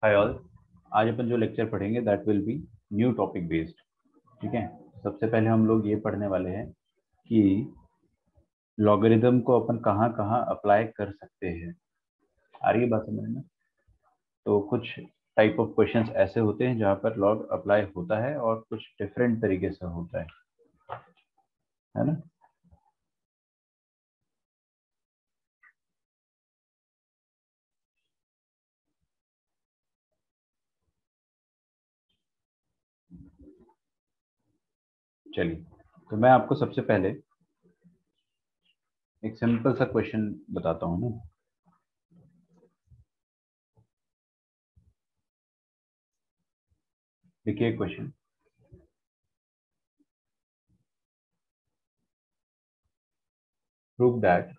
Hi all. आज अपन जो lecture पढ़ेंगे that will be new topic based. ठीक है। सबसे पहले हम लोग ये पढ़ने वाले हैं कि लॉगरिदम को अपन कहाँ कहाँ अप्लाई कर सकते हैं। आ रही है बात समझ में? तो कुछ टाइप ऑफ क्वेश्चंस ऐसे होते हैं जहाँ पर लॉग अप्लाई होता है और कुछ डिफरेंट तरीके से होता है ना। चलिए, तो मैं आपको सबसे पहले एक सिंपल सा क्वेश्चन बताता हूँ ना। देखिए question, prove that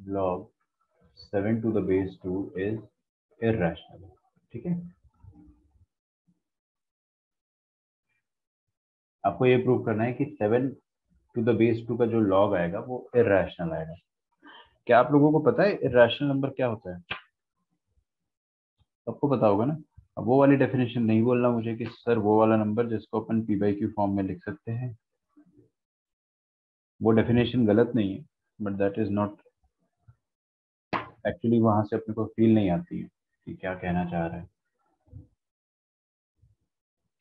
log 7 to the base 2 is irrational। ठीक है। आपको ये प्रूव करना है कि 7 टू द बेस 2 का जो लॉग आएगा वो इरेशनल आएगा। क्या आप लोगों को पता है इरेशनल नंबर क्या होता है? सबको पता होगा ना। अब वो वाली डेफिनेशन नहीं बोलना मुझे कि सर वो वाला नंबर जिसको अपन पी बाई क्यू फॉर्म में लिख सकते हैं। वो डेफिनेशन गलत नहीं है, but that is not actually, वहां से अपने को फील नहीं आती है कि क्या कहना चाह रहा है।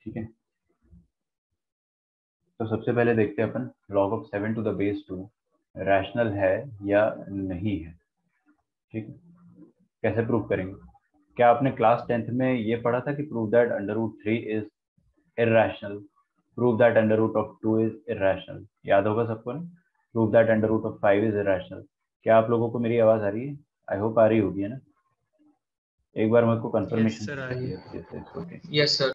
ठीक है। तो सबसे पहले देखते हैं अपन log of 7 to the base 2 rational है या नहीं है। ठीक है। कैसे प्रूव करेंगे? क्या आपने क्लास 10th में ये पढ़ा था कि prove that under root 3 is irrational, prove that under root of 2 is irrational? याद होगा सबको ना। Prove that under root of 5 is irrational. क्या आप लोगों को मेरी आवाज आ रही है? आई होप आ रही होगी, है ना। एक बार मेरे को यस कंफर्मेशन सर, दीजिए। आइए। Yes yes yes, okay yes sir.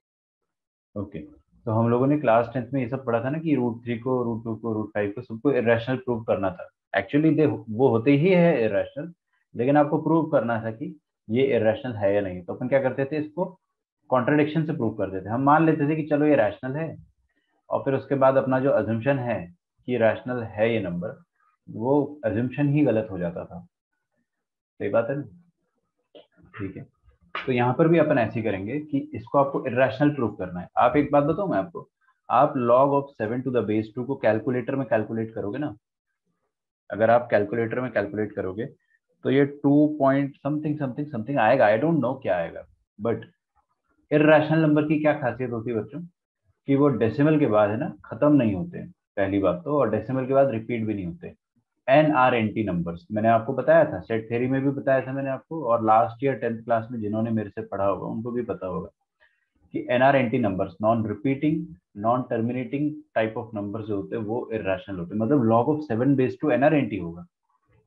Okay. तो हम लोगों ने क्लास 10th में ये सब पढ़ा था ना कि रूट 3 को, रूट 2 को, रूट 5 को, सबको इरेशनल प्रूव करना था। एक्चुअली दे वो होते ही है इरेशनल, लेकिन आपको प्रूव करना था कि ये इरेशनल है या नहीं। तो अपन क्या करते थे, इसको कॉन्ट्रडिक्शन से प्रूव करते थे। हम मान लेते थे कि चलो ये रैशनल है, और फिर उसके बाद अपना जो अजम्पशन है कि रैशनल है ये नंबर, वो अजम्पशन ही गलत हो जाता था। सही बात है ना। ठीक है। तो यहाँ पर भी अपन ऐसे ही करेंगे कि इसको आपको इरेशनल प्रूव करना है। आप एक बात बताओ मैं आपको, आप log of 7 to the base 2 को कैलकुलेटर में कैलकुलेट करोगे ना, अगर आप कैलकुलेटर में कैलकुलेट करोगे तो ये 2 पॉइंट समथिंग समथिंग समथिंग आएगा। आई डोंट नो क्या आएगा, बट इरेशनल नंबर की क्या खासियत होती है बच्चों, कि वो डेसिमल के बाद है ना खत्म नहीं होते, पहली बात तो, और डेसिमल के बाद रिपीट भी नहीं होते। NRNT नंबर्स मैंने आपको बताया था, सेट थ्योरी में भी बताया था मैंने आपको, और लास्ट ईयर 10th क्लास में जिन्होंने मेरे से पढ़ा होगा उनको भी पता होगा कि NRNT numbers, non repeating non terminating type of numbers जो होते हैं वो इरेशनल होते हैं। मतलब log of 7 base two NRNT होगा,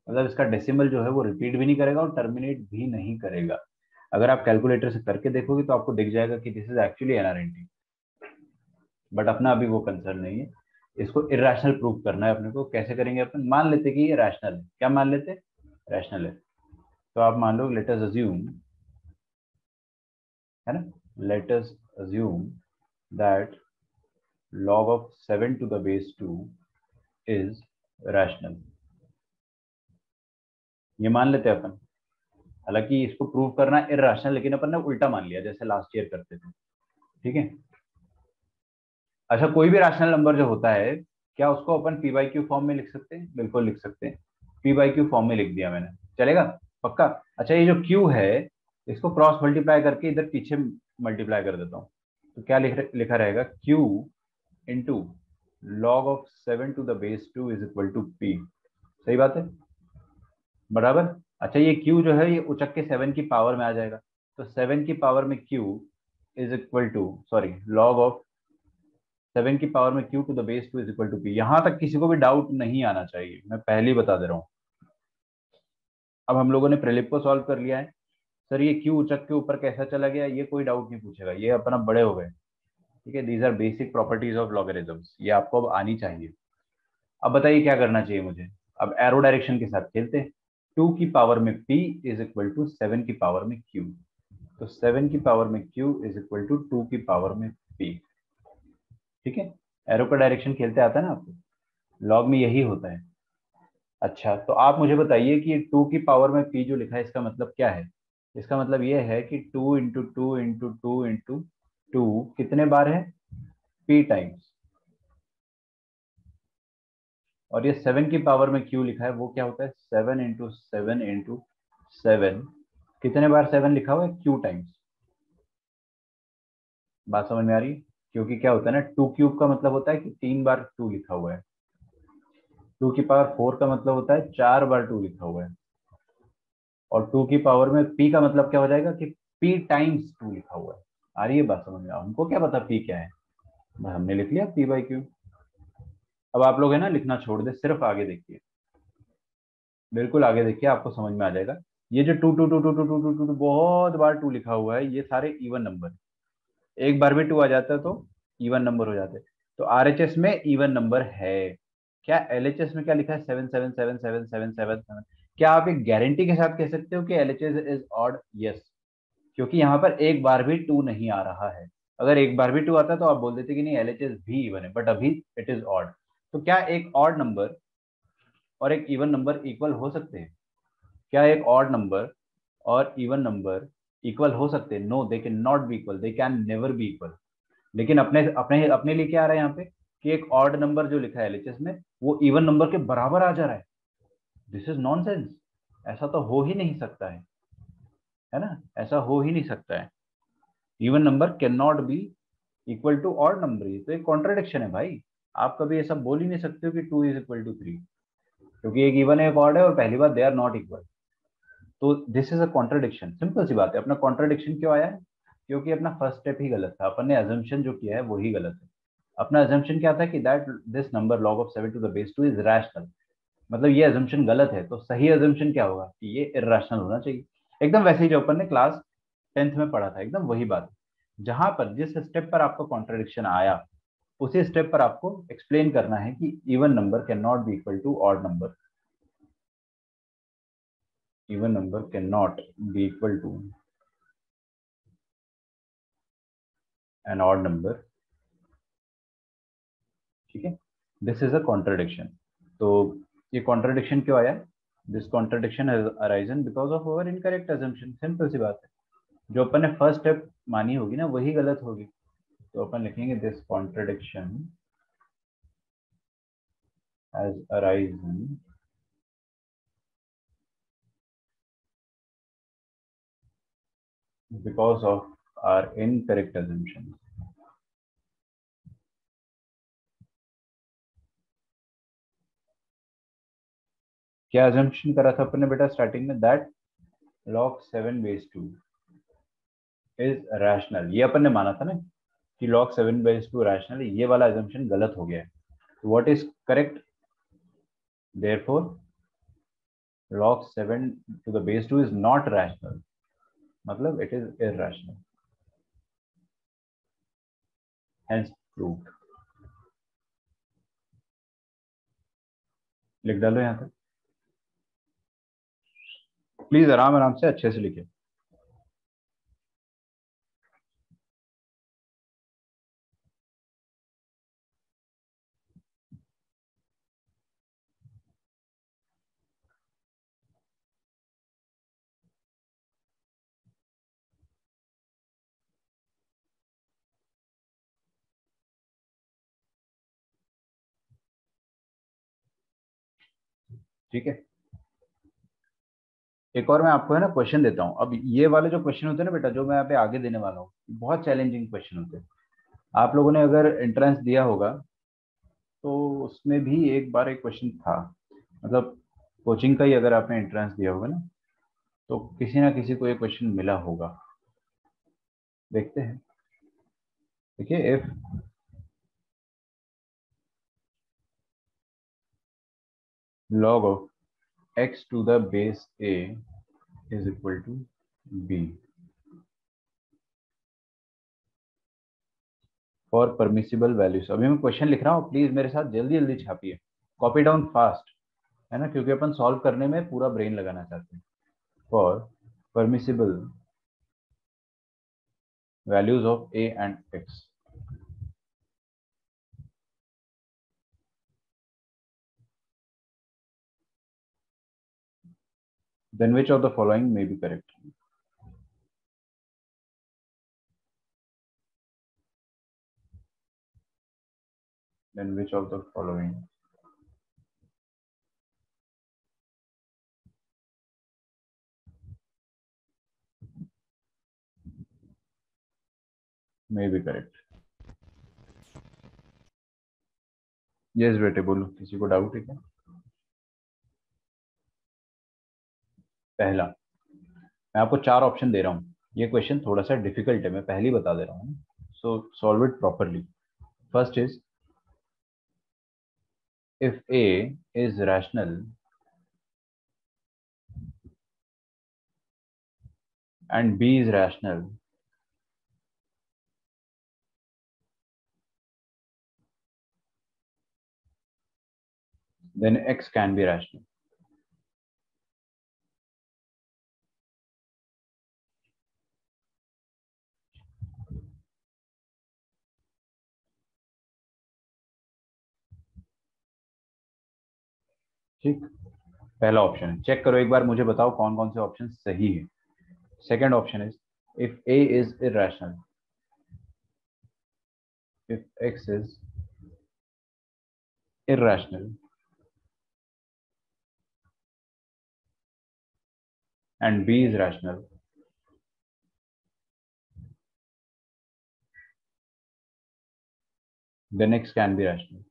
मतलब इसका डेसिमल जो है वो रिपीट भी नहीं करेगा और टर्मिनेट भी नहीं करेगा। अगर आप कैलकुलेटर से करके देखोगे तो आपको दिख जाएगा कि this is actually NRNT, but अपना अभी वो कंसर्न नहीं है। इसको इरेशनल प्रूव करना है अपने को। कैसे करेंगे अपन? मान लेते कि ये रैशनल है। क्या मान लेते? रैशनल है। तो आप मान लो, लेट अस अज्यूम, है ना, let us assume that log of 7 to the base 2 is rational। ये मान लेते हैं अपन। हालांकि इसको प्रूव करना इरेशनल, लेकिन अपन ने उल्टा मान लिया जैसे लास्ट ईयर करते थे। ठीक है। अच्छा, कोई भी रैशनल नंबर जो होता है, क्या उसको अपन पी बाई क्यू फॉर्म में लिख सकते हैं? बिल्कुल लिख सकते हैं। पी बाई क्यू फॉर्म में लिख दिया मैंने, चलेगा? पक्का? अच्छा, ये जो क्यू है इसको क्रॉस मल्टीप्लाई करके इधर पीछे मल्टीप्लाई कर देता हूँ, तो क्या लिखा रहेगा? Q into log of 7 to the base 2 is equal to p. सही बात है, बराबर। अच्छा, ये क्यू जो है ये उचक के 7 की पावर में आ जाएगा, तो 7 की पावर में q is equal to, sorry, log of 7 की पावर में q to the base 2 is equal to p. यहां तक किसी को भी डाउट नहीं आना चाहिए, मैं पहले ही बता दे रहा हूँ। अब हम लोगों ने प्रेलिप को सॉल्व कर लिया है। सर ये क्यू उचक के ऊपर कैसा चला गया, ये कोई डाउट नहीं पूछेगा, ये अपना बड़े हो गए। ठीक है। These are basic properties of logarithms, ये आपको अब आनी चाहिए। अब बताइए क्या करना चाहिए मुझे। अब एरो डायरेक्शन के साथ खेलते हैं। 2 की पावर में p इज इक्वल टू 7 की पावर में q। तो 7 की पावर में q इज इक्वल टू 2 की पावर में p। ठीक है। एरो का डायरेक्शन खेलते आता है ना आपको, लॉग में यही होता है। अच्छा, तो आप मुझे बताइए कि 2 की पावर में p जो लिखा है इसका मतलब क्या है। इसका मतलब ये है कि 2 × 2 × 2 × 2 कितने बार है, p टाइम्स। और ये 7 की पावर में q लिखा है, वो क्या होता है, 7 × 7 × 7 कितने बार 7 लिखा हुआ है, q टाइम्स। बात समझ में आ रही है। क्योंकि क्या होता है ना, 2 क्यूब का मतलब होता है कि 3 बार 2 लिखा हुआ है। 2 की पावर 4 का मतलब होता है 4 बार 2 लिखा हुआ है। और 2 की पावर में p का मतलब क्या हो जाएगा कि p टाइम्स 2 लिखा हुआ है। आ रही है बात समझ में, हमको क्या पता p क्या है, बस हमने लिख लिया p/q। अब आप लोग है ना लिखना छोड़ दे, सिर्फ आगे देखिए, बिल्कुल आगे देखिए, आपको समझ में आ जाएगा। ये जो two two two two two two two two two बहुत बार 2 लिखा हुआ है, ये सारे इवन नंबर। एक बार भी 2 आ जाता है तो इवन नंबर हो जाते हैं। तो आरएचएस में इवन नंबर है। क्या एलएचएस में क्या लिखा है, 7 7 7 7 7 7 7। क्या आप एक गारंटी के साथ कह सकते हो कि एलएचएस इज ऑड? यस। क्योंकि यहाँ पर एक बार भी 2 नहीं आ रहा है। अगर एक बार भी 2 आता तो आप बोल देते कि नहीं एलएचएस भी इवन है, बट अभी इट इज ऑड। तो क्या एक ऑड नंबर और एक इवन नंबर इक्वल हो सकते हैं? क्या एक ऑड नंबर और इवन नंबर इक्वल हो सकते हैं? No, they can not be equal, they can never be equal. लेकिन अपने अपने अपने लिए क्या आ रहा है यहाँ पे, कि एक ऑड नंबर जो लिखा है एलएचएस में वो इवन नंबर के बराबर आ जा रहा है। This is nonsense. ऐसा तो हो ही नहीं सकता है ना, ऐसा हो ही नहीं सकता है। Even number can not be equal to odd number, ये तो एक कॉन्ट्रडिक्शन है भाई। आप कभी ऐसा बोल ही नहीं सकते हो कि 2 = 3, क्योंकि एक इवन है एक ऑड है, और पहली बात दे आर नॉट इक्वल। तो this is a contradiction, simple सी बात है। अपना कॉन्ट्रडिक्शन क्यों आया है? क्योंकि अपना फर्स्ट स्टेप ही गलत था, अपन ने अजम्पशन जो किया है वही गलत है। अपना अजम्पशन क्या था कि that this number log of 7 to the base 2 is rational. मतलब ये अजम्पशन गलत है, तो सही अजम्पशन क्या होगा कि ये इर्रेशनल होना चाहिए। एकदम वैसे ही जो अपन ने क्लास 10th में पढ़ा था, एकदम वही बात है। जहां पर जिस स्टेप पर आपको कॉन्ट्रडिक्शन आया, उसी स्टेप पर आपको एक्सप्लेन करना है कि even number can not be equal to odd number. Even number can not be equal to an odd number. ठीक है, दिस इज अ कॉन्ट्रडिक्शन। तो ये कॉन्ट्रडिक्शन क्यों आया? This contradiction has arisen because of our incorrect assumption. Simple सी बात है, जो अपन ने फर्स्ट स्टेप मानी होगी ना वही गलत होगी। तो अपन लिखेंगे this contradiction has arisen because of our incorrect assumption. क्या अजम्पशन करा था अपन ने बेटा स्टार्टिंग में, that log 7 base 2 is rational. ये अपन ने माना था ना कि log 7 base 2 रैशनल है, ये वाला अजम्पशन गलत हो गया है। तो what is correct? Therefore log 7 to the base 2 is not rational, मतलब it is irrational, hence proved। लिख डालो यहाँ तक, प्लीज आराम आराम से अच्छे से लिखे। ठीक है, एक और मैं आपको है ना क्वेश्चन देता हूँ। अब ये वाले जो क्वेश्चन होते हैं ना बेटा, जो मैं यहाँ पे आगे देने वाला हूँ, बहुत चैलेंजिंग क्वेश्चन होते हैं। आप लोगों ने अगर एंट्रेंस दिया होगा तो उसमें भी एक बार एक क्वेश्चन था, मतलब कोचिंग का ही अगर आपने एंट्रेंस दिया होगा ना, तो किसी ना किसी को ये क्वेश्चन मिला होगा। देखते हैं। देखिए, if log of x to the base a is equal to b for permissible values. अभी मैं क्वेश्चन लिख रहा हूँ, प्लीज मेरे साथ जल्दी जल्दी छापिए, कॉपी डाउन फास्ट, है ना, क्योंकि अपन सॉल्व करने में पूरा ब्रेन लगाना चाहते हैं। For permissible values of a and x, Then which of the following may be correct? Then which of the following may be correct? Yes बेटे बोलो, किसी को डाउट है क्या? पहला, मैं आपको 4 ऑप्शन दे रहा हूँ, ये क्वेश्चन थोड़ा सा डिफिकल्ट है, मैं पहले ही बता दे रहा हूँ, सो solve it properly. First is, if A is rational and B is rational, then X can be rational. ठीक, पहला ऑप्शन है, चेक करो एक बार, मुझे बताओ कौन कौन से ऑप्शन सही है. Second option is, if A is irrational, if X is irrational and B is rational, then X can be rational.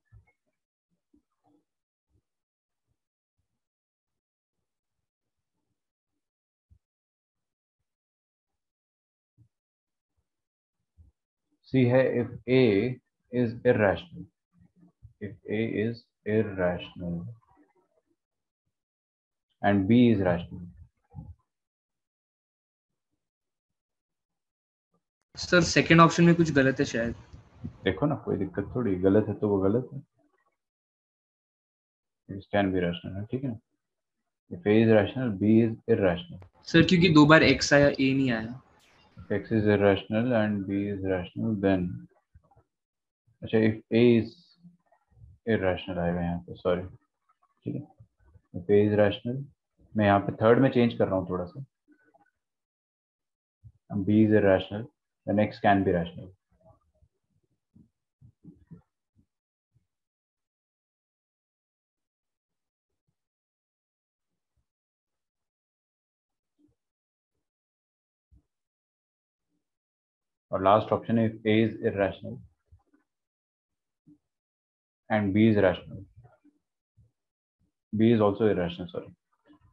C है, if A is irrational, if A is irrational and B is rational. Sir second option में कुछ गलत है शायद. देखो ना, कोई दिक्कत थोड़ी, गलत है तो वो गलत है, X can be rational है, ठीक है ना. If A is rational, B is irrational. Sir क्योंकि 2 बार x आया, a नहीं आया. If X is irrational and B is rational, then अच्छा, if A is irrational आएगा यहाँ पे, सॉरी, ठीक है. If A is rational, मैं यहाँ पे थर्ड में चेंज कर रहा हूँ थोड़ा सा. B is irrational, then X can be rational. और लास्ट ऑप्शन है, if A is irrational and B is rational, B is also irrational, sorry.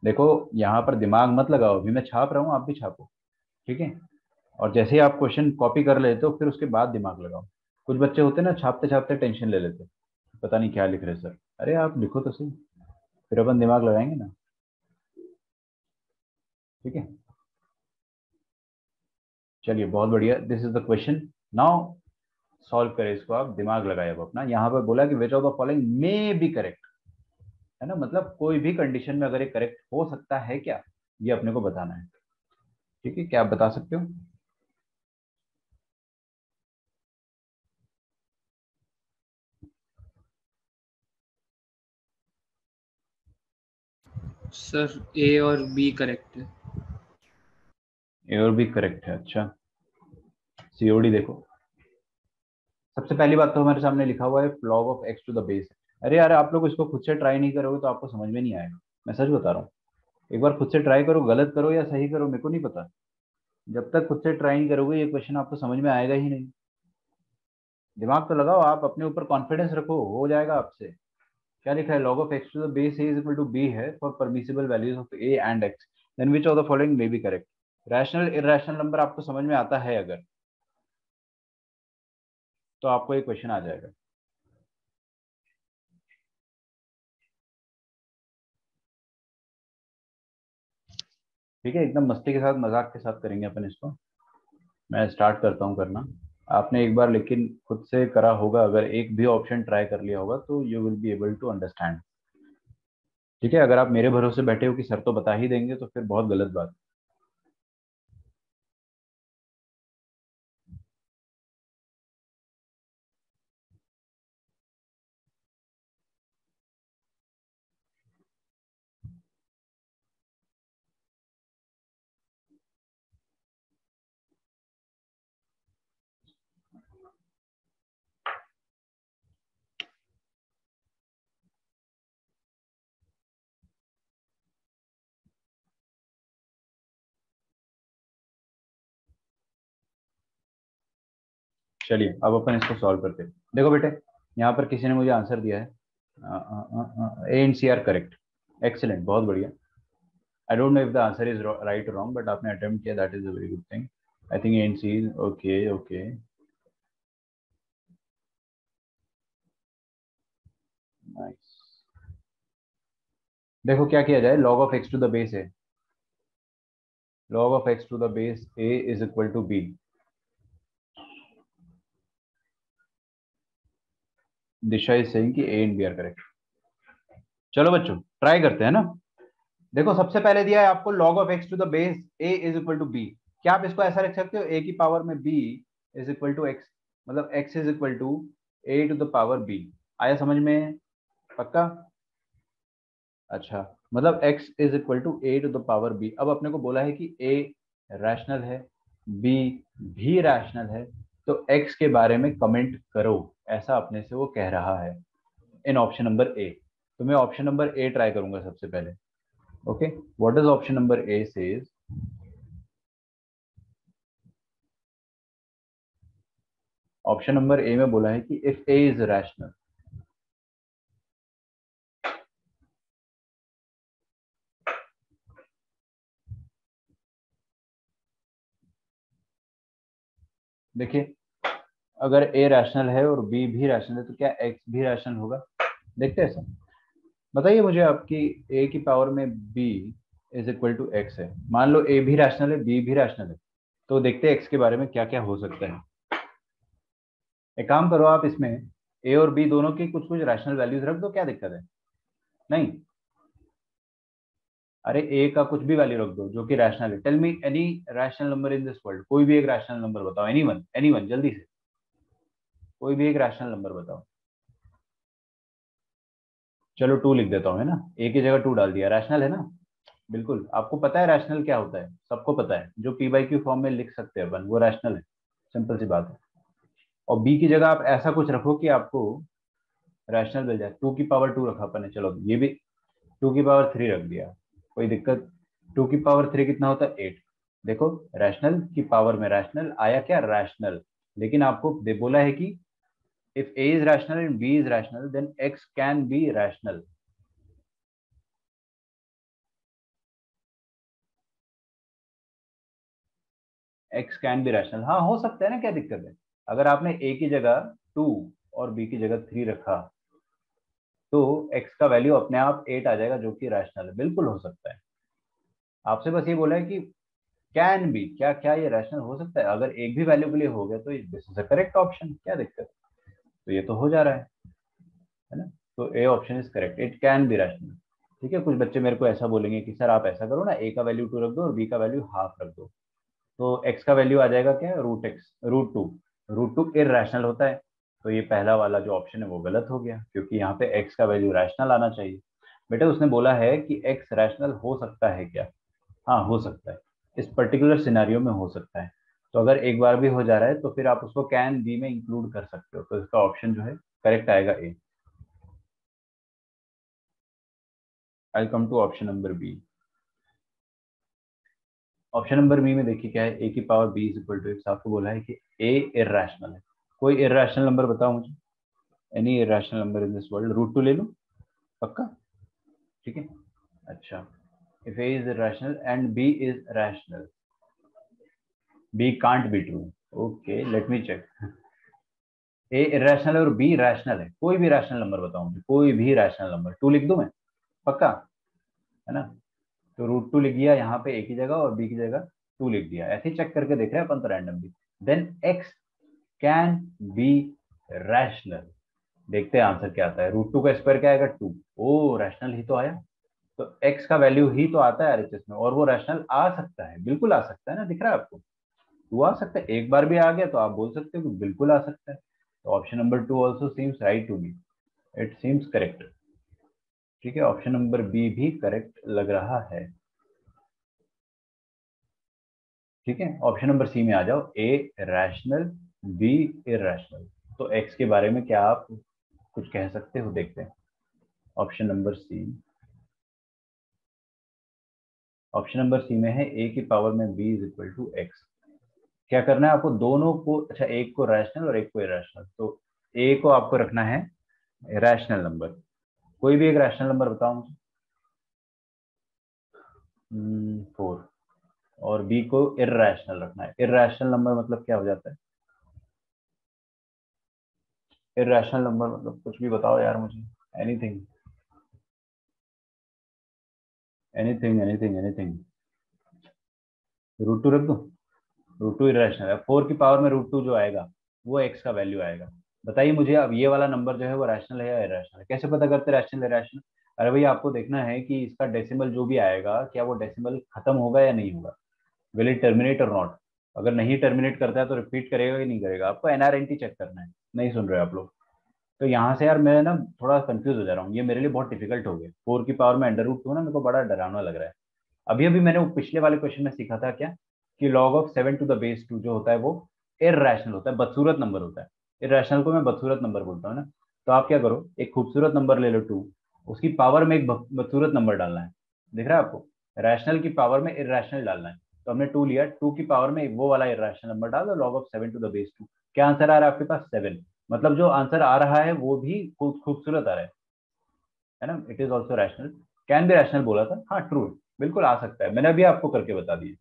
देखो यहाँ पर दिमाग मत लगाओ, अभी मैं छाप रहा हूँ, आप भी छापो, ठीक है. और जैसे ही आप क्वेश्चन कॉपी कर लेते हो, फिर उसके बाद दिमाग लगाओ. कुछ बच्चे होते हैं ना, छापते छापते टेंशन ले लेते, पता नहीं क्या लिख रहे सर. अरे आप लिखो तो सही, फिर अपन दिमाग लगाएंगे ना, ठीक है. चलिए बहुत बढ़िया, this is the question. Now solve करें इसको, आप दिमाग लगाए अब अपना. यहाँ पर बोला कि विच of the following may be correct, है ना, मतलब कोई भी कंडीशन में अगर ये करेक्ट हो सकता है क्या, ये अपने को बताना है. ठीक है, क्या आप बता सकते हो? सर a और b करेक्ट है. ए और बी करेक्ट है, अच्छा. सीओडी देखो, सबसे पहली बात तो हमारे सामने लिखा हुआ है log of x to the base. अरे यार, आप लोग इसको खुद से ट्राई नहीं करोगे तो आपको समझ में नहीं आएगा, मैं सच बता रहा हूँ. एक बार खुद से ट्राई करो, गलत करो या सही करो मेरे को नहीं पता, जब तक खुद से ट्राई नहीं करोगे ये क्वेश्चन आपको समझ में आएगा ही नहीं. दिमाग तो लगाओ, आप अपने ऊपर कॉन्फिडेंस रखो, हो जाएगा आपसे. क्या लिखा है, log of x to the base a is equal to b है for permissible values of a and x, then which of the following may be correct. Rational irrational number आपको समझ में आता है अगर, तो आपको एक क्वेश्चन आ जाएगा. ठीक है, एकदम मस्ती के साथ, मजाक के साथ करेंगे अपन इसको. मैं स्टार्ट करता हूँ करना. आपने एक बार लेकिन खुद से करा होगा, अगर एक भी ऑप्शन ट्राई कर लिया होगा तो you will be able to understand. ठीक है, अगर आप मेरे भरोसे बैठे हो कि सर तो बता ही देंगे, तो फिर बहुत गलत बात. चलिए अब अपन इसको सॉल्व करते हैं। देखो बेटे, यहाँ पर किसी ने मुझे आंसर दिया है A and C are correct. Excellent, बहुत बढ़िया। I don't know if the answer is right और रॉन्ग, बट आपने अटेम्प्ट किया, that is a very good thing. I think A and C is okay. Okay, nice. देखो क्या किया जाए, log of x to the base a, log of x to the base a is equal to b। Disha is saying कि a and b are correct. चलो बच्चों try करते हैं ना। देखो सबसे पहले दिया है आपको log of x to the base a is equal to b। क्या आप इसको ऐसा रख सकते हो, a की पावर में b is equal to x, मतलब x is equal to a to the power b। आया समझ में? पक्का? अच्छा, मतलब x is equal to a to the power b। अब अपने को बोला है कि a रैशनल है, b भी रैशनल है, तो x के बारे में कमेंट करो, ऐसा अपने से वो कह रहा है इन ऑप्शन नंबर ए। तो मैं ऑप्शन नंबर ए ट्राई करूंगा सबसे पहले। Okay, what is option number A says? Option number A में बोला है कि इफ ए इज रैशनल, देखिए अगर ए रैशनल है और बी भी रैशनल है तो क्या एक्स भी रैशनल होगा? देखते हैं सर, बताइए मुझे आपकी ए की पावर में b is equal to x है, मान लो ए भी रैशनल है बी भी रैशनल है, तो देखते हैं एक्स के बारे में क्या क्या हो सकता है। एक काम करो आप, इसमें ए और बी दोनों की कुछ कुछ रैशनल वैल्यूज रख दो, क्या दिक्कत है? नहीं, अरे ए का कुछ भी वैल्यू रख दो जो कि रैशनल है। Tell me any rational number in this world, कोई भी एक रैशनल नंबर बताओ, एनीवन एनीवन, जल्दी से कोई भी एक रैशनल नंबर बताओ। चलो टू लिख देता हूँ, है ना, ए की जगह टू डाल दिया, रैशनल है ना? बिल्कुल, आपको पता है रैशनल क्या होता है, सबको पता है, जो पी बाई क्यू फॉर्म में लिख सकते हैं अपन वो रैशनल है, सिंपल सी बात है। और बी की जगह आप ऐसा कुछ रखो कि आपको रैशनल मिल जाए। टू की पावर टू रखा अपन ने, चलो ये भी टू की पावर थ्री रख दिया, कोई दिक्कत? टू की पावर थ्री कितना होता है? एट। देखो रैशनल की पावर में रैशनल आया, क्या रैशनल। लेकिन आपको बोला है कि if a is rational and b is rational then x can be rational. X can be rational, हाँ हो सकता है ना, क्या दिक्कत है? अगर आपने ए की जगह टू और बी की जगह थ्री रखा तो एक्स का वैल्यू अपने आप एट आ जाएगा, जो कि रैशनल है, बिल्कुल हो सकता है। आपसे बस ये बोला है कि कैन बी, क्या क्या ये रैशनल हो सकता है? अगर एक भी वैल्यू के लिए हो गया तो this is the correct option, क्या दिक्कत? तो ये तो हो जा रहा है ना? तो A option is correct, it can be rational. ठीक है, कुछ बच्चे मेरे को ऐसा बोलेंगे कि सर आप ऐसा करो ना, ए का वैल्यू टू रख दो और बी का वैल्यू हाफ रख दो, तो एक्स का वैल्यू आ जाएगा क्या, root x, root two. Root two irrational होता है, तो ये पहला वाला जो ऑप्शन है वो गलत हो गया, क्योंकि यहाँ पे एक्स का वैल्यू रैशनल आना चाहिए। बेटा उसने बोला है कि एक्स रैशनल हो सकता है क्या? हाँ हो सकता है, इस पर्टिकुलर सिनेरियो में हो सकता है। तो अगर एक बार भी हो जा रहा है तो फिर आप उसको कैन बी में इंक्लूड कर सकते हो, तो इसका ऑप्शन जो है करेक्ट आएगा a. I come to option number B. Option number B में देखिए क्या है, ए की power b is equal to x. आपको बोला है कि ए इररेशनल है, कोई इररेशनल नंबर बताओ मुझे, any irrational number in this world. Root two ले लूं? पक्का? ठीक है, अच्छा। If a is irrational and b is rational, b can't be true, okay let me check। A irrational है और b रैशनल है, कोई भी रैशनल नंबर बताओ मुझे, कोई भी रैशनल नंबर। टू लिख दूं मैं? पक्का? है ना? तो रूट टू लिख दिया यहाँ पे ए की जगह और बी की जगह टू लिख दिया, ऐसे ही चेक करके देख रहे हैं अपन तो randomly. Then x can be rational, देखते हैं आंसर क्या आता है। रूट टू का स्क्वायर क्या आएगा, टू। ओ रैशनल ही तो आया, तो एक्स का वैल्यू ही तो आता है आरएचएस में, और वो रैशनल आ सकता है, बिल्कुल आ सकता है ना, दिख रहा है आपको? टू आ सकता है, एक बार भी आ गया तो आप बोल सकते हो कि बिल्कुल आ सकता है। तो option number two also seems right to me, it seems correct. ठीक है, ऑप्शन नंबर बी भी करेक्ट लग रहा है। ठीक है, ऑप्शन नंबर सी में आ जाओ, ए रैशनल बी इररेशनल। तो एक्स के बारे में क्या आप कुछ कह सकते हो, देखते हैं। Option number C, option number C में है ए की पावर में b is equal to x. क्या करना है आपको, दोनों को, अच्छा एक को रैशनल और एक को इरेशनल, तो ए को आपको रखना है रैशनल नंबर। कोई भी एक रैशनल नंबर बताओ मुझे। 4। और बी को इर्रेशनल रखना है। इर्रेशनल नंबर मतलब क्या हो जाता है? इर्रेशनल नंबर मतलब कुछ भी बताओ यार मुझे, anything anything anything anything. Root two रख दो। रूट टू इरेशनल है, 4 की पावर में रूट टू जो आएगा वो एक्स का वैल्यू आएगा। बताइए मुझे अब ये वाला नंबर जो है वो रैशनल है या इरेशनल है? कैसे पता करते रैशनल इरेशनल? अरे भैया आपको देखना है कि इसका डेसिमल जो भी आएगा क्या वो डेसिमल खत्म होगा या नहीं होगा, विल इट टर्मिनेट और नॉट। अगर नहीं टर्मिनेट करता है तो रिपीट करेगा कि नहीं करेगा, आपको एनआरएनटी चेक करना है। नहीं सुन रहे हो आप लोग? तो यहाँ से यार मैं ना थोड़ा कंफ्यूज हो जा रहा हूँ, ये मेरे लिए बहुत डिफिकल्ट हो गया। 4 की पावर में अंडर रूट टू ना मेरे को बड़ा डरावना लग रहा है। अभी अभी मैंने वो पिछले वाले क्वेश्चन में सीखा था क्या, कि log of 7 to the base 2 जो होता है वो इररेशनल होता है, बदसूरत नंबर होता है। इररेशनल को मैं बदसूरत नंबर बोलता हूँ ना। तो आप क्या करो, एक खूबसूरत नंबर ले लो 2, उसकी पावर में एक बदसूरत नंबर डालना है। दिख रहा है आपको? रैशनल की पावर में इररेशनल डालना है। तो हमने 2 लिया, 2 की पावर में वो वाला इररेशनल नंबर डाल दो, log of 7 to the base 2। क्या आंसर आ रहा है आपके पास? 7। मतलब जो आंसर आ रहा है वो भी खूबसूरत आ रहा है ना। It is also rational, can be rational बोला था, हाँ ट्रू, बिल्कुल आ सकता है, मैंने अभी आपको करके बता दिया।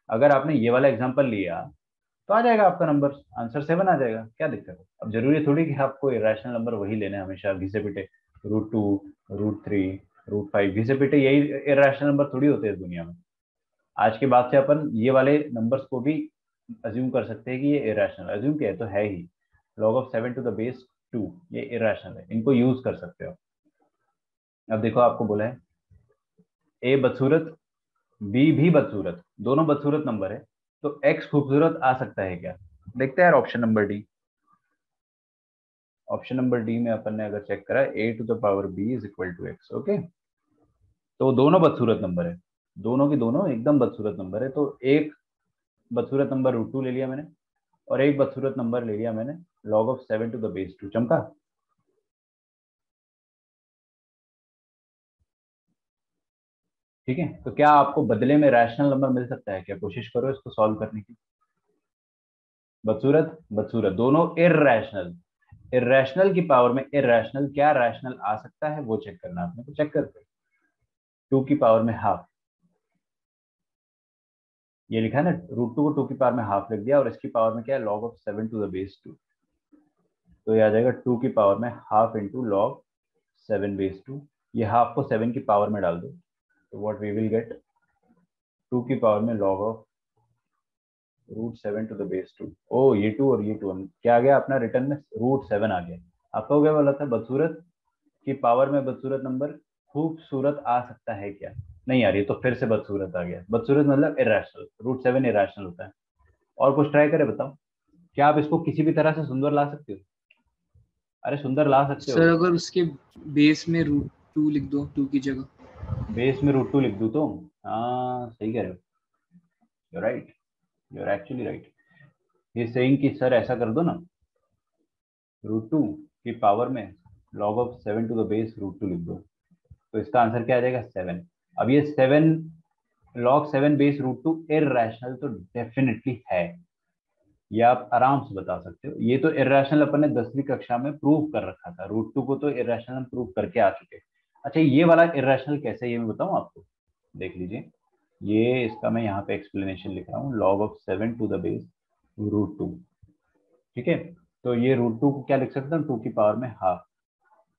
अगर आपने ये वाला एग्जांपल लिया तो आ जाएगा आपका नंबर, आंसर 7 आ जाएगा, क्या दिक्कत है? अब जरूरी थोड़ी कि आपको इरेशनल नंबर वही लेने हैं हमेशा घिसे पिटे, रूट 2, रूट 3, रूट 5, घिसे पिटे यही इरेशनल नंबर थोड़ी होते हैं दुनिया में। आज के बाद से अपन ये वाले नंबर्स को भी अज्यूम कर सकते हैं कि ये इरेशनल, अज्यूम किया है तो है ही। Log of 7 to the base 2 ये इरेशनल है, इनको यूज कर सकते हो। अब देखो आपको बोला है ए बदसूरत, बी भी बदसूरत, दोनों बदसूरत नंबर है, तो एक्स खूबसूरत आ सकता है क्या? देखते हैं यार option number D. Option number D में अपन ने अगर चेक करा a⁴b = x, ओके। तो दोनों बदसूरत नंबर है, दोनों की दोनों एकदम बदसूरत नंबर है। तो एक बदसूरत नंबर रूट 2 ले लिया मैंने, और एक बदसूरत नंबर ले लिया मैंने log of 7 to the base 2। चमका? ठीक है, तो क्या आपको बदले में रैशनल नंबर मिल सकता है क्या? कोशिश करो इसको सॉल्व करने की। बदसूरत बदसूरत दोनों इररेशनल, इरेशनल की पावर में इरेशनल, क्या रैशनल आ सकता है वो चेक करना आपने, तो चेक करते। 2 की पावर में हाफ, ये लिखा है ना, रूट 2 को 2 की पावर में हाफ लिख दिया, और इसकी पावर में क्या है, log of 7 to the base 2। तो ये आ जाएगा 2 की पावर में हाफ इंटू लॉग 7 बेस 2। ये हाफ को 7 की पावर में डाल दो, तो व्हाट वी विल गेट, 2 की पावर में log of √7 to the base 2। ओ ये 2 और ये 2 क्या आ गया अपना रिटर्न में, √7 आ गया। आपका हो गया बोला था बदसूरत की पावर में बदसूरत नंबर खूबसूरत आ सकता है क्या? नहीं यार, ये तो फिर से बदसूरत आ गया। बदसूरत मतलब इरेशनल, √7 इरेशनल होता है। और कुछ ट्राई करे बताओ, क्या आप इसको किसी भी तरह से सुंदर ला सकते हो? अरे सुंदर ला सकते हो। सर अगर उसके बेस में √2 लिख दो, 2 की जगह। बेस में √2 लिख दूं तो? हाँ सही कह रहे हो, you right, you are actually right. ये सेइंग कि सर ऐसा कर दो ना, √2 की पावर में log of 7 to the base √2 लिख दो, तो इसका आंसर क्या आ जाएगा, 7। अब ये 7, log 7 बेस √2 इररेशनल तो डेफिनेटली है, ये आप आराम से बता सकते हो। ये तो इररेशनल अपन ने 10वीं कक्षा में प्रूव कर रखा था, √2 को तो इररेशनल हम प्रूव करके आ चुके। अच्छा ये वाला इररेशनल कैसे है ये मैं बताऊं आपको, देख लीजिए। ये इसका मैं यहाँ पे एक्सप्लेनेशन लिख रहा हूँ, log of 7 to the base √2। ठीक है, तो ये √2 को क्या लिख सकता हूँ, 2 की पावर में हाफ,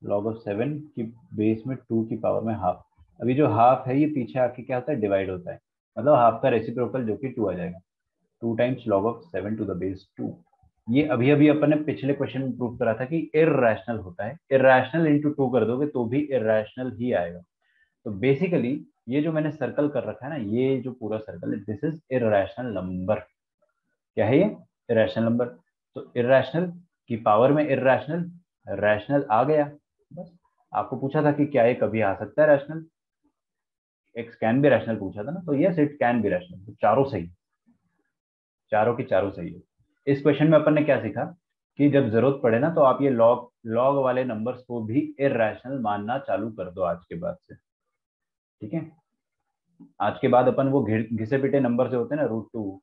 लॉग ऑफ 7 की बेस में 2 की पावर में हाफ। अभी जो हाफ है ये पीछे आके क्या होता है, डिवाइड होता है, मतलब हाफ का रेसिप्रोकल जो कि 2 आ जाएगा, 2 times log of 7 to the base 2। ये अभी अभी अपन ने पिछले क्वेश्चन में प्रूव करा था कि इररेशनल होता है, इररेशनल इंटू 2 कर दोगे तो भी इररेशनल ही आएगा। तो बेसिकली ये जो मैंने सर्कल कर रखा है ना, ये जो पूरा सर्कल है, दिस इज इररेशनल नंबर। क्या है ये? Irrational number. तो इरेशनल की पावर में इरेशनल, रैशनल आ गया। बस आपको पूछा था कि क्या ये कभी आ सकता है rational, x can be rational पूछा था ना, तो yes it can be rational, तो चारों सही, चारों की चारों सही है। इस क्वेश्चन में अपन ने क्या सीखा, कि जब जरूरत पड़े ना तो आप ये लॉग लॉग वाले नंबर्स को भी इरेशनल मानना चालू कर दो आज के बाद से। ठीक है, आज के बाद अपन वो घिसे पिटे नंबर जो होते हैं ना, √2,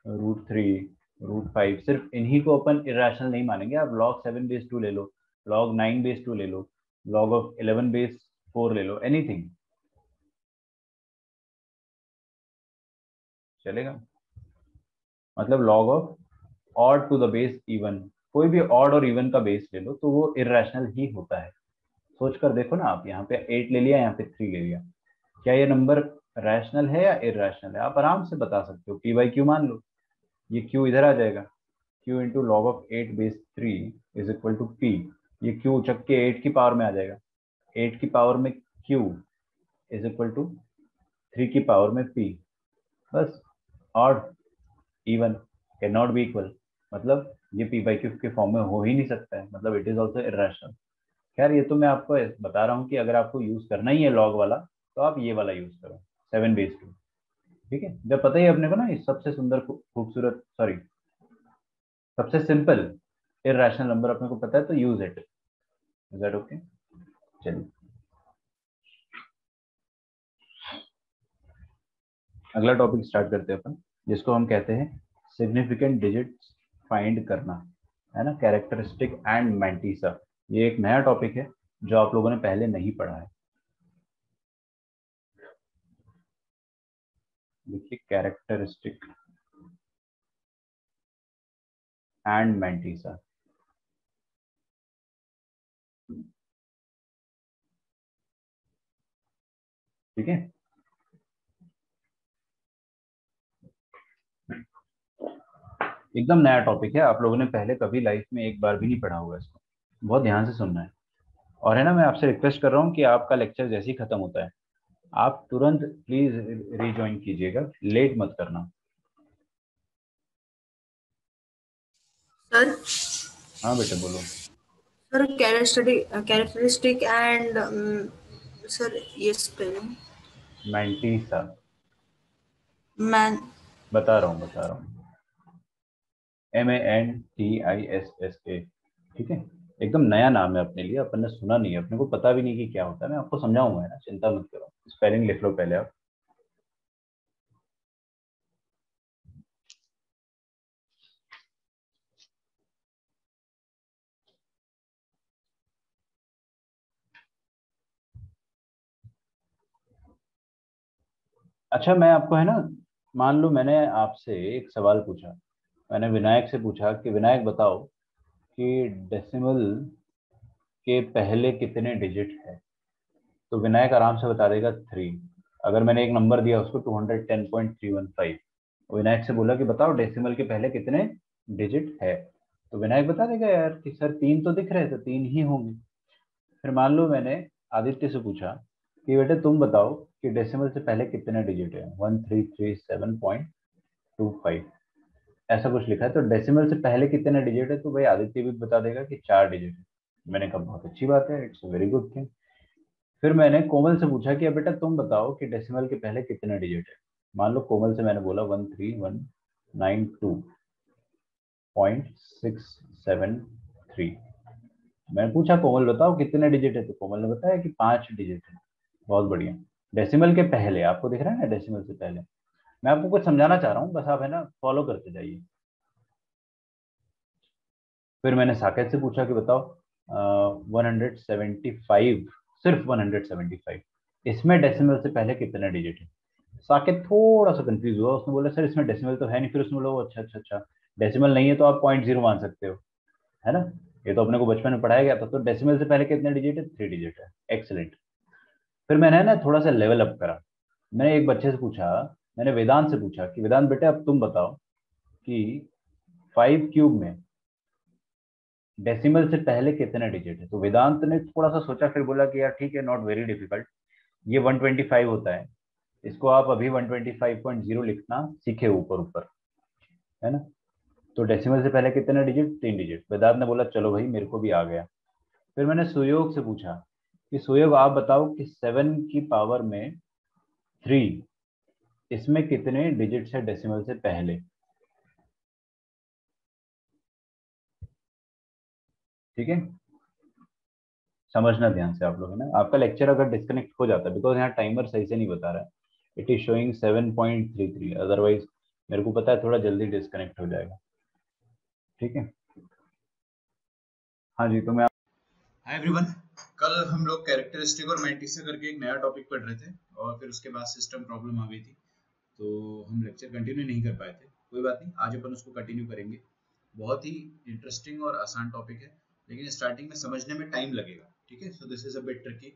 √3, √5 सिर्फ इन्हीं को अपन इरेशनल नहीं मानेंगे। आप log 7 बेस 2 ले लो, log 9 बेस 2 ले लो, log 11 बेस 4 ले लो, एनीथिंग चलेगा। मतलब log of odd to the base even, कोई भी ऑड और इवन का बेस ले लो तो वो इरेशनल ही होता है। सोच कर देखो ना, आप यहाँ पे 8 ले लिया, यहाँ पे 3 ले लिया, क्या ये नंबर रैशनल है या इरेशनल है? आप आराम से बता सकते हो, पी बाई क्यू मान लो, ये क्यू इधर आ जाएगा, q into log of 8 base 3 is equal to p. ये क्यू उचक के 8 की पावर में आ जाएगा, 8 की पावर में क्यू इज इक्वल टू 3 की पावर में पी। बस, odd even can not be equal, मतलब ये पी बाई क्यू के फॉर्म में हो ही नहीं सकता है, मतलब इट इज ऑल्सो इरेशनल। खैर ये तो मैं आपको बता रहा हूँ कि अगर आपको यूज करना ही है लॉग वाला तो आप ये वाला यूज करो, 7 बेस 2। ठीक है, जब पता ही है अपने को ना, इस सबसे सुंदर खूबसूरत, सॉरी सबसे सिंपल इरेशनल नंबर अपने को पता है, तो use it. Is that okay? चलिए अगला टॉपिक स्टार्ट करते हैं अपन, जिसको हम कहते हैं सिग्निफिकेंट डिजिट्स फाइंड करना, है ना, कैरेक्टरिस्टिक एंड मैंटीसा। ये एक नया टॉपिक है जो आप लोगों ने पहले नहीं पढ़ा है। देखिए, कैरेक्टरिस्टिक एंड मैंटीसा। ठीक है, एकदम नया टॉपिक है, आप लोगों ने पहले कभी लाइफ में एक बार भी नहीं पढ़ा होगा इसको, बहुत ध्यान से सुनना है। और है ना, मैं आपसे रिक्वेस्ट कर रहा हूँ कि आपका लेक्चर जैसे ही खत्म होता है आप तुरंत प्लीज रिज्वाइन कीजिएगा, लेट मत करना। सर हाँ बेटा बोलो। सर कैरेक्टरिस्टिक एंड सर ये स्पेलिंग मैंटीसा, मैन बता रहा हूँ, MANTISSA। ठीक है, एकदम नया नाम है अपने लिए, अपन ने सुना नहीं है, अपने को पता भी नहीं कि क्या होता है। मैं आपको समझाऊंगा, है ना, चिंता मत करो, स्पेलिंग लिख लो पहले आप। अच्छा, मैं आपको, है ना, मान लो मैंने आपसे एक सवाल पूछा, मैंने विनायक से पूछा कि विनायक बताओ कि डेसिमल के पहले कितने डिजिट है, तो विनायक आराम से बता देगा 3। अगर मैंने एक नंबर दिया उसको 210.315, विनायक से बोला कि बताओ डेसिमल के पहले कितने डिजिट है, तो विनायक बता देगा यार कि सर 3 तो दिख रहे थे, 3 ही होंगे। फिर मान लो मैंने आदित्य से पूछा कि बेटे तुम बताओ कि डेसिमल से पहले कितने डिजिट है, 1337.25, ऐसा कुछ लिखा है, तो डेसिमल से पहले कितने डिजिट है, तो भाई आदित्य भी बता देगा कि 4 डिजिट है। मैंने कहा बहुत अच्छी बात है, इट्स वेरी गुड थिंग। फिर मैंने कोमल से पूछा कि अब बेटा तुम बताओ कि डेसिमल के पहले कितने डिजिट है। मान लो कोमल से मैंने बोला 13192.673। मैंने पूछा कोमल बताओ कितने डिजिट है, तो कोमल ने बताया कि 5 डिजिट है। बहुत बढ़िया, डेसिमल के पहले आपको दिख रहा है ना, डेसिमल से पहले। मैं आपको कुछ समझाना चाह रहा हूँ, बस आप है ना फॉलो करते जाइए। फिर मैंने साकेत से पूछा कि बताओ 175, सिर्फ 175, इसमें डेसिमल से पहले कितने डिजिट है। साकेत थोड़ा सा कंफ्यूज हुआ, उसने बोला सर इसमें डेसिमल तो है नहीं। फिर उसने बोला "ओ, अच्छा अच्छा अच्छा, डेसिमल नहीं है तो आप 0.0 मान सकते हो, है ना, ये तो अपने को बचपन में पढ़ाया गया था। तो डेसिमल से पहले कितने डिजिट है, 3 डिजिट है, एक्सेलेंट। फिर मैंने ना थोड़ा सा लेवल अप करा, मैंने एक बच्चे से पूछा, मैंने वेदांत से पूछा कि वेदांत बेटे अब तुम बताओ कि 5 क्यूब में डेसिमल से पहले कितने डिजिट है। तो वेदांत ने थोड़ा सा सोचा, फिर बोला कि यार ठीक है, नॉट वेरी डिफिकल्ट, ये 125 होता है, इसको आप अभी 125.0 लिखना सीखे ऊपर ऊपर, है ना। तो डेसिमल से पहले कितने डिजिट, 3 डिजिट। वेदांत ने बोला चलो भाई मेरे को भी आ गया। फिर मैंने सुयोग से पूछा कि सुयोग आप बताओ कि 7 की पावर में 3, इसमें कितने डिजिट्स है डेसिमल से पहले। ठीक है, समझना ध्यान से आप लोग, है ना। आपका लेक्चर अगर डिस्कनेक्ट हो जाता है, बिकॉज यहाँ टाइमर सही से नहीं बता रहा है, इट इज शोइंग 7.33, अदरवाइज मेरे को पता है थोड़ा जल्दी डिस्कनेक्ट हो जाएगा। ठीक है। हाँ जी, तो मैं हाय एवरीवन, कल हम लोग कैरेक्टरिस्टिक और मैट्रिक्स करके एक नया टॉपिक पढ़ रहे थे और फिर उसके बाद सिस्टम प्रॉब्लम आ गई थी, तो हम लेक्चर कंटिन्यू नहीं कर पाए थे। कोई बात नहीं, आज अपन उसको कंटिन्यू करेंगे। बहुत ही इंटरेस्टिंग और आसान टॉपिक है, लेकिन स्टार्टिंग में समझने में टाइम लगेगा, ठीक है। So this is a bit tricky,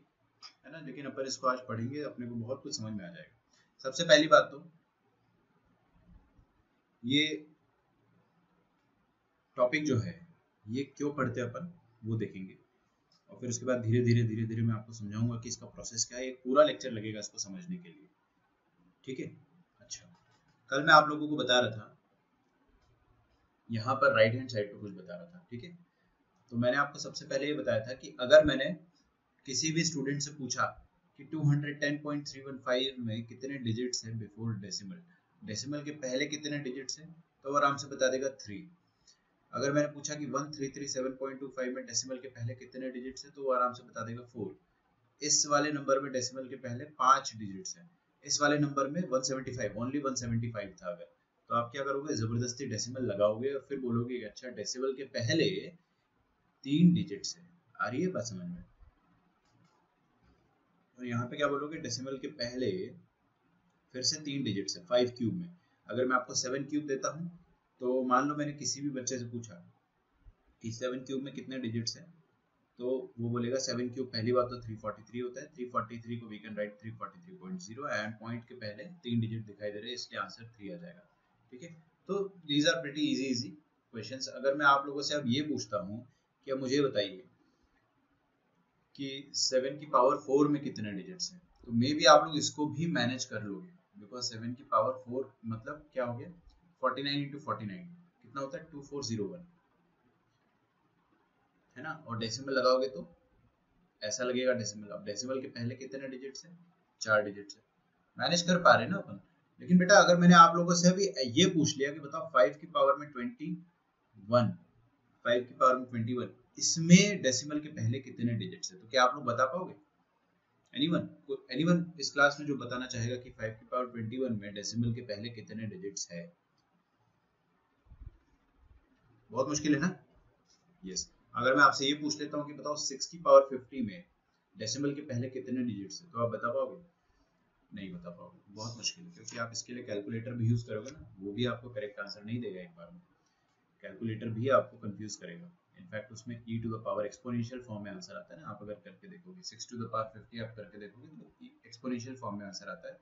है ना, लेकिन अपन इसको आज पढ़ेंगे, अपने को बहुत कुछ समझ में आ जाएगा। सबसे पहली बात तो ये टॉपिक जो है ये क्यों पढ़ते हैं अपन, वो देखेंगे, और फिर उसके बाद धीरे धीरे मैं आपको समझाऊंगा कि इसका प्रोसेस क्या है। एक पूरा लेक्चर लगेगा इसको समझने के लिए, ठीक है। अच्छा, कल मैं आप लोगों को बता रहा था, यहाँ पर राइट हैंड साइड पे कुछ बता रहा था, ठीक है। तो मैंने आपको सबसे पहले ये बताया था कि अगर मैंने किसी भी स्टूडेंट से पूछा कि 210.315 में कितने डिजिट्स हैं बिफोर डेसिमल, डेसिमल के पहले कितने डिजिट्स हैं, तो वो आराम से बता देगा 3। अगर मैंने पूछा कि 1337.25 में डेसिमल के पहले कितने डिजिट्स हैं, तो वो आराम से बता देगा 4। इस वाले नंबर में डेसिमल के पहले 5 डिजिट्स हैं। इस वाले नंबर में 175, ओनली 175 था अगर, तो आप क्या करोगे, जबरदस्ती डेसिमल लगाओगे और फिर बोलोगे अच्छा डेसिमल के पहले 3 डिजिट्स है। आ रही है बात समझ में? और यहाँ पे क्या बोलोगे, डेसिमल के पहले फिर से 3 डिजिट्स है 5 क्यूब में। अगर मैं आपको 7 क्यूब देता हूँ, तो मान लो मैंने किसी भी बच्चे से पूछा कि 7 क्यूब में कितने डिजिट्स हैं, तो वो बोलेगा 7 क्यूब पहली बात तो 343 होता है। 343 को we can write 343.0 and point के पहले 3 डिजिट दिखाई दे रहे हैं, इसलिए आंसर 3 आ जाएगा, ठीक है। तो these are pretty easy questions. अगर मैं आप लोगों से अब ये पूछता हूँ कि अब मुझे बताइए कि 7 की पावर 4 में कितने डिजिट्स हैं, तो मे बी आप लोग इसको भी मैनेज कर लोगे, बिकॉज 7 की पावर 4 मतलब क्या हो गया, 49 इंटू 49 कितना होता है, 2401, है ना। और डेसिमल लगाओगे तो ऐसा लगेगा डेसिमल। अब डेसिमल के पहले कितने डिजिट्स हैं, 4 डिजिट्स है। मैनेज कर पा रहे ना अपन। लेकिन बेटा अगर मैंने आप लोगों से अभी ये पूछ लिया कि बताओ 5 की पावर में 21, 5 की पावर में 21, इसमें डेसिमल के पहले कितने डिजिट्स है, तो क्या आप लोग बता पाओगे? एनीवन इस क्लास में जो बताना चाहेगा कि 5 की पावर 21 में डेसिमल के पहले कितने डिजिट्स है? बहुत मुश्किल है ना। यस। अगर मैं आपसे ये पूछ लेता हूँ कि बताओ 6 की पावर 50 में डेसिमल के पहले कितने डिजिट्स है, तो आप बता पाओगे? नहीं बता पाओगे, बहुत मुश्किल है, क्योंकि आप इसके लिए कैलकुलेटर भी यूज करोगे ना, वो भी आपको करेक्ट आंसर नहीं देगा एक बार में। कैलकुलेटर भी आपको कंफ्यूज करेगा। इनफैक्ट उसमें e to the power exponential form में आंसर आता है ना। आप अगर करके देखोगे 6 टू द पावर 50 आप करके देखोगे तो एक्सपोनेंशियल फॉर्म में आंसर आता है।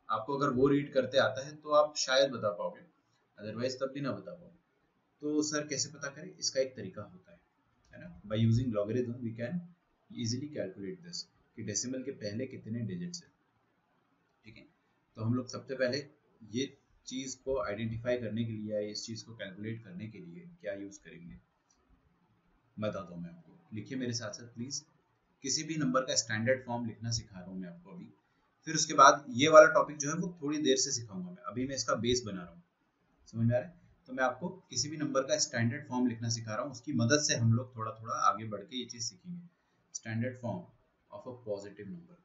आपको अगर वो रीड करते आता है तो आप शायद बता पाओगे, अदरवाइज तब भी ना बता पाओगे। तो सर कैसे पता करें, इसका एक तरीका होता है ना, by using logarithm we can easily calculate this कि डेसिमल के पहले कितने डिजिट्स है, ठीक है। तो हम लोग सबसे पहले ये चीज को आइडेंटिफाई करने के लिए या इस चीज को कैलकुलेट करने के लिए क्या यूज करेंगे, बताता हूँ मैं आपको। लिखिए मेरे साथ साथ प्लीज। किसी भी नंबर का स्टैंडर्ड फॉर्म लिखना सिखा रहा हूँ मैं आपको अभी। फिर उसके बाद ये वाला टॉपिक जो है वो थोड़ी देर से सिखाऊंगा मैं, अभी मैं इसका बेस बना रहा हूँ, समझ में आ रहा है। तो मैं आपको किसी भी नंबर का स्टैंडर्ड फॉर्म लिखना सिखा रहा हूँ, उसकी मदद से हम लोग थोड़ा थोड़ा आगे बढ़ के ये चीज सीखेंगे। Standard form of a positive number,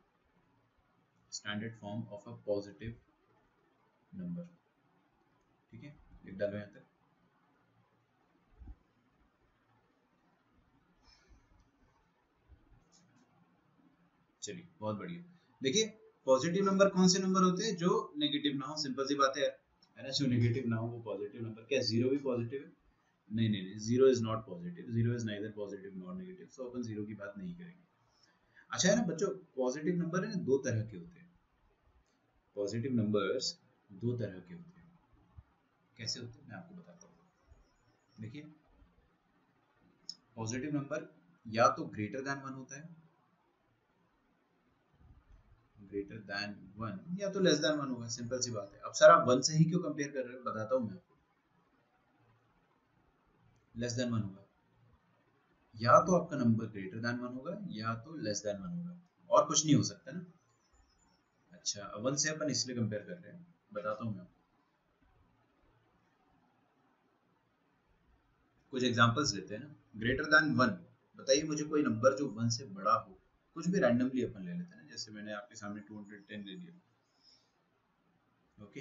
standard form of a positive number, ठीक है। लिख डालो यहाँ तक। चलिए बहुत बढ़िया। देखिए पॉजिटिव नंबर कौन से नंबर होते हैं, जो नेगेटिव ना हो, सिंपल सी बात है ना। जो नेगेटिव ना हो वो पॉजिटिव नंबर। क्या जीरो भी पॉजिटिव है? नहीं नहीं नहीं, zero is not positive, zero is neither positive not negative, so upon zero की बात नहीं करेंगे। अच्छा है ना बच्चों, पॉजिटिव नंबर है ना दो तरह के होते हैं। पॉजिटिव नंबर्स दो तरह के होते हैं। कैसे होते हैं मैं आपको बताता हूँ। देखिए पॉजिटिव नंबर या तो ग्रेटर देन 1 होता है, ग्रेटर देन 1, या तो लेस देन 1 होगा, सिंपल सी बात है। अब सर आप 1 से ही क्यों कंपेयर कर रहे हो, बताता हूँ मैं आपको। लेस देन 1 होगा, या तो आपका नंबर ग्रेटर देन 1 होगा या तो लेस देन 1 होगा, और कुछ नहीं हो सकता ना। अच्छा 1 से अपन इसलिए कंपेयर कर रहे हैं, बताता हूँ मैं आपको। कुछ एग्जांपल्स लेते हैं ना। ग्रेटर देन 1, बताइए मुझे कोई नंबर जो 1 से बड़ा हो, कुछ भी रैंडमली अपन ले लेते हैं ना, जैसे मैंने आपके सामने 210 ले लिया, ओके।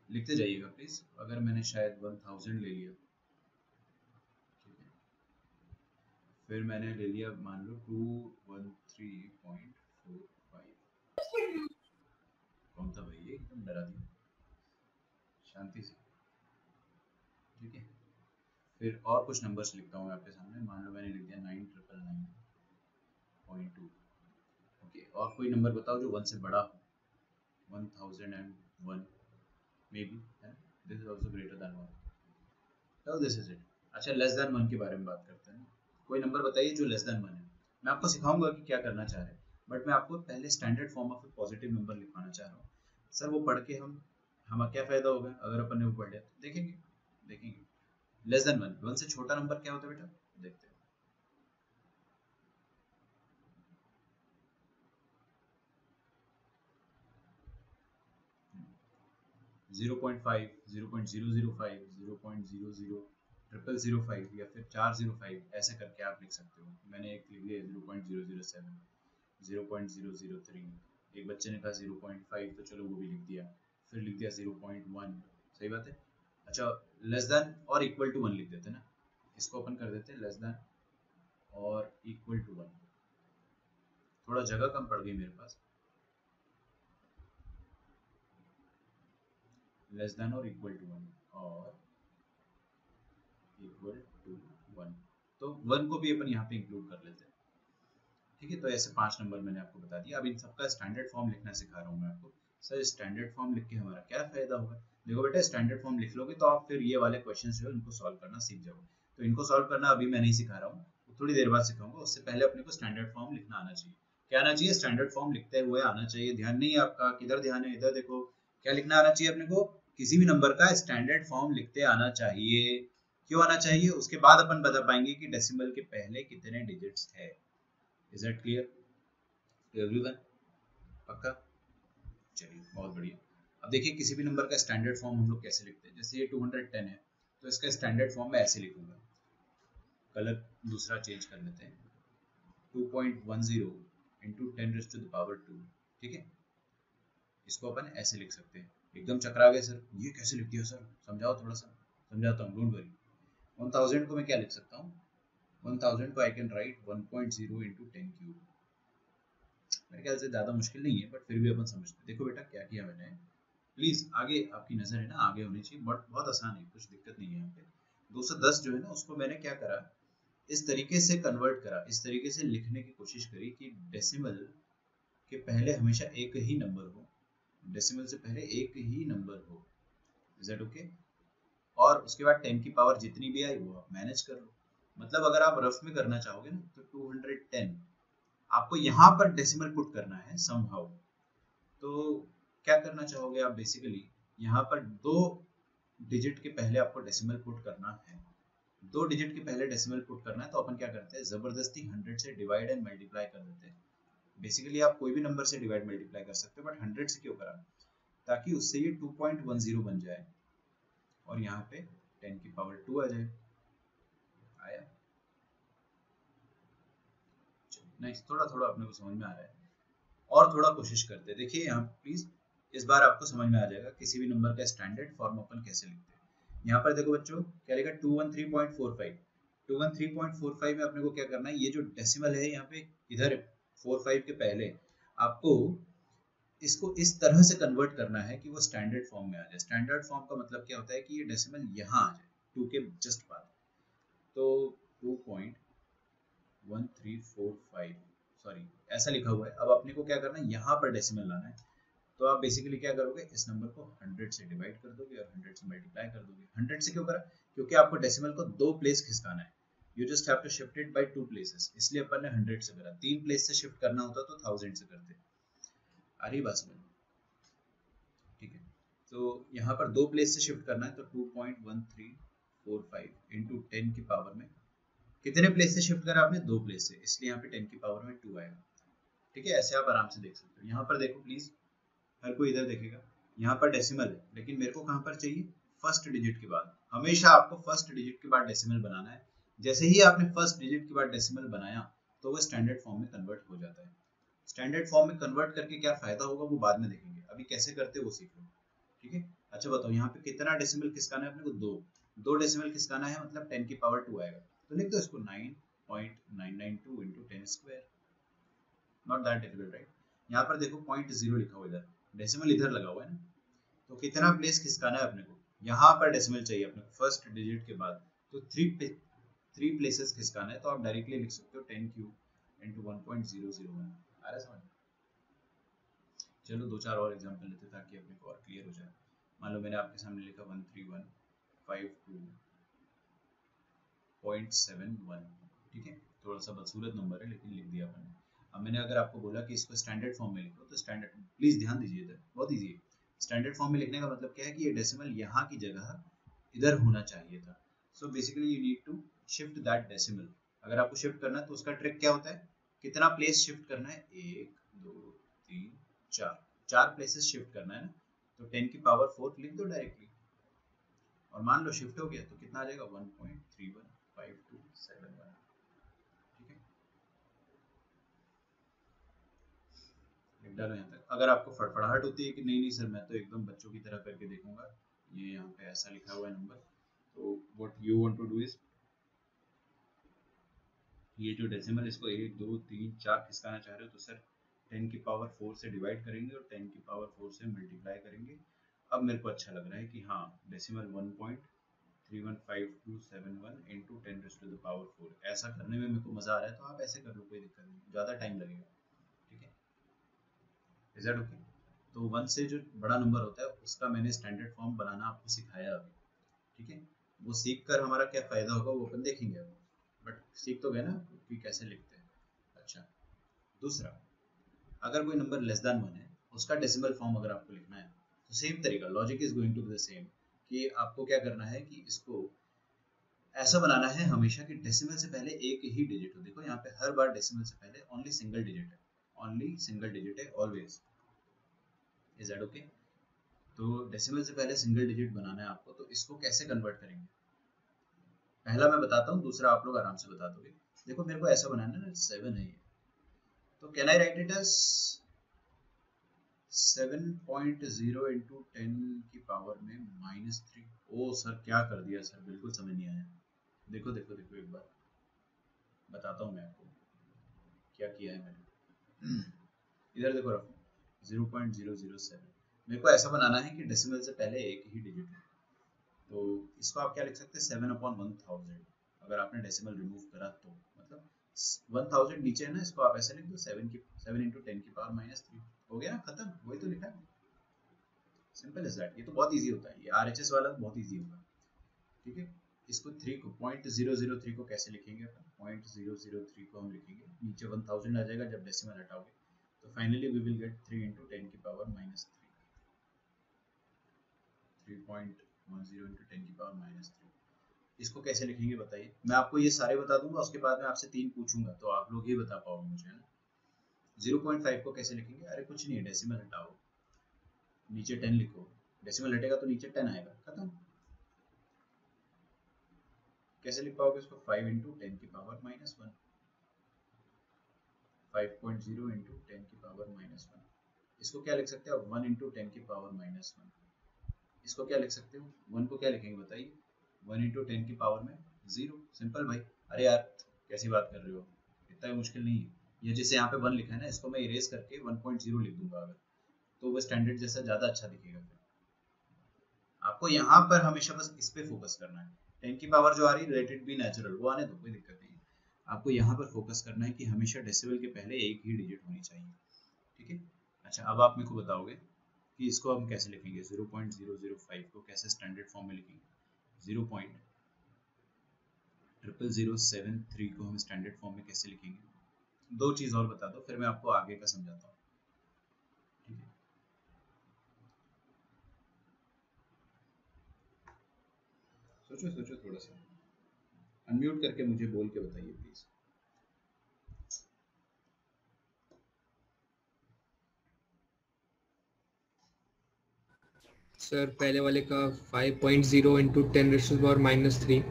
लिखते जाइएगा प्लीज। अगर मैंने शायद 1000 ले लिया, ठीक है, फिर मैंने ले लिया मान लो 213.45, कौन था भाई ये, एकदम डरा दिया, शांति से, ठीक है। फिर और कुछ नंबर्स लिखता हूँ मैं आपके सामने, मान लो मैंने लिख दिया 9999.2, ओके। और कोई नंबर बताओ जो 1 से बड़ा हो, 1001 मे बी, है, this is also greater than 1, तो दिस इज इट। अच्छा, लेस देन 1 के बारे में बात करते हैं। कोई नंबर बताइए जो लेस देन 1 है। मैं आपको सिखाऊंगा कि क्या करना चाह रहे हैं, बट मैं आपको पहले standard form of positive number लिखवाना चाह रहा हूँ। सर वो पढ़ के हम क्या फायदा होगा अगर अपन ने वो पढ़ लिया, देखेंगे लेस देन 1, 1 से छोटा नंबर क्या होता है बेटा, देखते हैं। 0.5, 0.005, 0.000005 या फिर 405, ऐसे करके आप लिख सकते हो। मैंने एक लिख लिया 0.007, 0.003, एक बच्चे ने कहा 0.5, तो चलो वो भी लिख दिया, फिर लिख दिया 0.1, सही बात है। अच्छा, लेस देन और इक्वल टू 1 लिख देते ना, इसको अपन कर देते लेस देन और इक्वल टू 1, थोड़ा जगह कम पड़ गई मेरे पास, लेस देन और इक्वल टू 1 और इक्वल टू 1, तो 1 को भी अपन यहाँ पे इंक्लूड कर लेते हैं, ठीक है। तो ऐसे 5 नंबर मैंने आपको बता दिया। अब इन सबका स्टैंडर्ड फॉर्म लिखना सिखा रहा हूँ मैं आपको। सर स्टैंडर्ड फॉर्म लिख के हमारा क्या फायदा होगा? देखो बेटा, स्टैंडर्ड फॉर्म लिख लोगे तो आप फिर ये वाले क्वेश्चन जो है उनको सॉल्व करना सीख जाओगे। तो इनको सॉल्व करना अभी मैं नहीं सिखा रहा हूँ, थोड़ी देर बाद सिखाऊंगा। उससे पहले अपने को स्टैंडर्ड फॉर्म लिखना आना चाहिए। क्या आना चाहिए? स्टैंडर्ड फॉर्म लिखते हुए आना चाहिए। ध्यान नहीं है आपका, किधर ध्यान है? इधर देखो, क्या लिखना आना चाहिए अपने को? किसी भी नंबर का स्टैंडर्ड फॉर्म लिखते आना चाहिए। क्यों आना चाहिए? उसके बाद अपन बता पाएंगे कि डेसिमल के पहले कितने डिजिट्स है। Is that clear to everyone? पक्का? चलिए, बहुत बढ़िया। अब देखिए, किसी भी नंबर का स्टैंडर्ड फॉर्म हम लोग कैसे लिखते हैं। जैसे ये 210 है, तो इसका स्टैंडर्ड फॉर्म मैं ऐसे लिखूंगा, कलर दूसरा चेंज कर लेते हैं, 2.10 इंटू 10⁻², ठीक है। इसको अपन ऐसे लिख सकते हैं। एकदम चकरा गए सर, ये कैसे लिख दिया सर, समझाओ थोड़ा सा। समझाता हूँ, डोंट वरी। 1000 को मैं क्या लिख सकता हूँ? 1000 को आई कैन राइट 1.0 इंटू 10³ मेरे ख्याल से ज़्यादा मुश्किल नहीं है, बट फिर भी अपन समझते हैं। देखो बेटा, क्या किया मैंने, प्लीज़ आगे आपकी नज़र है ना, आगे होनी चाहिए, बट बहुत आसान है, कुछ दिक्कत नहीं है यहाँ पे। 210 जो है ना, उसको मैंने क्या करा, इस तरीके से कन्वर्ट करा, इस तरीके से लिखने की कोशिश करी कि डेसिमल के पहले हमेशा एक ही नंबर हो, डेसिमल से पहले एक ही नंबर हो। Is that okay? और उसके बाद 10 की पावर जितनी भी आई वो आप मैनेज कर लो। मतलब अगर आप रफ में करना चाहोगे ना, तो 210 आपको यहाँ पर डेसिमल पुट करना है समहाउ। तो क्या करना चाहोगे आप? बेसिकली यहाँ पर 2 डिजिट के पहले आपको डेसिमल पुट करना है। 2 डिजिट के पहले डेसिमल पुट करना है, तो अपन क्या करते हैं, जबरदस्ती 100 से डिवाइड एंड मल्टीप्लाई कर देते हैं। बेसिकली आप कोई भी नंबर से डिवाइड मल्टीप्लाई कर सकते हो, बट 100 से क्यों करा? ताकि उससे ये 2.10 बन जाए और यहाँ पे 10 की पावर 2 आ जाए। आया? नेक्स्ट, थोड़ा थोड़ा अपने को समझ में आ रहा है, और थोड़ा कोशिश करते हैं। देखिए यहाँ प्लीज, इस बार आपको समझ में आ जाएगा किसी भी नंबर का स्टैंडर्ड फॉर्म अपन कैसे लिखते हैं। यहाँ पर देखो बच्चों, क्या लिखा? 213.45। 213.45 में अपने को क्या करना है, ये जो डेसिमल है यहाँ पे इधर 45 के पहले, आपको इसको इस तरह से कन्वर्ट करना है कि वो स्टैंडर्ड फॉर्म में आ जाए। स्टैंडर्ड फॉर्म का मतलब क्या होता है कि ये डेसिमल यहाँ आ जाए 2 के जस्ट बाद। तो 2.1345, सॉरी ऐसा लिखा हुआ है। अब अपने को क्या करना है, यहाँ पर डेसिमल लाना है। तो आप बेसिकली क्या करोगे, इस नंबर को 100 से डिवाइड कर दोगे और 100 से मल्टीप्लाई कर दोगे। 100 से क्यों करा? क्योंकि आपको डेसिमल को 2 प्लेस खिसकाना है। You just have to shift it by 2 places, इसलिए अपन ने 100 से करा। 3 प्लेस से शिफ्ट करना होता तो 1000 से करते। आ रही बात समझ? ठीक है, तो यहाँ पर 2 प्लेस से शिफ्ट करना है, तो 2.1345 इंटू 10 की पावर में कितने प्लेस से शिफ्ट करा आपने? 2 प्लेस से, इसलिए यहाँ पे 10 की पावर में 2 आएगा। ठीक है, ऐसे आप आराम से देख सकते हो। यहाँ पर देखो प्लीज, हर कोई इधर देखेगा, यहाँ पर डेसिमल है, लेकिन मेरे को कहाँ पर चाहिए? फर्स्ट डिजिट के बाद। हमेशा आपको फर्स्ट डिजिट के बाद डेसिमल बनाना है। जैसे ही आपने फर्स्ट डिजिट के बाद डेसिमल बनाया, तो वो स्टैंडर्ड फॉर्म में कन्वर्ट हो जाता है। स्टैंडर्ड फॉर्म में कन्वर्ट करके क्या फायदा होगा वो बाद में देखेंगे, अभी कैसे करते वो सीख लो। ठीक है, अच्छा बताओ यहाँ पे कितना डेसिमल खिसकाना है अपने को? 2 डेसिमल खिसकाना है, मतलब 10 की पावर 2 आएगा। तो लिख दो इसको 9.992 into 10 square. Not that difficult right. यहाँ पर देखो 0.0 लिखा हुआ, इधर डेसिमल इधर लगा हुआ है ना, तो कितना प्लेस खिसकाना है अपने को? यहाँ पर डेसिमल चाहिए अपने को फर्स्ट डिजिट के बाद, तो 3 प्लेसेस खिसकाना है, तो आप डायरेक्टली लिख सकते हो 10 क्यूब into 1.001। आ रहा है समझ? चलो 2-4 और एग्जांपल लेते ताकि अपने को और क्लियर हो जाए। मान लो मैंने आपके सामने लिखा 13152.71, ठीक है, थोड़ा सा बदसूरत नंबर है लेकिन लिख दिया अपने। अब मैंने अगर आपको बोला कि इसको स्टैंडर्ड फॉर्म में लिखो, तो स्टैंडर्ड, प्लीज ध्यान दीजिए इधर, बहुत ईजी है। स्टैंडर्ड फॉर्म में लिखने का मतलब क्या है कि ये डेसिमल यहाँ की जगह इधर होना चाहिए था। So basically you need to shift that decimal. अगर आपको शिफ्ट करना है तो उसका ट्रिक क्या होता है? कितना प्लेस शिफ्ट करना है? 1 2 3 4 प्लेसेस शिफ्ट करना है ना, तो 10 की पावर 4 लिख दो डायरेक्टली, और मान लो शिफ्ट हो गया तो कितना आ जाएगा? 1.315271, ठीक है, लिख डालो यहाँ तक। अगर आपको फड़फड़ाहट होती है कि नहीं सर मैं तो एकदम बच्चों की तरह करके देखूंगा, ये यहाँ पे ऐसा लिखा हुआ है नंबर, तो what you want to do is, ये जो डेसिमल इसको 1 2 3 4 खिसकाना चाह रहे हो, तो सर 10 की पावर 4 से डिवाइड करेंगे और 10 की पावर 4 से मल्टीप्लाई करेंगे। अब मेरे को अच्छा लग रहा है कि हाँ decimal 1.315271 into 10 raised to the power 4, ऐसा करने में मेरे को मजा आ रहा है, तो आप ऐसे कर लो, कोई दिक्कत नहीं, ज़्यादा टाइम लगेगा, ठीक है, इज दैट ओके? तो 1 से जो बड़ा नंबर होता है उसका मैंने स्टैंडर्ड फॉर्म बनाना आपको सिखाया अभी, ठीक है, वो सीख कर हमारा क्या फ़ायदा होगा वो अपन देखेंगे अब, बट सीख तो गए ना कि कैसे लिखते हैं। अच्छा, दूसरा, अगर कोई नंबर लेस देन 1 है, उसका डेसिमल फॉर्म अगर आपको लिखना है तो सेम तरीका, logic is going to be the same, कि आपको क्या करना है कि इसको ऐसा बनाना है हमेशा कि डेसिमल से पहले एक ही डिजिट हो। देखो यहाँ पे हर बार डेसिमल से पहले ओनली सिंगल डिजिट है, ओनली सिंगल डिजिट है ऑलवेज, इज दैट ओके? तो डेसिमल से पहले सिंगल डिजिट बनाना है आपको, तो इसको कैसे कन्वर्ट करेंगे पहला मैं बताता हूँ, दूसरा आप लोग आराम से बता दोगे। देखो मेरे को ऐसा बनाना है, 7 है ये, तो can I write it as 7.0 into 10 की पावर में -3। ओ सर क्या कर दिया सर, बिल्कुल समझ नहीं आया। देखो देखो देखो एक बार बताता हूँ मैं आपको क्या किया है मैंने। इधर देखो रखो 0.007, मेरे को ऐसा बनाना है कि डेसिमल से पहले एक ही डिजिट है, तो इसको आप क्या लिख सकते हैं? 7/1000। अगर आपने डेसिमल रिमूव करा तो मतलब 1000 नीचे है ना, इसको आप ऐसे लिख दो 7 into 10 की पावर -3, हो गया ना, खत्म, वही तो लिखा है, सिंपल इज दैट। ये तो बहुत इजी होता है, ये आरएचएस वाला बहुत इजी होगा, ठीक है। इसको 3 को 0.003 को कैसे लिखेंगे अपन? 0.003 को हम लिखेंगे, नीचे 1000 आ जाएगा जब डेसिमल हटाओगे, तो finally we will get 3 into 10 की पावर -3, 3.10 into 10 की पावर -3। इसको कैसे लिखेंगे बताइए? मैं आपको ये सारे बता दूंगा, उसके बाद में आपसे 3 पूछूंगा तो आप लोग ही बता पाओगे मुझे, है ना। 0.5 को कैसे लिखेंगे? अरे कुछ नहीं है, डेसिमल हटाओ, नीचे 10 लिखो, डेसिमल हटेगा तो नीचे 10 आएगा, खत्म। कैसे लिख पाओगे इसको? 5 into 10 की पावर -1, 5.0 into 10 की पावर -1। इसको क्या लिख सकते हो? 1 into 10 की पावर -1। इसको क्या लिख सकते हो? 1 को क्या लिखेंगे बताइए? 1 into 10 की पावर में 0, सिंपल भाई। अरे यार कैसी बात कर रहे हो, इतना मुश्किल नहीं है। ये जैसे यहाँ पे 1 लिखा है ना, इसको मैं इरेज करके 1.0 लिख दूंगा अगर, तो वो स्टैंडर्ड जैसा ज़्यादा अच्छा दिखेगा। फिर आपको यहाँ पर हमेशा बस इस पे फोकस करना है, 10 की पावर जो आ रही है लेट इट बी नेचुरल, वो आने दो, कोई दिक्कत नहीं है। आपको यहाँ पर फोकस करना है कि हमेशा डेसिमल के पहले एक ही डिजिट होनी चाहिए, ठीक है। अच्छा, अब आप मेरे को बताओगे कि इसको हम कैसे लिखेंगे? 0.005 को कैसे स्टैंडर्ड फॉर्म में लिखेंगे? 0.00073 को हम स्टैंडर्ड फॉर्म में कैसे लिखेंगे? दो चीज़ और बता दो, फिर मैं आपको आगे का समझाता हूँ, ठीक है। सोचो सोचो थोड़ा सा, अनम्यूट करके मुझे बोल के बताइए प्लीज। सर पहले वाले का 5.0 into 10 raised to the power -3।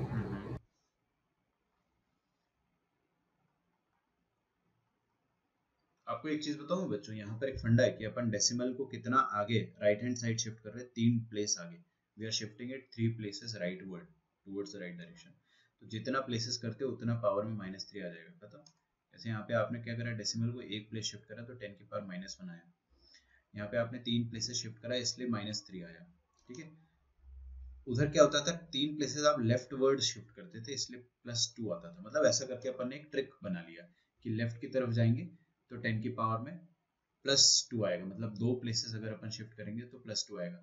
अब आपको एक चीज बताऊं बच्चों, यहाँ पर एक फंडा है कि अपन डेसिमल को कितना आगे राइट हैंड साइड शिफ्ट कर रहे हैं, 3 प्लेस आगे। We are shifting it 3 places rightward towards the right direction. तो जितना प्लेसेस करते हो उतना पावर में -3 आ जाएगा, पता। जैसे यहाँ पे आपने क्या करा, डेसिमल को एक प्लेस शिफ्ट करा तो 10 की पावर -1 आया। यहाँ पे आपने 3 प्लेसेस शिफ्ट करा इसलिए -3 आया, ठीक है। उधर क्या होता था, 3 प्लेसेस आप लेफ्ट वर्ड शिफ्ट करते थे इसलिए +2 आता था। मतलब ऐसा करके अपन ने एक ट्रिक बना लिया कि लेफ्ट की तरफ जाएंगे तो 10 की पावर में +2 आएगा। मतलब 2 प्लेसेस अगर अपन शिफ्ट करेंगे तो +2 आएगा,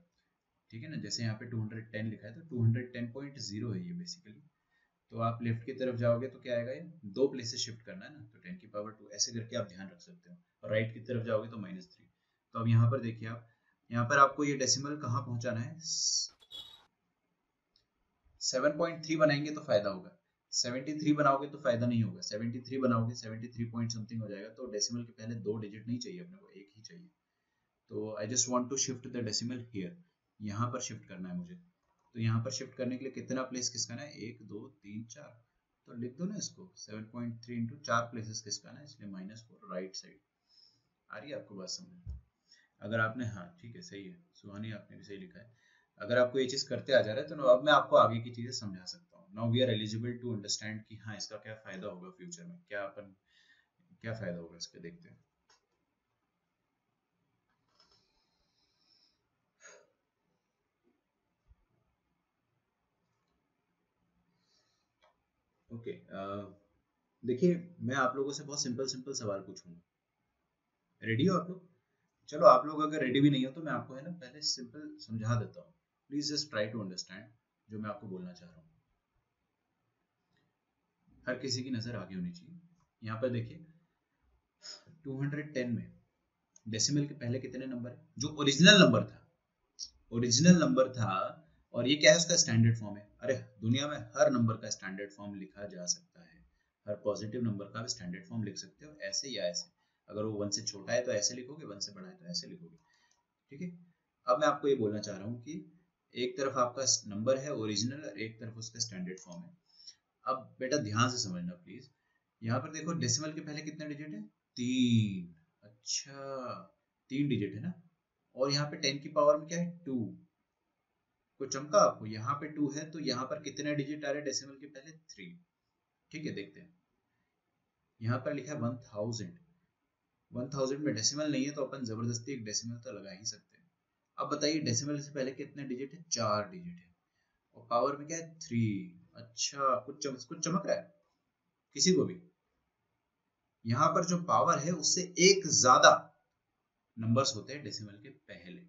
ठीक है ना। जैसे यहाँ पे 210 लिखा है तो 210.0 है ये बेसिकली। तो आप लेफ्ट की तरफ जाओगे तो क्या आएगा, ये 2 प्लेसेस शिफ्ट करना है ना, तो 10 की पावर 2 ऐसे करके आप ध्यान रख सकते हो। और राइट की तरफ जाओगे तो -3। तो अब यहाँ पर देखिए, आप यहाँ पर आपको ये डेसिमल कहाँ पहुंचाना है, 7.3 बनाएंगे तो फायदा होगा, 73 बनाओगे तो फायदा नहीं होगा। 73 बनाओगे 73 पॉइंट समथिंग हो जाएगा। तो डेसिमल के पहले 2 डिजिट नहीं चाहिए अपने को, एक ही चाहिए। तो I just want to shift the decimal here, यहाँ पर शिफ्ट करना है मुझे। तो यहाँ पर शिफ्ट करने के लिए कितना प्लेस किसका है, 1 2 3 4। तो लिख दो ना इसको, 7.3 इंटू 4 प्लेसेस किसका है, इसलिए -4 राइट साइड। आ रही है आपको बात समझ? अगर आपने, हाँ ठीक है, सही है सुहानी, आपने भी सही लिखा है। अगर आपको ये चीज करते आ जा रहा है तो अब मैं आपको आगे की चीजें समझा सकता हूँ। Now we are eligible to understand कि हाँ इसका क्या फायदा होगा फ्यूचर में, क्या फायदा होगा इसके, देखते हैं। ओके, देखिए मैं आप लोगों से बहुत सिंपल सवाल पूछूंगा। रेडी हो आप लोग? चलो आप लोग अगर रेडी भी नहीं हो तो मैं आपको है ना पहले सिंपल समझा देता हूँ। Please just try to understand जो मैं आपको बोलना चाह रहा हूँ। हर किसी की नजर आगे होनी चाहिए। यहाँ पर देखिए 210 में डेसिमल के पहले कितने नंबर है, जो ओरिजिनल नंबर था। और ये क्या है, उसका स्टैंडर्ड फॉर्म है। अरे दुनिया में हर नंबर का स्टैंडर्ड फॉर्म लिखा जा सकता है। हर पॉजिटिव नंबर का भी स्टैंडर्ड फॉर्म लिख सकते हो, ऐसे या ऐसे। अगर वो 1 से छोटा है तो ऐसे लिखोगे, 1 से बड़ा है तो ऐसे लिखोगे, ठीक है। अब मैं आपको ये बोलना चाह रहा हूँ कि एक तरफ आपका नंबर है ओरिजिनल और एक तरफ उसका स्टैंडर्ड फॉर्म है। अब बेटा ध्यान से समझना प्लीज। यहाँ पर देखो डेसिमल के पहले कितने डिजिट है, 3। अच्छा 3 डिजिट है ना। और यहाँ पे 10 की पावर में क्या है, 2। को चमका आपको, यहाँ पे 2 है तो यहाँ पर कितने डिजिट आ रहे हैं डेसिमल के पहले, 3। ठीक है, देखते हैं। यहाँ पर लिखा है 1000। 1000 में डेसिमल नहीं है तो अपन जबरदस्ती एक डेसिमल तो लगा ही सकते हैं। अब बताइए डेसिमल से पहले कितने डिजिट है, 4 डिजिट है। और पावर में क्या है, 3। अच्छा कुछ चमक रहा है किसी को भी? यहाँ पर जो पावर है उससे एक ज्यादा नंबर्स होते हैं डेसिमल के पहले।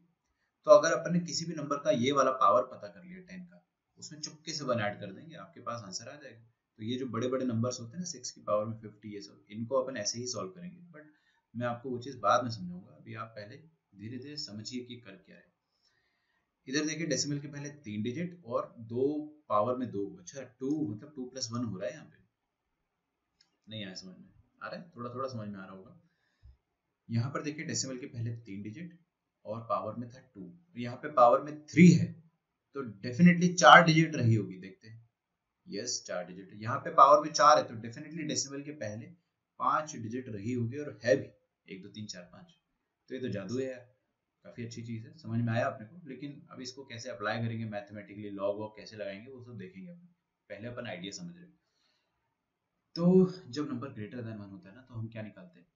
तो अगर अपन ने किसी भी नंबर का ये वाला पावर पता कर लिया 10 का, उसमें चुपके से 1 ऐड कर देंगे, आपके पास आंसर आ जाएगा। तो ये जो बड़े बड़े नंबर्स होते हैं ना, 6 की पावर में 50, ये सब इनको अपन ऐसे ही सॉल्व करेंगे। बट मैं आपको वो चीज बाद में समझाऊंगा, अभी आप पहले धीरे धीरे समझिए कि कर क्या है। इधर देखिए डेसिमल के पहले 3 डिजिट और 2 पावर में 2। अच्छा 2 मतलब 2 + 1 हो रहा है। यहाँ पे नहीं आया समझ में? आ रहा है, थोड़ा थोड़ा समझ में आ रहा होगा। यहाँ पर देखिए डेसिमल के पहले 3 डिजिट और पावर में था 2। यहाँ पे पावर में 3 है तो डेफिनेटली 4 डिजिट रही होगी, देखते हैं। Yes 4 digit. यहाँ पे पावर में 4 है तो डेफिनेटली डेसिमल के पहले 5 डिजिट रही होगी, और है भी 1 2 3 4 5। तो ये तो जादू है यार, काफी अच्छी चीज है। समझ में आया अपने को? लेकिन अब इसको कैसे अप्लाई करेंगे मैथमेटिकली, लॉग वॉग कैसे लगाएंगे वो सब देखेंगे अपन। पहले अपन आइडिया समझ रहे हैं। तो जब नंबर ग्रेटर देन 1 होता है ना तो हम क्या निकालते हैं,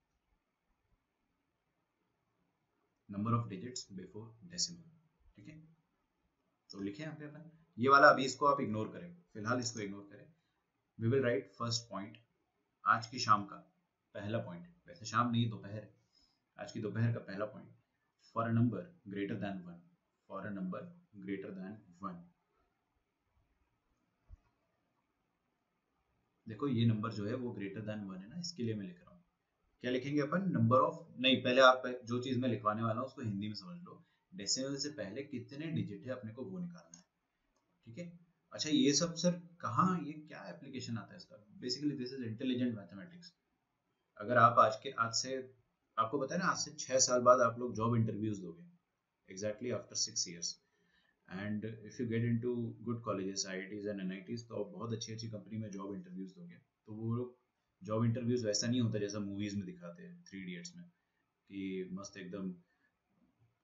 number of digits before decimal, ठीक है। तो लिखे यहाँ पे अपन ये वाला, अभी इसको आप इग्नोर करें, फिलहाल इसको इग्नोर करें। We will write first point, आज की शाम का पहला पॉइंट। वैसे शाम नहीं दोपहर है, आज की दोपहर का पहला point. For a number greater than 1, for a number greater than 1। देखो ये नंबर जो है वो ग्रेटर देन 1 है ना, इसके लिए मैं लिख रहा हूँ। क्या लिखेंगे अपन, नंबर ऑफ, नहीं पहले आप जो चीज मैं लिखवाने वाला हूँ उसको हिंदी में समझ लो। डेसिमल से पहले कितने डिजिट है अपने को वो निकालना है, ठीक है। अच्छा ये सब सर कहाँ, ये क्या एप्लीकेशन आता है इसका? Basically this is intelligent mathematics. अगर आप आज से आपको पता है ना, आज से 6 साल बाद आप लोग जॉब इंटरव्यूज दोगे, exactly after 6 years। And if you get into good colleges, IITs and NITs, तो आप बहुत अच्छी अच्छी कंपनी में जॉब इंटरव्यूज दोगे। तो वो जॉब इंटरव्यूज वैसा नहीं होता जैसा मूवीज में दिखाते हैं 3 Idiots में। कि मस्त एकदम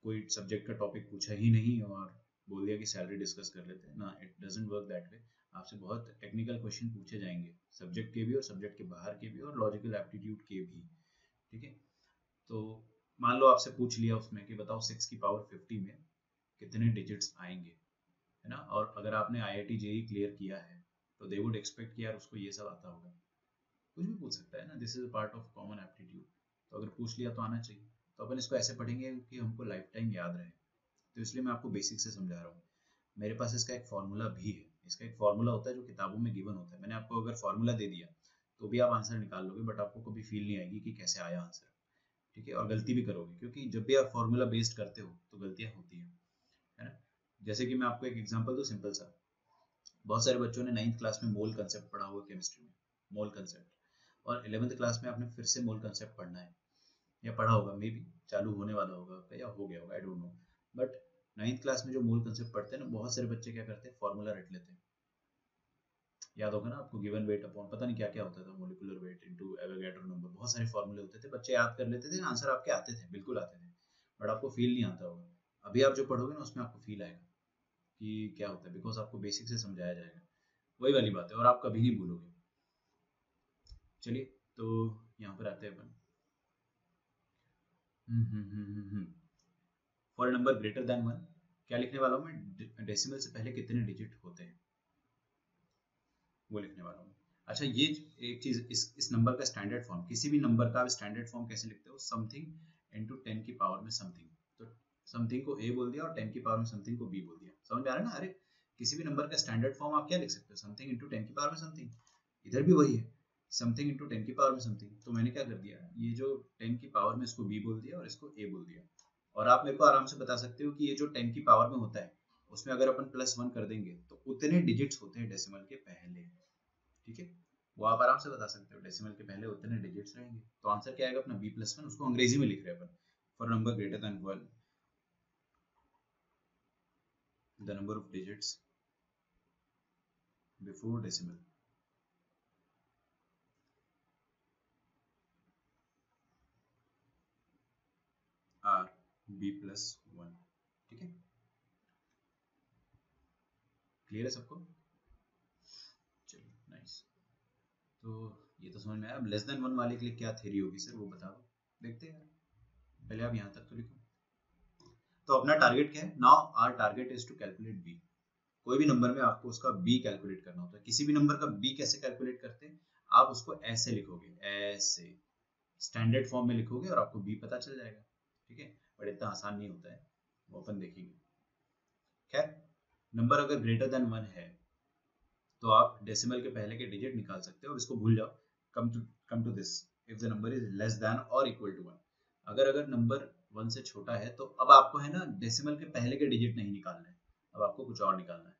कोई सब्जेक्ट का टॉपिक पूछा ही नहीं और बोल दिया कि सैलरी डिस्कस कर लेते हैं ना, it doesn't work that way. आपसे बहुत टेक्निकल क्वेश्चन पूछे जाएंगे, सब्जेक्ट के भी और सब्जेक्ट के बाहर के भी और लॉजिकल एप्टीट्यूड के भी, ठीक है। तो मान लो आपसे पूछ लिया उसमें कि बताओ 6 की पावर 50 में कितने डिजिट्स आएंगे, है ना। और अगर आपने IIT JEE क्लियर किया है तो दे वुड एक्सपेक्ट कि यार उसको ये सब आता होगा, कुछ भी पूछ सकता है ना, this is part of common aptitude. तो अगर पूछ लिया तो आना चाहिए। तो अपन इसको ऐसे पढ़ेंगे कि हमको लाइफ टाइम याद रहे, तो इसलिए मैं आपको बेसिक से समझा रहा हूँ। मेरे पास इसका एक फॉर्मूला भी है, इसका एक फॉर्मूला होता है जो किताबों में गिवन होता है। मैंने आपको अगर फॉर्मूला दे दिया तो भी आप आंसर निकाल लोगे, बट आपको कभी फील नहीं आएगी कि कैसे आया आंसर, ठीक है। और गलती भी करोगे, क्योंकि जब भी आप फॉर्मूला बेस्ड करते हो तो गलतियां होती हैं, है ना। जैसे कि मैं आपको एक एग्जांपल दूं सिंपल सा। बहुत सारे बच्चों ने 9th क्लास में मोल कंसेप्ट पढ़ा हुआ केमिस्ट्री में, मोल कंसेप्ट, और 11th क्लास में आपने फिर से मोल कंसेप्ट पढ़ना है या पढ़ा होगा, मे बी चालू होने वाला होगा या हो गया होगा, आई don't no. But 9th class में जो मोल कंसेप्ट पढ़ते हैं ना, बहुत सारे बच्चे क्या करते हैं, फॉर्मूला रट लेते हैं। याद होगा ना आपको, गिवन वेट अपॉन पता नहीं क्या क्या होता था, molecular weight into Avogadro number, बहुत सारे फॉर्मूले होते थे, बच्चे याद कर लेते थे, आंसर आपके आते थे, बिल्कुल आते थे, बट आपको फील नहीं आता होगा। अभी आप जो पढ़ोगे ना उसमें आपको फील आएगा कि क्या होता है, बिकॉज आपको बेसिक से समझाया जाएगा, वही वाली बात है, और आप कभी नहीं भूलोगे। चलिए तो यहाँ पर आते हैं अपन। फॉर नंबर ग्रेटर देन 1 क्या लिखने वाला हूँ मैं, डेसिमल से पहले कितने डिजिट होते हैं वो लिखने वाला हूँ। अच्छा, ये एक चीज, इस नंबर का स्टैंडर्ड फॉर्म, किसी भी नंबर का स्टैंडर्ड फॉर्म कैसे लिखते हो, समथिंग इनटू 10 की पावर में समथिंग। तो समथिंग को a बोल दिया और 10 की पावर में समथिंग को b बोल दिया, समझ में आ रहा है ना। अरे किसी भी नंबर का स्टैंडर्ड फॉर्म आप क्या लिख सकते हो, समथिंग इनटू 10 की पावर में समथिंग। इधर भी वही है, समथिंग इनटू 10 की पावर में समथिंग। तो मैंने क्या कर दिया, ये जो 10 की पावर में इसको b बोल दिया और इसको a बोल दिया। और आप मेरे को आराम से बता सकते हो कि ये जो 10 की पावर में होता है उसमें अगर अपन +1 कर देंगे तो उतने डिजिट्स होते हैं डेसिमल के पहले, ठीक है। वो आप आराम से बता सकते हो, डेसिमल के पहले उतने डिजिट्स रहेंगे। तो आंसर क्या आएगा अपना b+1, उसको अंग्रेजी में लिख रहे हैं अपन, for number greater than 1 the number of digits before decimal are b+1, ठीक है। क्लियर है सबको, चलिए नाइस। तो ये तो समझ में आया। अब लेस देन 1 वाले के लिए क्या थ्योरी होगी सर, वो बताओ, देखते हैं। पहले आप यहाँ तक तो लिखो। तो अपना टारगेट क्या है, now our target is to calculate b। कोई भी नंबर में आपको उसका b कैलकुलेट करना होता है। किसी भी नंबर का b कैसे कैलकुलेट करते हैं, आप उसको ऐसे लिखोगे, ऐसे स्टैंडर्ड फॉर्म में लिखोगे और आपको b पता चल जाएगा, ठीक है। बट इतना आसान नहीं होता है, वो अपन देखेंगे। खैर, नंबर अगर ग्रेटर देन 1 है तो आप डेसिमल के पहले के डिजिट निकाल सकते हो। अब इसको भूल जाओ, come to this, if the number is less than और इक्वल टू 1। अगर नंबर 1 से छोटा है तो अब आपको है ना डेसिमल के पहले के डिजिट नहीं निकालना है, अब आपको कुछ और निकालना है।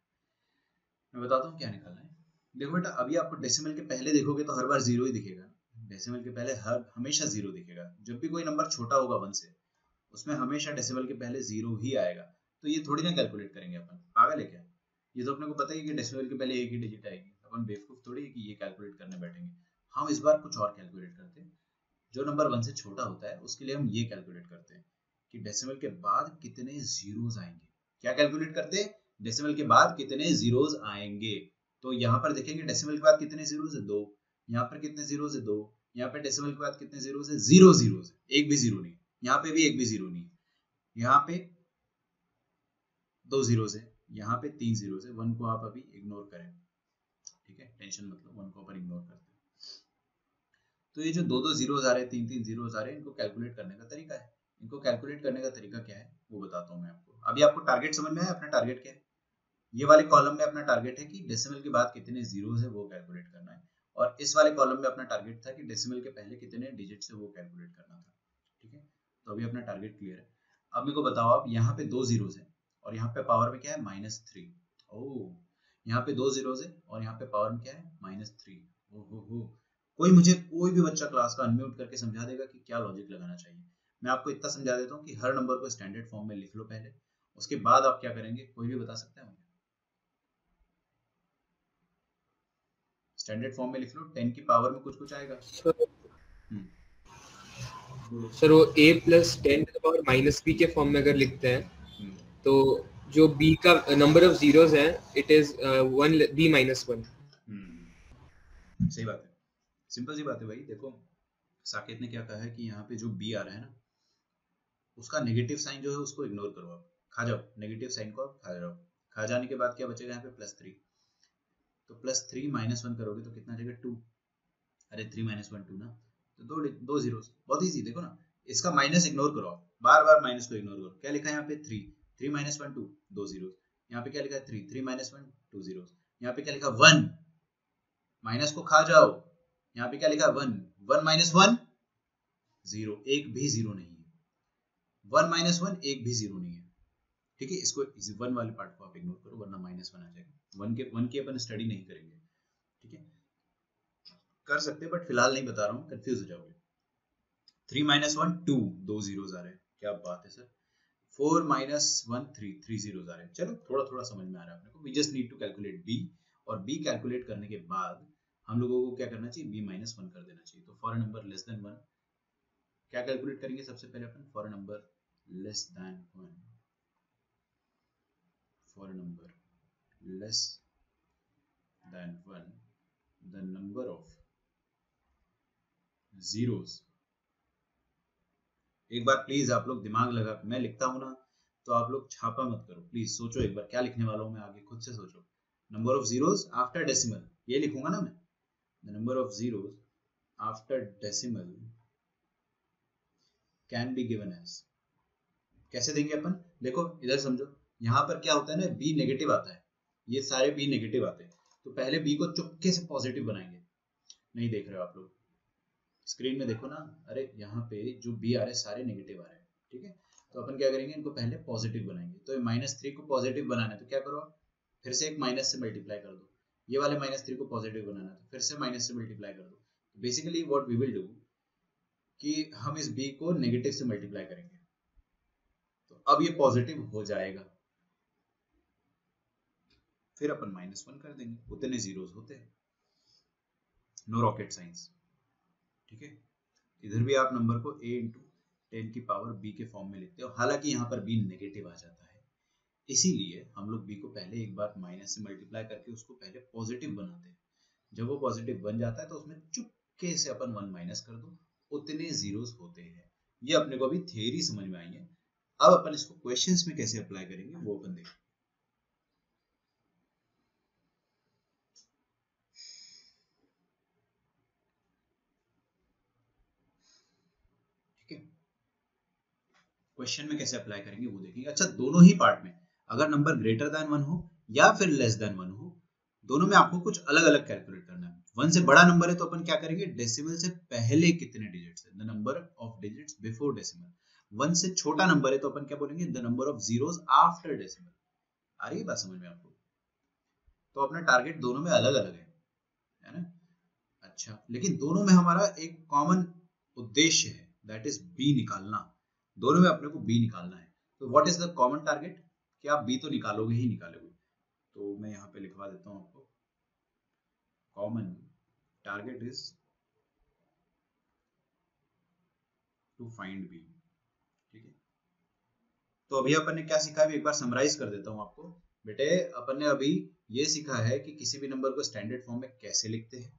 मैं बताता हूँ क्या निकालना है। देखो बेटा, अभी आपको डेसिमल के पहले देखोगे तो हर बार जीरो ही दिखेगा। डेसिमल के पहले हमेशा जीरो दिखेगा। जब भी कोई नंबर छोटा होगा 1 से, उसमें हमेशा डेसिमल के पहले जीरो ही आएगा। तो ये थोड़ी ना कैलकुलेट करेंगे अपन, पागल है क्या। ये तो अपने को पता ही है कि डेसिमल के पहले एक ही डिजिट आएगी, अपन बेवकूफ थोड़ी है कि ये कैलकुलेट करने बैठेंगे। हम इस बार कुछ और कैलकुलेट करते हैं। जो नंबर 1 से छोटा होता है उसके लिए हम ये कैलकुलेट करते हैं कि डेसिमल के बाद कितने जीरोस आएंगे। क्या कैलकुलेट करते हैं, डेसिमल के बाद कितने जीरोस आएंगे। तो यहाँ पर देखेंगे डेसिमल के बाद कितने जीरोस है, 2। यहाँ पर कितने जीरोस है, 2। यहाँ पे डेसिमल के बाद कितने जीरोस है, 0 जीरोस है, एक भी जीरो नहीं। यहाँ पे भी एक भी जीरो नहीं। यहाँ पे 2 जीरोस है, यहाँ पे 3 जीरोस है। 1 को आप अभी इग्नोर करें, ठीक है, टेंशन मतलब 1 को अपन इग्नोर करते हैं। तो ये जो 2 जीरोस आ रहे हैं, 3 जीरोस आ रहे हैं, इनको कैलकुलेट करने का तरीका है। इनको कैलकुलेट करने का तरीका क्या है वो बताता हूँ मैं आपको। अभी आपको टारगेट समझ में आया, अपना टारगेट क्या है। ये वाले कॉलम में अपना टारगेट है कि डेसिमल के बाद कितने जीरोस है वो कैलकुलेट करना है, और इस वाले कॉलम में अपना टारगेट था कि डेसिमल के पहले कितने डिजिट्स है वो कैलकुलेट करना था, ठीक है। तो अभी अपना टारगेट क्लियर है। अब मेरे को बताओ, आप यहाँ पे 2 जीरोस है और यहाँ पे पावर में क्या है, -3। ओह, यहाँ पे 2 जीरोस है और यहाँ पे पावर में क्या है, -3। हो कोई भी बच्चा क्लास का अनम्यूट करके समझा देगा कि क्या लॉजिक लगाना चाहिए। मैं आपको इतना समझा देता हूँ कि हर नंबर को स्टैंडर्ड फॉर्म में लिख लो पहले, उसके बाद आप क्या करेंगे, कोई भी बता सकता है मुझे। स्टैंडर्ड फॉर्म में लिख लो, 10 की पावर में कुछ आएगा। सर वो a plus 10 to the power minus b के फॉर्म में अगर लिखते हैं तो जो b का नंबर ऑफ जीरोस है इट इज 1 b माइनस 1। सही बात है, सिंपल सी बात है भाई। देखो साकेत ने क्या कहा है कि यहाँ पे जो b आ रहा है ना उसका नेगेटिव साइन जो है उसको इग्नोर करो, आप खा जाओ नेगेटिव साइन को, आप खा जाओ। खा जाने के बाद क्या बचेगा यहाँ पे +3, तो +3 -1 करोगे तो कितना जाएगा 2। अरे 3 - 1 2 ना, तो दो जीरोस, बहुत इजी। देखो ना इसका माइनस इग्नोर करो, आप बार बार माइनस को इग्नोर करो। क्या लिखा है यहाँ पे 3 -1 2 2 जीरोस। यहाँ पे क्या लिखा है 3 -1 2 जीरोस। यहाँ पे क्या लिखा 1, माइनस को खा जाओ। यहाँ पे क्या लिखा 1 1 - 1 0, एक भी जीरो नहीं है। 1 - 1 एक भी जीरो नहीं है, ठीक है। इसको 1 वाले पार्ट को आप इग्नोर करो वरना -1 आ जाएगा। 1 के अपन स्टडी नहीं करेंगे, ठीक है। कर सकते बट फिलहाल नहीं बता रहा हूँ, कंफ्यूज हो जाओगे। 3 - 1 2 2 जीरोस आ रहे हैं, क्या बात है सर। 4 - 1 3 3 जीरोस आ रहे हैं। चलो थोड़ा थोड़ा समझ में आ रहा है अपने को। We just need to calculate b, और b कैलकुलेट करने के बाद हम लोगों को क्या करना चाहिए, b -1 कर देना चाहिए। तो फॉर नंबर लेस देन 1 क्या कैलकुलेट करेंगे सबसे पहले अपन, for number less than 1, for a number less than 1 the number of zeros। एक बार प्लीज आप लोग दिमाग लगा, मैं लिखता हूं ना तो आप लोग छापा मत करो, प्लीज सोचो एक बार क्या लिखने वाला हूं मैं आगे, खुद से सोचो। Number of zeros after decimal, ये लिखूंगा ना मैं, the number of zeros after decimal can be given as. कैसे देंगे अपन, देखो इधर समझो, यहाँ पर क्या होता है ना, b नेगेटिव आता है, ये सारे b नेगेटिव आते हैं, तो पहले b को चुपके से पॉजिटिव बनाएंगे। नहीं देख रहे हो आप लोग, स्क्रीन में देखो ना, अरे यहाँ पे जो b आ रहे हैं सारे नेगेटिव आ रहे हैं, ठीक है। तो अपन क्या करेंगे, इनको पहले पॉजिटिव बनाएंगे। तो -3 को पॉजिटिव बनाना है तो क्या करो, फिर से एक माइनस से मल्टीप्लाई कर दो। ये वाले -3 को पॉजिटिव बनाना है तो फिर से माइनस से मल्टीप्लाई कर दो। Basically what we will do कि हम इस b को नेगेटिव से मल्टीप्लाई करेंगे, तो अब ये पॉजिटिव हो जाएगा, फिर अपन -1 कर देंगे, उतने जीरोस होते हैं। नो रॉकेट साइंस, ठीक है। इधर भी आप नंबर को a × 10 की पावर b के फॉर्म में लिखते हो, हालांकि यहाँ पर b नेगेटिव आ जाता है, इसीलिए हम लोग b को पहले एक बार माइनस से मल्टीप्लाई करके उसको पहले पॉजिटिव बनाते हैं। जब वो पॉजिटिव बन जाता है तो उसमें चुपके से अपन 1 माइनस कर दो, उतने जीरोस होते हैं। ये अपने को अभी थियरी समझ में आई है, अब अपन इसको क्वेश्चंस में कैसे अप्लाई करेंगे वो अपन देखें। क्वेश्चन में कैसे अप्लाई करेंगे वो देखेंगे। अच्छा, दोनों ही पार्ट में अगर नंबर ग्रेटर देन 1 हो या फिर लेस देन 1 हो, दोनों में आपको कुछ अलग अलग कैलकुलेट करना है। 1 से बड़ा नंबर है तो अपन क्या करेंगे, डेसिमल से पहले कितने डिजिट्स है, the number of digits before decimal. 1 से छोटा नंबर है तो अपन क्या बोलेंगे, the number of zeros after decimal. आ रही है बात समझ में आपको? तो अपना टारगेट दोनों में अलग अलग है ना। अच्छा, लेकिन दोनों में हमारा एक कॉमन उद्देश्य है, दैट इज बी निकालना। दोनों में अपने को बी निकालना है। तो what is the common target, कि आप बी तो निकालोगे ही निकालोगे। तो मैं यहाँ पे लिखवा देता हूँ आपको, common target is to find b, ठीक है। तो अभी अपन ने क्या सीखा है, एक बार समराइज कर देता हूँ आपको। बेटे अपन ने अभी ये सीखा है कि किसी भी नंबर को स्टैंडर्ड फॉर्म में कैसे लिखते हैं।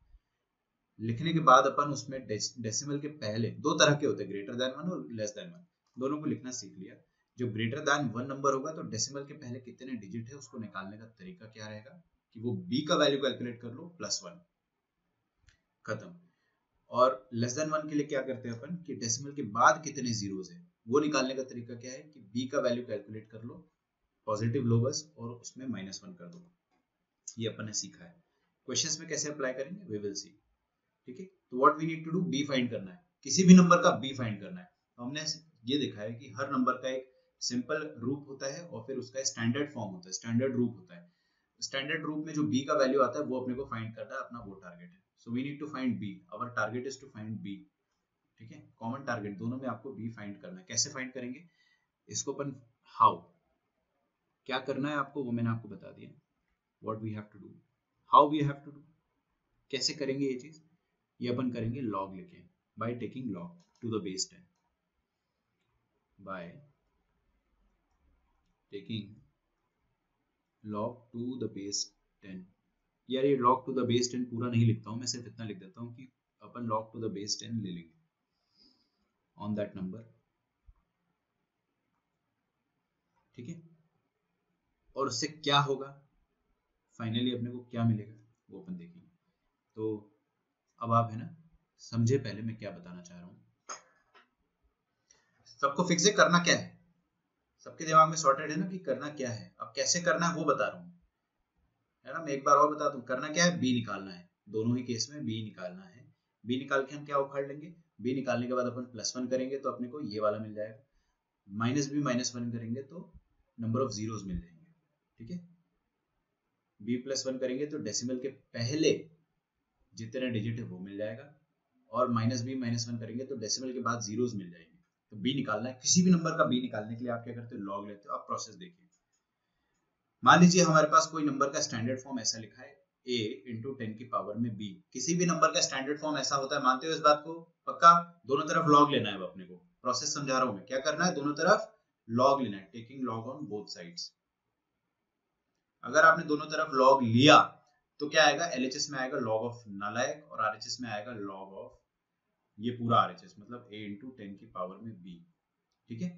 लिखने के बाद अपन उसमें डेसिमल के पहले दो तरह के होते हैं, ग्रेटर देन 1 और लेस देन 1, दोनों को लिखना सीख लिया। जो ग्रेटर देन 1 नंबर होगा तो डेसिमल के पहले कितने डिजिट है उसको निकालने का तरीका क्या रहेगा कि वो b का वैल्यू कैलकुलेट कर लो +1, खत्म। और लेस देन 1 के लिए क्या करते हैं अपन कि डेसिमल के बाद कितने जीरोस है वो निकालने का तरीका क्या है कि b का वैल्यू कैलकुलेट कर लो, पॉजिटिव लो बस, और उसमें -1 कर दो। ये अपन ने सीखा है। क्वेश्चंस में कैसे अप्लाई करेंगे वी विल सी, ठीक है। तो what we need to do, b find करना है, किसी भी नंबर का b फाइंड करना है। तो हमने ये देखा है कि हर नंबर का एक सिंपल रूप होता है और फिर उसका स्टैंडर्ड फॉर्म होता है, स्टैंडर्ड रूप होता है। स्टैंडर्ड रूप में जो b का वैल्यू आता है वो अपने को फाइंड करना है, अपना वो टारगेट है। So we need to find b, our target is to find b, ठीक है। कॉमन टारगेट, दोनों में आपको b फाइंड करना है। कैसे फाइंड करेंगे इसको अपन, हाउ, क्या करना है आपको वो मैंने आपको बता दिया, what we have to do, how we have to do. कैसे करेंगे ये चीज, ये अपन करेंगे लॉग लेके, by taking log to the base 10, by taking log to the base 10। यार ये log to the base 10 पूरा नहीं लिखता हूँ मैं, सिर्फ इतना लिख देता हूँ कि अपन log to the base 10 ले लेंगे on that number, ठीक है। और उससे क्या होगा, फाइनली अपने को क्या मिलेगा वो अपन देखेंगे। तो अब आप है ना समझे पहले मैं क्या बताना चाह रहा हूँ। सबको फिक्स करना क्या है, सबके दिमाग में सॉर्टेड है ना कि करना क्या है। अब कैसे करना है वो बता रहा हूँ, है ना। मैं एक बार और बता दूं, करना क्या है, बी निकालना है। दोनों ही केस में बी निकालना है। बी निकाल के हम क्या उखाड़ लेंगे, बी निकालने के बाद अपन +1 करेंगे तो अपने को ये वाला मिल जाएगा, -b -1 करेंगे तो नंबर ऑफ जीरोस मिल जाएंगे, ठीक है। b +1 करेंगे तो डेसिमल के पहले जितने डिजिट है वो मिल जाएगा, और -b -1 करेंगे तो डेसिमल के बाद जीरोस मिल जाएंगे। तो बी निकालना है, किसी भी नंबर का बी निकालने के लिए आप क्या करते हो, लॉग लेते हो। आप प्रोसेस देखिए, मान लीजिए हमारे पास कोई नंबर का स्टैंडर्ड फॉर्म ऐसा लिखा है a × 10 की पावर में b। किसी भी नंबर का स्टैंडर्ड फॉर्म ऐसा होता है, मानते हो इस बात को पक्का। दोनों तरफ लॉग लेना है। अब अपने को प्रोसेस समझा रहा हूं मैं, क्या करना है, दोनों तरफ लॉग लेना है, taking log on both sides. अगर आपने दोनों तरफ लॉग लिया तो क्या आएगा, LHS में आएगा लॉग ऑफ नालायक, और RHS में आएगा लॉग ऑफ ये पूरा RHS, मतलब a × 10 की पावर में b, ठीक है।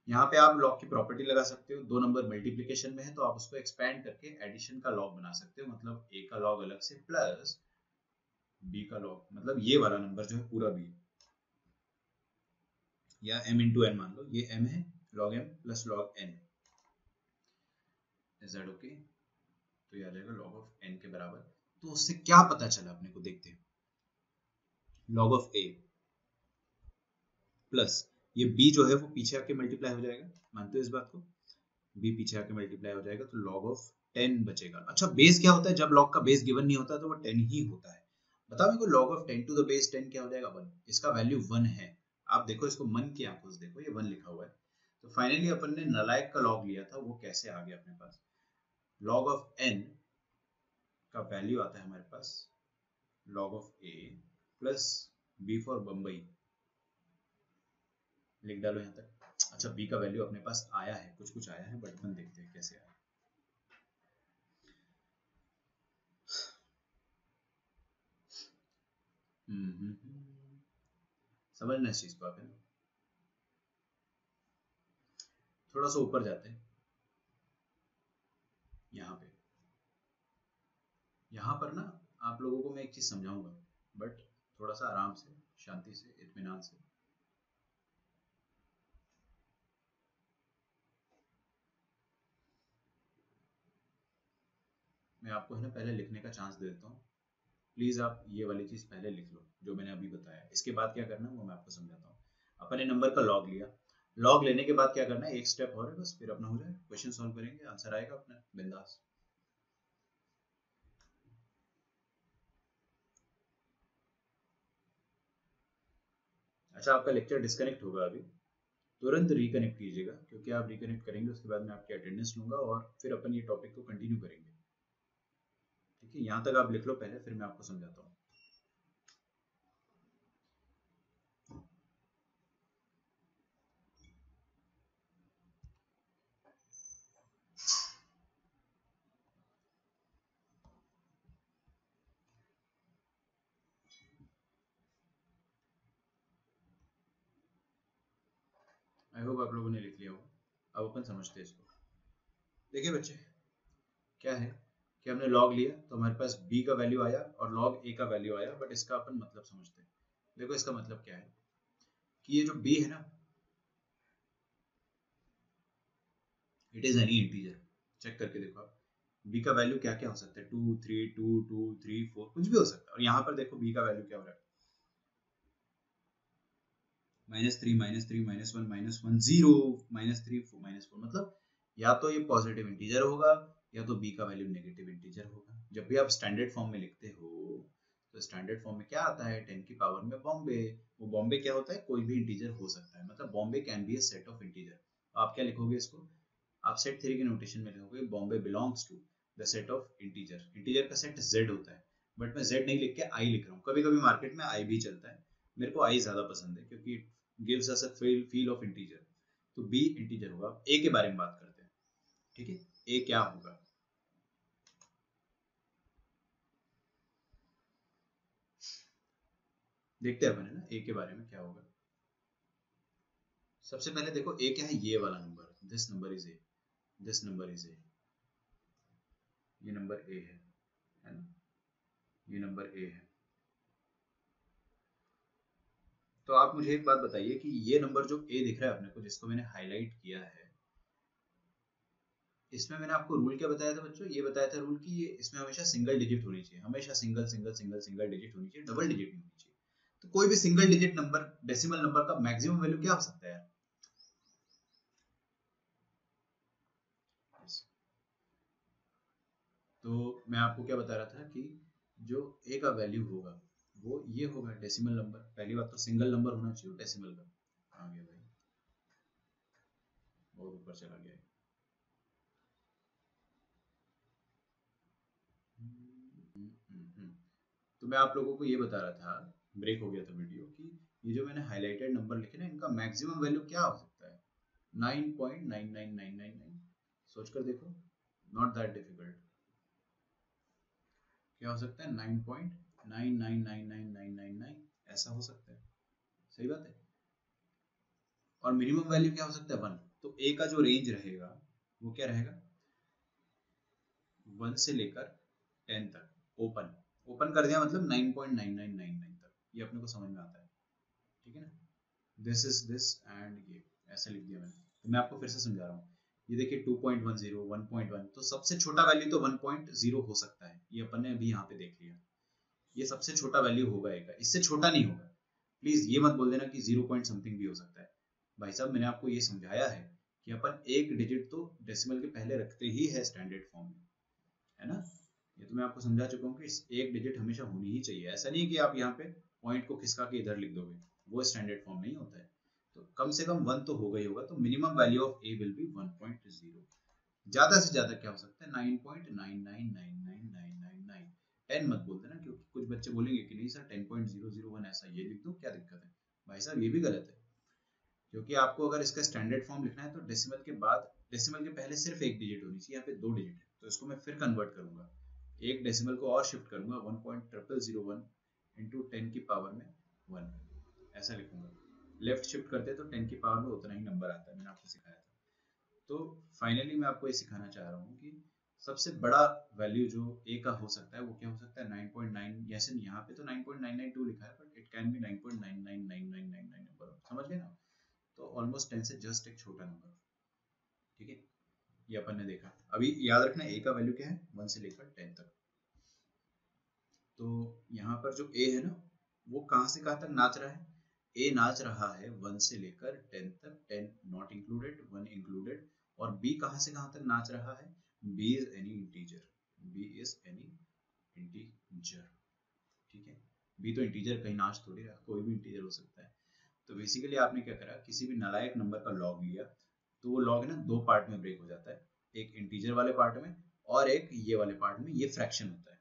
यहाँ पे आप लॉग की प्रॉपर्टी लगा सकते हो। दो नंबर मल्टीप्लिकेशन में है तो आप उसको एक्सपैंड करके एडिशन का लॉग बना सकते हो, मतलब a का लॉग अलग से प्लस b का लॉग, मतलब ये वाला नंबर जो है पूरा b, या m × n मान लो, ये m है, log m plus log n, is that okay. तो ये आ जाएगा log ऑफ n के बराबर। तो उससे क्या पता चला अपने को, देखते हैं। log ऑफ a प्लस ये b जो है वो पीछे आके मल्टीप्लाई हो जाएगा, मानते हो इस बात को, b पीछे आके मल्टीप्लाई हो जाएगा तो log ऑफ 10 बचेगा। अच्छा, बेस क्या होता है, जब log का बेस गिवन नहीं होता तो वो 10 ही होता है। बताओ मेरे को, log of 10 to the base 10 क्या हो जाएगा, 1। इसका वैल्यू 1 है। आप देखो इसको, मन की आंखों से देखो, ये 1 लिखा हुआ है। तो फाइनली अपन ने नालायक का log लिया था, वो कैसे आ गया अपने पास, log ऑफ n का वैल्यू आता है हमारे पास log of a plus b for Bombay, लिख डालो यहाँ तक। अच्छा, b का वैल्यू अपने पास आया है, कुछ कुछ आया है, बट अपन देखते हैं कैसे आया। समझना इस चीज को आप, है ना। थोड़ा सा ऊपर जाते हैं, यहाँ पर ना आप लोगों को मैं एक चीज समझाऊंगा, बट थोड़ा सा आराम से, शांति से, इत्मीनान से। मैं आपको है ना पहले लिखने का चांस दे देता हूँ। प्लीज आप ये वाली चीज पहले लिख लो जो मैंने अभी बताया। इसके बाद क्या करना है वो मैं आपको समझाता हूँ। अपन ने नंबर का लॉग लिया, लॉग लेने के बाद क्या करना है, एक स्टेप और है बस, फिर अपना हो जाए, क्वेश्चन सॉल्व करेंगे, आंसर आएगा अपना बिंदास। अच्छा, आपका लेक्चर डिस्कनेक्ट होगा अभी, तुरंत रिकनेक्ट कीजिएगा, क्योंकि आप रिकनेक्ट करेंगे उसके बाद मैं आपकी अटेंडेंस लूंगा और फिर अपन ये टॉपिक को कंटिन्यू करेंगे, ठीक है। यहाँ तक आप लिख लो पहले, फिर मैं आपको समझाता हूँ। आई होप आप लोगों ने लिख लिया हो। अब अपन समझते हैं इसको। देखिए बच्चे, क्या है कि हमने लॉग लिया तो हमारे पास b का वैल्यू आया और लॉग a का वैल्यू आया, बट इसका अपन मतलब समझते हैं। देखो इसका मतलब क्या है कि ये जो b है ना, it is any integer. Check करके देखो आप, b का वैल्यू क्या क्या हो सकता है, 2 3 2 2 3 4, कुछ भी हो सकता है। और यहाँ पर देखो b का वैल्यू क्या हो रहा है, -3 -3 -1 -1 0 -3 4 -4, मतलब या तो ये पॉजिटिव इंटीजर होगा या तो b का वैल्यू नेगेटिव इंटीजर होगा। जब भी आप स्टैंडर्ड फॉर्म में लिखते हो तो स्टैंडर्ड फॉर्म में क्या आता है, 10 की पावर में बॉम्बे। वो बॉम्बे क्या होता है, कोई भी इंटीजर हो सकता है, मतलब Bombay can be a set of integer. आप क्या लिखोगे इसको, आप सेट थ्योरी के नोटेशन में लिखोगे Bombay belongs to the set of integer. Integer का सेट z होता है, बट मैं z नहीं लिख के i लिख रहा हूँ। कभी कभी मार्केट में i भी चलता है, मेरे को i ज्यादा पसंद है क्योंकि gives us a feel of integer. तो b इंटीजर होगा। a के बारे में बात करते हैं, ठीक है, a क्या होगा? देखते हैं अपन, है ना, a के बारे में क्या होगा। सबसे पहले देखो a क्या है, ये वाला number, this number is a, this number is a, ये नंबर a है ना, ये नंबर a है। तो आप मुझे एक बात बताइए कि ये नंबर जो a दिख रहा है अपने को, जिसको मैंने हाईलाइट किया है, इसमें मैंने आपको रूल क्या बताया था बच्चों? ये बताया था रूल कि ये इसमें हमेशा सिंगल डिजिट होनी चाहिए, हमेशा single single single single digit होनी चाहिए, डबल डिजिट नहीं होनी चाहिए। तो कोई भी single digit number, decimal number का मैक्सिमम वैल्यू क्या हो सकता है यार? तो मैं आपको क्या बता रहा था कि जो a का वैल्यू होगा वो ये होगा, डेसिमल नंबर। पहली बात तो सिंगल नंबर होना चाहिए डेसिमल का। आ गया भाई, बहुत ऊपर चला गया। तो मैं आप लोगों को ये बता रहा था, ब्रेक हो गया था वीडियो, कि ये जो मैंने हाईलाइटेड नंबर लिखे ना, इनका मैक्सिमम वैल्यू क्या हो सकता है? 9.99999। सोच कर देखो, नॉट दैट डिफिकल्ट। क्या हो सकता है? 9.9999999 ऐसा हो सकता है, सही बात है। और मिनिमम वैल्यू क्या हो सकता है? 1। तो a का जो रेंज रहेगा वो क्या रहेगा? 1 से लेकर 10 तक, ओपन ओपन कर दिया मतलब 9.9999 तक। ये अपने को समझ में आता है, ठीक है ना? दिस इज दिस एंड ये ऐसा लिख दिया मैंने। तो मैं आपको फिर से समझा रहा हूँ। ये देखिए 2.10, 1.1, तो सबसे छोटा वैल्यू तो 1.0 हो सकता है, ये अपन ने अभी यहाँ पे देख लिया। ये सबसे छोटा वैल्यू होगा एक, इससे छोटा नहीं होगा। प्लीज ये मत बोल देना कि 0 पॉइंट समथिंग भी हो सकता है। भाई साहब मैंने आपको ये समझाया है कि अपन एक डिजिट तो डेसिमल के पहले रखते ही है स्टैंडर्ड फॉर्म में, है ना? ये तो मैं आपको समझा चुका हूँ कि एक डिजिट हमेशा होनी ही चाहिए। ऐसा नहीं कि आप यहाँ पे पॉइंट को खिसका के इधर लिख दोगे, वो स्टैंडर्ड फॉर्म नहीं होता है। तो कम से कम 1 तो होगा ही होगा। तो minimum value of a will be 1.0। ज्यादा से ज्यादा क्या हो सकता है? 9.9999999। 10 मत बोल देना, क्योंकि कुछ बच्चे बोलेंगे कि नहीं सर 10.001 ऐसा ये लिख दो, क्या दिक्कत है? भाई साहब ये भी गलत है, क्योंकि आपको अगर इसका स्टैंडर्ड फॉर्म लिखना है तो डेसिमल के बाद, डेसिमल के पहले सिर्फ एक डिजिट होनी चाहिए, यहाँ पे 2 डिजिट है। तो इसको मैं फिर कन्वर्ट करूंगा, एक डेसिमल को और शिफ्ट करूंगा, 1.001 इंटू 10 की पावर में 1 ऐसा लिखूंगा। लेफ्ट शिफ्ट करते तो 10 की पावर में उतना ही नंबर आता है, मैंने आपको सिखाया था। तो फाइनली मैं आपको ये सिखाना चाह रहा हूँ कि सबसे बड़ा वैल्यू जो a का हो सकता है वो क्या हो सकता है? 9.9, जैसे यहाँ पे तो 9.992 लिखा है, but it can be 9.99999 number. समझ गए ना? तो ऑलमोस्ट 10 से जस्ट एक छोटा नंबर, ठीक है? ये अपन ने देखा। अभी याद रखना a का वैल्यू क्या है? 1 से लेकर 10 तक। तो यहाँ पर जो a है ना, वो कहाँ से कहाँ तक नाच रहा है? a नाच रहा है 1 से लेकर 10 तक, 10 नॉट इंक्लूडेड, 1 इंक्लूडेड। और b कहाँ से कहाँ तक नाच रहा है? b is any integer, b is any integer, ठीक है? b तो इंटीजर कहीं नाच थोड़ी रहा, कोई भी इंटीजर हो सकता है। तो बेसिकली आपने क्या करा, किसी भी नालायक नंबर का लॉग लिया, तो वो लॉग है ना 2 पार्ट में ब्रेक हो जाता है, एक इंटीजर वाले पार्ट में और एक ये वाले पार्ट में। ये फ्रैक्शन होता है।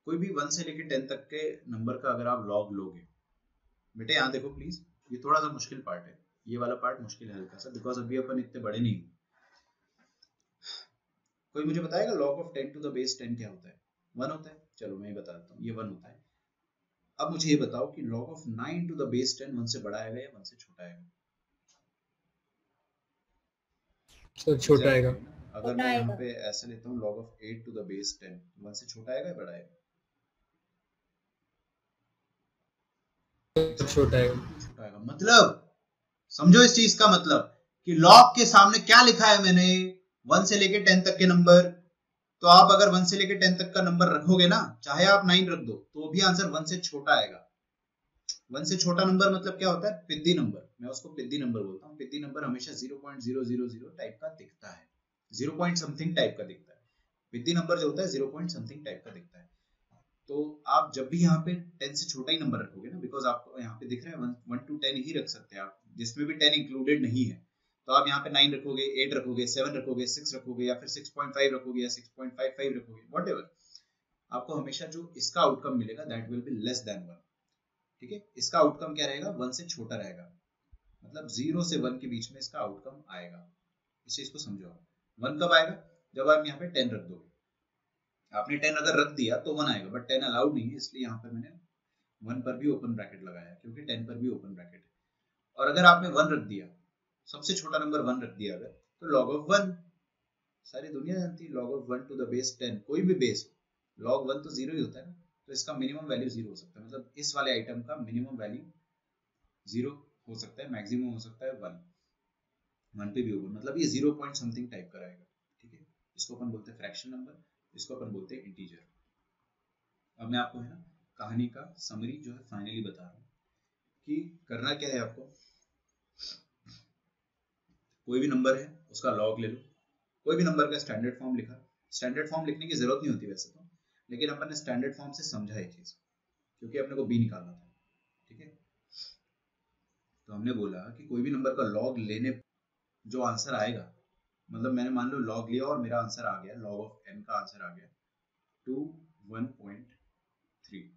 कोई भी 1 से लेकर 10 तक के नंबर का अगर आप लॉग लोगे, बेटे यहाँ देखो प्लीज, ये थोड़ा सा मुश्किल पार्ट है, ये वाला पार्ट मुश्किल है हल्का सा, बिकॉज अभी अपन इतने बड़े नहीं। कोई मुझे बताएगा log of 10 to the base 10 क्या होता है? 1 होता है। चलो मैं ही बता देता हूँ, ये 1 होता है। अब मुझे ये बताओ कि log of 9 to the base 10 1 से बड़ा आएगा या 1 से छोटा आएगा? तो छोटा आएगा। अगर मैं यहाँ पे ऐसे लेता हूँ log of 8 to the base 10, 1 से छोटा आएगा या बड़ा आएगा? छोटा आएगा। छोटा आएगा। मतलब समझो इस चीज का मतलब कि log के सामने क्या लिखा है मैंने? 1 से लेके 10 तक के नंबर। तो आप अगर 1 से लेके 10 तक का नंबर रखोगे ना, चाहे आप 9 रख दो, तो भी आंसर 1 से छोटा आएगा। 1 से छोटा नंबर मतलब क्या होता है? पिद्दी नंबर। मैं उसको पिद्दी नंबर बोलता हूँ। पिद्दी नंबर हमेशा 0.000 टाइप का दिखता है, 0 पॉइंट समथिंग टाइप का दिखता है। पिद्दी नंबर जो होता है 0 पॉइंट समथिंग टाइप का दिखता है। तो आप जब भी यहाँ पे 10 से छोटा ही नंबर रखोगे ना, बिकॉज आपको यहाँ पे दिख रहा है 1 to 10 ही रख सकते हैं आप, जिसमें भी 10 इंक्लूडेड नहीं है। तो आप यहाँ पे 9 रखोगे, 8 रखोगे, 7 रखोगे, 6 रखोगे, या फिर 6.5 रखोगे, या 6.55 रखोगे, व्हाटएवर, आपको हमेशा जो इसका आउटकम मिलेगा that will be less than 1, ठीक है? इसका आउटकम क्या रहेगा? 1 से छोटा रहेगा। मतलब 0 से 1 के बीच में इसका आउटकम आएगा। इस चीज को समझो। 1 कब आएगा? जब आप यहाँ पे 10 रख दोगे। आपने 10 अगर रख दिया तो 1 आएगा, बट 10 अलाउड नहीं है, इसलिए यहाँ पर मैंने 1 पर भी ओपन ब्रैकेट लगाया, क्योंकि 10 पर भी ओपन ब्रैकेट है। और अगर आपने 1 रख दिया, सबसे छोटा नंबर 1 रख दिया अगर, तो लॉग ऑफ 1, सारी दुनिया जानती है log of 1 to the base 10, कोई भी बेस, लॉग 1 तो 0 ही होता है ना, तो इसका मिनिमम वैल्यू 0 हो सकता है। मतलब इस वाले आइटम का मिनिमम वैल्यू 0 हो सकता है, मैक्सिमम हो सकता है 1 पे भी होगा, मतलब ये 0 पॉइंट समथिंग टाइप का रहेगा। ठीक है, इसको अपन बोलते हैं फ्रैक्शन नंबर, इसको अपन बोलते हैं इंटीजर। अब मैं आपको है ना कहानी का समरी जो है फाइनली बता रहा हूँ कि करना क्या है आपको। कोई भी नंबर है उसका लॉग ले लो, कोई भी नंबर का स्टैंडर्ड फॉर्म लिखा। स्टैंडर्ड फॉर्म लिखने की जरूरत नहीं होती वैसे तो, लेकिन अपन ने स्टैंडर्ड फॉर्म से समझा ये चीज, क्योंकि अपने को बी निकालना था। ठीक है, तो हमने बोला कि कोई भी नंबर का लॉग लेने जो आंसर आएगा, मतलब मैंने मान लो लॉग लिया और मेरा आंसर आ गया, लॉग ऑफ n का आंसर आ गया 1.3,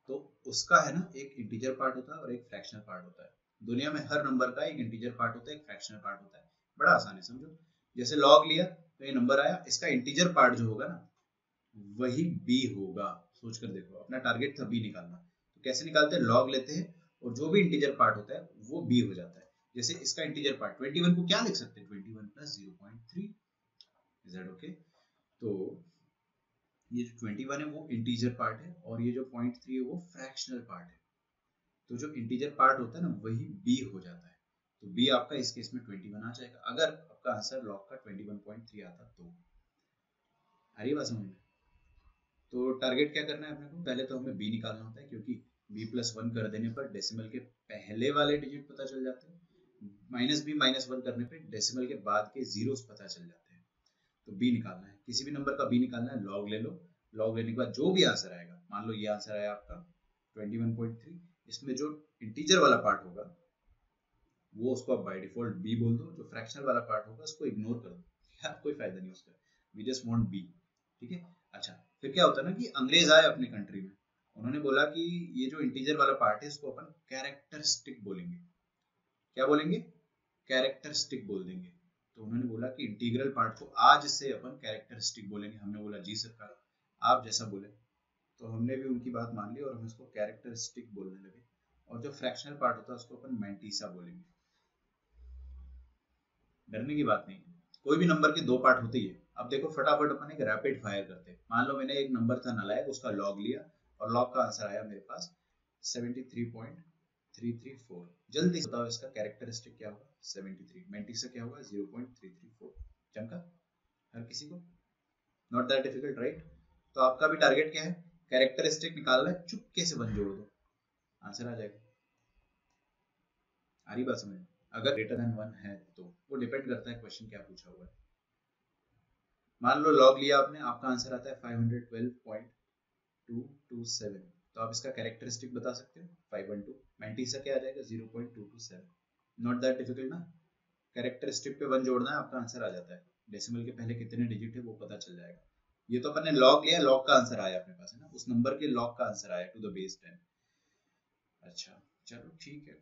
तो उसका है ना एक इंटीजर पार्ट होता है और एक फ्रैक्शनल पार्ट होता है। दुनिया में हर नंबर का एक इंटीजर पार्ट होता है, एक फ्रैक्शनल पार्ट होता है। बड़ा आसान है, समझो। जैसे लॉग लिया तो ये नंबर आया, इसका इंटीजर पार्ट जो होगा ना वही b होगा। सोच कर देखो, अपना टारगेट था b निकालना, तो कैसे निकालते हैं? लॉग लेते हैं और जो भी इंटीजर पार्ट होता है वो b हो जाता है। जैसे इसका इंटीजर पार्ट 21 को क्या लिख सकते हैं? 21 प्लस 0.3। Is that okay? तो ये जो 21 है वो इंटीजर पार्ट है और ये जो 0.3 है वो फ्रैक्शनल पार्ट है। तो जो इंटीजर पार्ट होता है ना वही b हो जाता है, तो b आपका इस केस में 21 आ जाएगा, अगर आपका आंसर लॉग का 21.3 आता तो। आ रही है बात समझ में? तो टारगेट क्या करना है अपने को? पहले तो हमें b निकालना होता है, क्योंकि b+1 कर देने पर डेसिमल के पहले वाले डिजिट पता चल जाते हैं, -b-1 करने पे डेसिमल के बाद के जीरोस पता चल जाते हैं। तो b निकालना है, किसी भी नंबर का b निकालना है, लॉग ले लो। लॉग लेने के बाद जो भी आंसर आएगा, मान लो ये आंसर आया आपका 21.3, इसमें जो इंटीजर वाला पार्ट होगा वो उसको आप बाय डिफॉल्ट b बोल दो, जो फ्रैक्शनल वाला पार्ट होगा उसको इग्नोर कर दो, यार कोई फायदा नहीं उसका, वी जस्ट वांट b। ठीक है, अच्छा फिर क्या होता है ना कि अंग्रेज आए अपने कंट्री में, उन्होंने बोला कि ये जो इंटीजर वाला पार्ट है इसको अपन कैरेक्टरिस्टिक बोलेंगे। क्या बोलेंगे? कैरेक्टरिस्टिक बोल देंगे। तो उन्होंने बोला कि इंटीग्रल पार्ट को आज से अपन कैरेक्टरिस्टिक बोलेंगे। हमने बोला जी सरकार, आप जैसा बोले। तो हमने भी उनकी बात मान ली और हम इसको कैरेक्टरिस्टिक बोलने लगे, और जो फ्रैक्शनल पार्ट होता है उसको अपन मैंटीसा बोलेंगे। डरने की बात नहीं, कोई भी नंबर के दो पार्ट होते ही है। अब देखो फटाफट अपन एक रैपिड फायर करते हैं। मान लो मैंने एक नंबर था नालायक, उसका लॉग लिया और लॉग का आंसर आया मेरे पास 73.334। जल्दी बताओ इसका कैरेक्टरिस्टिक क्या होगा? 73। मैंटीसा क्या होगा? 0.334। चमका हर किसी को? Not that difficult right? तो आपका भी टारगेट क्या है? कैरेक्टरिस्टिक निकालना है, चुपके से 1 जोड़ दो, आंसर आ जाएगा। आ रही बात समझ? अगर ग्रेटर देन 1 है तो वो डिपेंड करता है क्वेश्चन क्या पूछा हुआ है। मान लो लॉग लिया आपने, आपका आंसर आता है 512.227, तो आप इसका कैरेक्टरिस्टिक बता सकते हो 512। मैंटीसा क्या आ जाएगा? 0.227। नॉट दैट डिफिकल्ट ना? कैरेक्टरिस्टिक पे 1 जोड़ना है, आपका आंसर आ जाता है। डेसिमल के पहले कितने डिजिट है वो पता चल जाएगा। ये तो अपन ने लॉग लिया, लॉग का आंसर आया अपने पास है ना, उस नंबर के लॉग का आंसर आया टू द बेस 10। अच्छा चलो ठीक है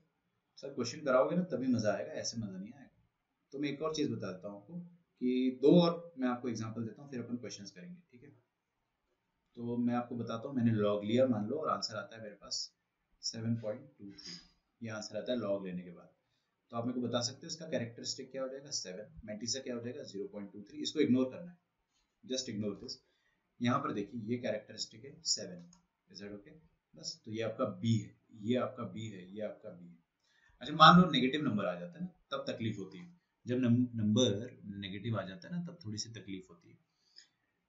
सर, क्वेश्चन कराओगे ना तभी मजा आएगा, ऐसे मजा नहीं आएगा। तो मैं एक और चीज बता देता हूँ आपको कि दो और मैं आपको एग्जांपल देता हूँ, फिर अपन क्वेश्चंस करेंगे। ठीक है, तो मैं आपको बताता हूँ, मैंने लॉग लिया मान लो और आंसर आता है मेरे पास 7.23। ये आंसर आता है लॉग लेने के बाद। तो आप मेरे को बता सकते हो इसका कैरेक्टरिस्टिक क्या हो जाएगा? 7। मैंटीसा क्या हो जाएगा? 0.23। इसको इग्नोर करना है, जस्ट इग्नोर दिस। यहाँ पर देखिए ये कैरेक्टरिस्टिक है 7। Is that okay? बस, तो ये आपका बी है, ये आपका बी है, ये आपका बी है। अच्छा मान लो नेगेटिव नंबर आ जाता है ना, तब तकलीफ होती है। जब नंबर नेगेटिव आ जाता है ना तब थोड़ी सी तकलीफ होती है।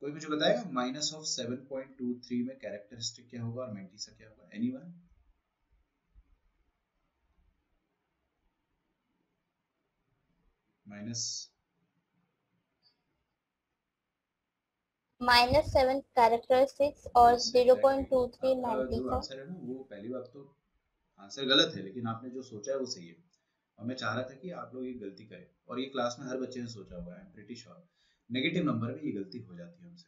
कोई मुझे बताएगा माइनस ऑफ 7.23 में कैरेक्टरिस्टिक क्या होगा और मैंटीसा क्या होगा? एनीवन? -7 कैरेक्टरिस्टिक्स और 0.23 जो मैंटीसा। आंसर है ना वो पहली बात तो आंसर गलत है, लेकिन आपने जो सोचा है वो सही है। और मैं चाह रहा था कि आप लोग ये गलती करें, और ये क्लास में हर बच्चे ने सोचा हुआ है, I am pretty sure. Negative number में ये गलती हो जाती है हमसे।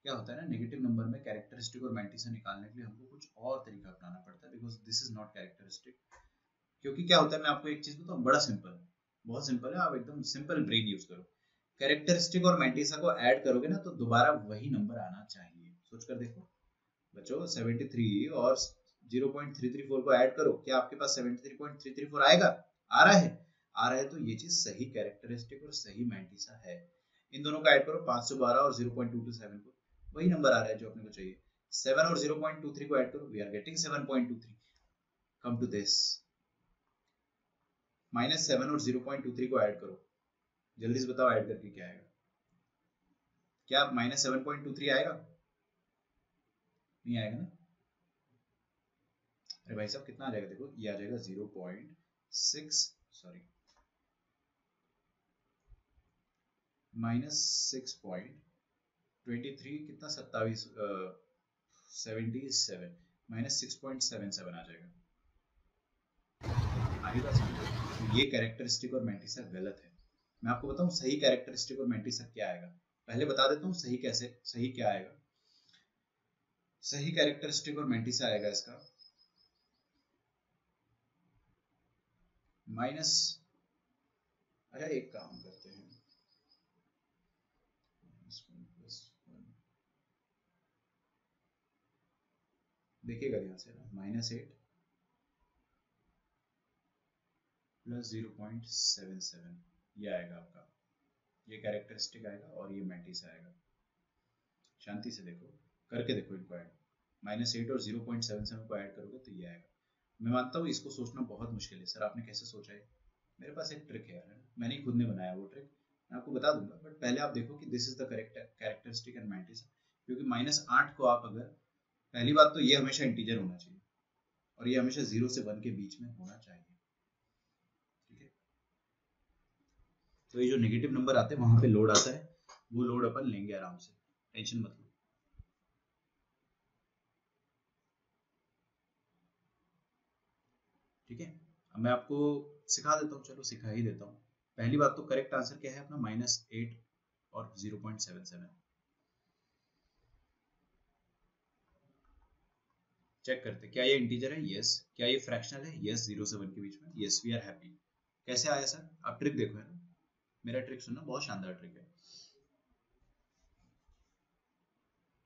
क्या होता है ना, नेगेटिव नंबर में कैरेक्टरिस्टिक और मैंटीसा निकालने के लिए हमको कुछ और तरीका अपनाना पड़ता है, because this is not characteristic. क्योंकि क्या होता है, मैं आपको एक चीज बताऊं, बड़ा सिंपल है, बहुत सिंपल है, आप एकदम सिंपल ब्रेन यूज करो। कैरेक्टरिस्टिक और मैंटिसा को ऐड करोगे ना तो दोबारा वही नंबर आना चाहिए। सोच कर देखो बच्चों, 73 और 0.334 को ऐड करो, क्या आपके पास 73.334 आएगा? आ रहा है, आ रहा है, तो ये चीज सही कैरेक्टरिस्टिक और सही मैंटिसा है। इन दोनों को ऐड करो, 512 और 0.227 को, वही नंबर आ रहा है जो अपने को चाहिए। 7 और 0.23 को ऐड करो, we are getting 7.23। Come to this, -7 और 0.23 को ऐड करो, जल्दी से बताओ ऐड करके क्या आएगा? क्या -7.23 आएगा? नहीं आएगा ना? अरे भाई साहब कितना आ जाएगा? देखो ये आ जाएगा 0.6, सॉरी -6.23, कितना 27, 77, -6.77 आ जाएगा। आएगा समझो? तो ये कैरेक्टरिस्टिक और मैंटिसा गलत है। मैं आपको बताऊं सही कैरेक्टरिस्टिक और मैंटिसा क्या आएगा, पहले बता देता हूँ सही कैसे, सही क्या आएगा। सही कैरेक्टरिस्टिक और मैंटिसा आएगा इसका माइनस, अच्छा एक काम करते हैं, देखिएगा ध्यान से, -8 + 0.77 ये आएगा आपका, ये कैरेक्टरिस्टिक आएगा और ये मैंटिसा आएगा। शांति से देखो, करके देखो इनको ऐड, -8 और 0.77 को ऐड करोगे तो ये आएगा। मैं मानता हूँ इसको सोचना बहुत मुश्किल है, सर आपने कैसे सोचा है? मेरे पास एक ट्रिक है यार, मैंने खुद ने बनाया वो ट्रिक, मैं आपको बता दूंगा, बट पहले आप देखो कि this is the correct characteristic and mantissa. क्योंकि -8 को आप अगर, पहली बात तो ये हमेशा इंटीजर होना चाहिए और ये हमेशा 0 से 1 के बीच में होना चाहिए, ठीक है? तो ये जो नेगेटिव नंबर आते हैं वहां पे लोड आता है, वो लोड अपन लेंगे आराम से, टेंशन मत लो। ठीक है, अब मैं आपको सिखा देता हूँ, चलो सिखा ही देता हूँ। पहली बात तो करेक्ट आंसर क्या है अपना? -8 और 0.77। चेक करते क्या ये इंटीजर है? यस। क्या ये फ्रैक्शनल है? यस। 0 से 1 के बीच में, यस, वी आर हैप्पी। कैसे आया सर? आप ट्रिक देखो, है ना, मेरा ट्रिक सुनना, बहुत शानदार ट्रिक है।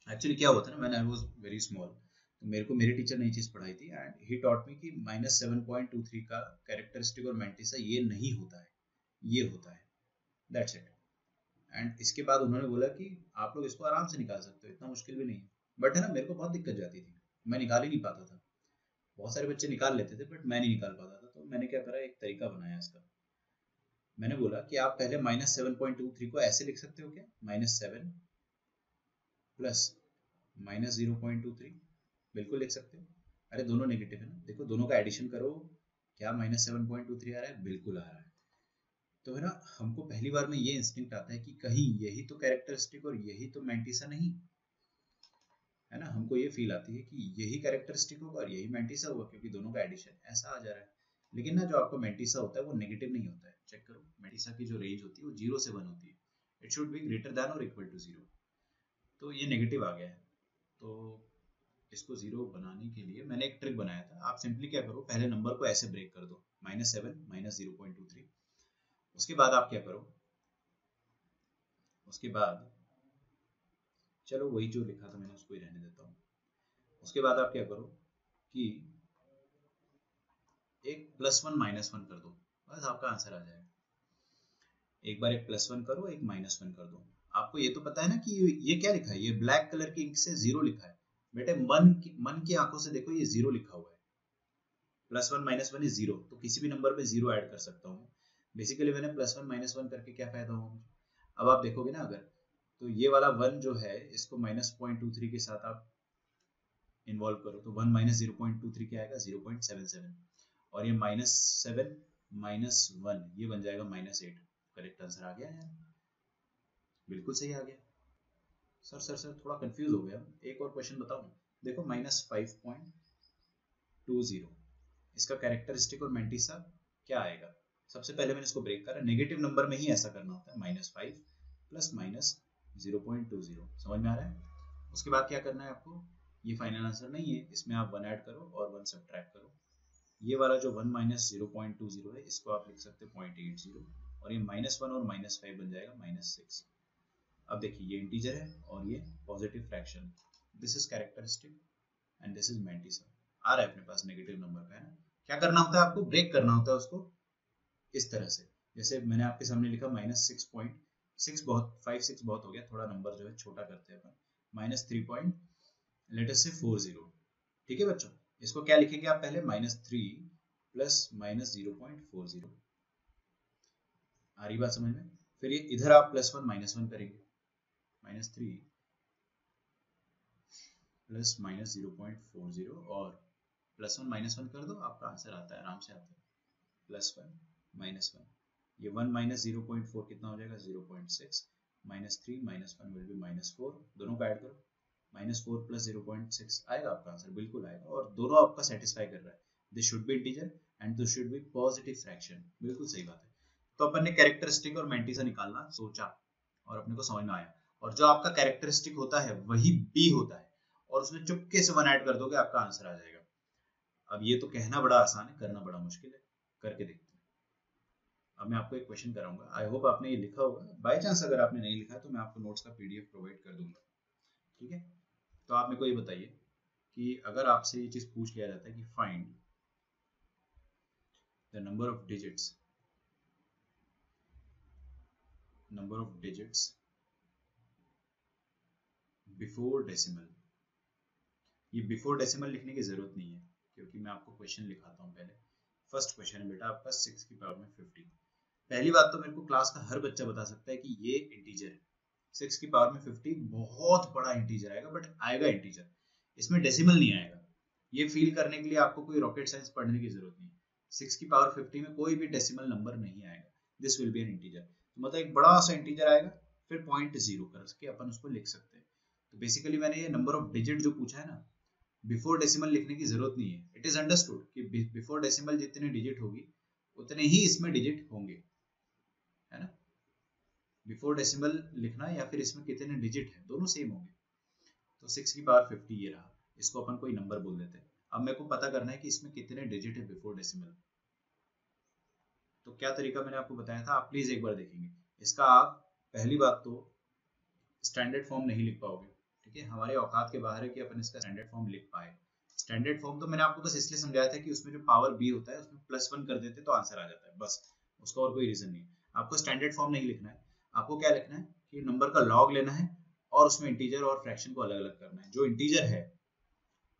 एक्चुअली क्या हुआ था ना, when I was very small, तो मेरे को मेरे टीचर ने ये चीज पढ़ाई थी एंड ही टॉट मी कि -7.23 का कैरेक्टरिस्टिक और मैंटिसा ये नहीं होता है, ये होता है, दैट्स इट। एंड इसके बाद उन्होंने बोला कि आप लोग इसको आराम से निकाल सकते हो, इतना मुश्किल भी नहीं है। बट है ना, मेरे को बहुत दिक्कत जाती थी, मैं निकाल ही नहीं पाता था। बहुत सारे बच्चे निकाल लेते थे बट मैं नहीं निकाल पाता था। तो मैंने क्या करा, एक तरीका बनाया इसका। मैंने बोला कि आप पहले -7.23 को ऐसे लिख सकते हो क्या, -7 प्लस -0.23, बिल्कुल लिख सकते हो। अरे दोनों नेगेटिव है ना, देखो दोनों का एडिशन करो, क्या -7.23 आ रहा है? बिल्कुल आ रहा है। तो है ना, हमको पहली बार में ये इंस्टिंक्ट आता है कि कहीं यही तो कैरेक्टरिस्टिक और यही तो मैंटिसा नहीं है ना। हमको ये फील आती है कि यही कैरेक्टरिस्टिक होगा और यही मैंटिसा होगा, क्योंकि दोनों का एडिशन ऐसा आ जा रहा है। लेकिन ना, जो आपको मैंटिसा होता है वो नेगेटिव नहीं होता है। चेक करो, मैंटिसा की जो रेंज होती है वो 0 से 1 होती है, it should be greater than और इक्वल टू 0। तो ये नेगेटिव आ गया है, तो इसको 0 बनाने के लिए मैंने एक ट्रिक बनाया था। आप सिंपली क्या करो, पहले नंबर को ऐसे ब्रेक कर दो, -7 -0.23। उसके बाद आप क्या करो, उसके बाद चलो वही जो लिखा था मैंने उसको ही रहने देता हूँ। उसके बाद आप क्या करो कि एक +1 -1 कर दो, बस आपका आंसर आ जाएगा। एक बार एक +1 करो, एक -1 कर दो। आपको ये तो पता है ना कि ये क्या लिखा है, ये ब्लैक कलर की इंक से 0 लिखा है। बेटे मन की आंखों से देखो, ये 0 लिखा हुआ है। +1 -1 इज 0, तो किसी भी नंबर पे 0 ऐड कर सकता हूँ। बेसिकली मैंने +1 -1 करके क्या फायदा हुआ मुझे? अब आप देखोगे ना, अगर तो ये वाला 1 जो है, इसको -0.23 के साथ आप इन्वॉल्व करो तो 1 - 0.23 क्या आएगा? 0.77। और ये -7 - 1 ये बन जाएगा -8। करेक्ट आंसर आ गया यार, बिल्कुल सही आ गया। सर थोड़ा कंफ्यूज हो गया। एक और क्वेश्चन बताऊं, देखो -5.20, इसका कैरेक्टरिस्टिक और मैंटिसा क्या आएगा? सबसे पहले मैंने इसको ब्रेक करा, नेगेटिव नंबर में ही ऐसा करना होता है, -5 प्लस -0.20। समझ में आ रहा है? उसके बाद क्या करना है आपको, ये फाइनल आंसर नहीं है, इसमें आप 1 ऐड करो और 1 सब्ट्रैक्ट करो, ये वाला जो 1 माइनस 0.20 है इसको आप लिख सकते हैं 0.80 और ये -1 और -5 बन जाएगा -6। अब देखिए ये इंटीजर है और ये positive fraction. This is characteristic and this is mantissa. आ रहा है अपने पास नेगेटिव नंबर का, है ना। क्या करना होता है आपको, ब्रेक करना होता है उसको इस तरह से, जैसे मैंने आपके सामने लिखा -6.6 बहुत 5-6 बहुत हो गया, थोड़ा नंबर जो है छोटा करते हैं अपन -3 लेट अस से 40। ठीक है बच्चों, इसको क्या लिखेंगे आप पहले -3 प्लस -0.40। आ रही बात समझ में। फिर ये इधर आप +1 -1 करेंगे, -3 प्लस -0.40 और +1 -1 कर दो, आपका आंसर आता है, आराम से आता है +1 -1। ये 1 माइनस 0.4 कितना हो जाएगा 0.6, -3 -1 विल बी -4, दोनों का ऐड करो, -4 प्लस 0.6 आएगा आपका आंसर, बिल्कुल आएगा, और दोनों आपका सेटिस्फाई कर रहा है। This should be integer and this should be positive fraction, बिल्कुल सही बात है। तो अपन ने कैरेक्टरिस्टिक और मैंटिसा निकालना सोचा और अपने को समझ में आया, और जो आपका कैरेक्टरिस्टिक होता है वही बी होता है, और उसमें चुपके से 1 ऐड कर दोगे आपका आंसर आ जाएगा। अब ये तो कहना बड़ा आसान है, करना बड़ा मुश्किल है, करके देखते हैं। अब मैं आपको एक क्वेश्चन कराऊंगा, आई होप आपने ये लिखा होगा, बाय चांस अगर आपने नहीं लिखा तो मैं आपको नोट्स का पीडीएफ प्रोवाइड कर दूंगा, ठीक है। तो आप मेरे को ये बताइए कि अगर आपसे ये चीज पूछ लिया जाता है कि find the number of digits before decimal. ये बिफोर डेसिमल लिखने की जरूरत नहीं है, क्योंकि मैं आपको क्वेश्चन लिखाता हूँ पहले। फर्स्ट क्वेश्चन है बेटा आपका 6 की पावर में 50। पहली बात तो मेरे को क्लास का हर बच्चा बता सकता है कि ये इंटीजर है, 6 की पावर में 50 बहुत बड़ा इंटीजर आएगा, बट आएगा इंटीजर, इसमें डेसिमल नहीं आएगा। ये फील करने के लिए आपको कोई रॉकेट साइंस पढ़ने की जरूरत नहीं है। 6 की पावर 50 में कोई भी डेसिमल नंबर नहीं आएगा, this will be N integer. तो मतलब एक बड़ा सा इंटीजर आएगा, फिर 0.0 करके अपन उसको लिख सकते हैं। तो बेसिकली मैंने ये नंबर ऑफ डिजिट जो पूछा है ना, बिफोर डेसिमल लिखने की जरूरत नहीं है। इट इज अंडरस्टूड कि बिफोर डेसिमल जितने डिजिट होगी उतने ही इसमें डिजिट होंगे, है ना। बिफोर डेसिमल लिखना या फिर इसमें कितने डिजिट है, दोनों सेम होंगे। तो 6 की पावर 50 ये रहा, इसको अपन कोई नंबर बोल देते हैं। अब मेरे को पता करना है कि इसमें कितने डिजिट है बिफोर डेसिमल। तो क्या तरीका मैंने आपको बताया था, आप प्लीज एक बार देखेंगे इसका। आप पहली बात तो स्टैंडर्ड फॉर्म नहीं लिख पाओगे, ठीक है, हमारे औकात के बाहर है कि अपन इसका स्टैंडर्ड फॉर्म लिख पाए। स्टैंडर्ड फॉर्म तो मैंने आपको बस इसलिए समझाया था कि उसमें जो पावर बी होता है उसमें +1 कर देते तो आंसर आ जाता है, बस, उसका और कोई रीजन नहीं है। आपको स्टैंडर्ड फॉर्म नहीं लिखना है, आपको क्या लिखना है कि नंबर का लॉग लेना है और उसमें इंटीजर और फ्रैक्शन को अलग अलग करना है। जो इंटीजर है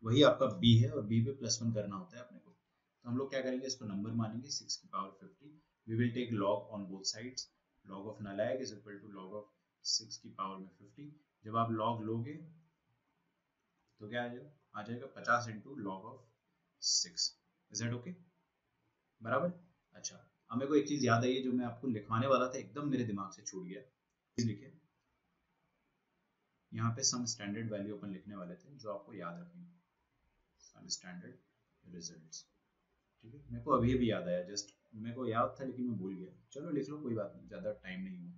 वही आपका बी है और बी पे +1 करना होता है अपने को। तो हम लोग क्या करेंगे, इसको नंबर मानेंगे 6 की power 50। We will take log on both sides, log of नालायक is equal to log of 6 की पावर में 50। जब आप लॉग लोगे तो क्या आ जाएगा 50 into log of 6। Is that okay, बराबर। अच्छा, अब मेरे को एक चीज याद आई है जो मैं आपको लिखवाने वाला था, एकदम मेरे दिमाग से छूट गया। लिखे यहाँ पे सम स्टैंडर्ड वैल्यू अपन लिखने वाले थे जो आपको याद रखनी, सम स्टैंडर्ड रिजल्ट्स, ठीक है। मेरे को अभी भी याद आया, जस्ट मेरे को याद था लेकिन मैं भूल गया। चलो लिख लो, कोई बात नहीं, ज्यादा टाइम नहीं हुआ।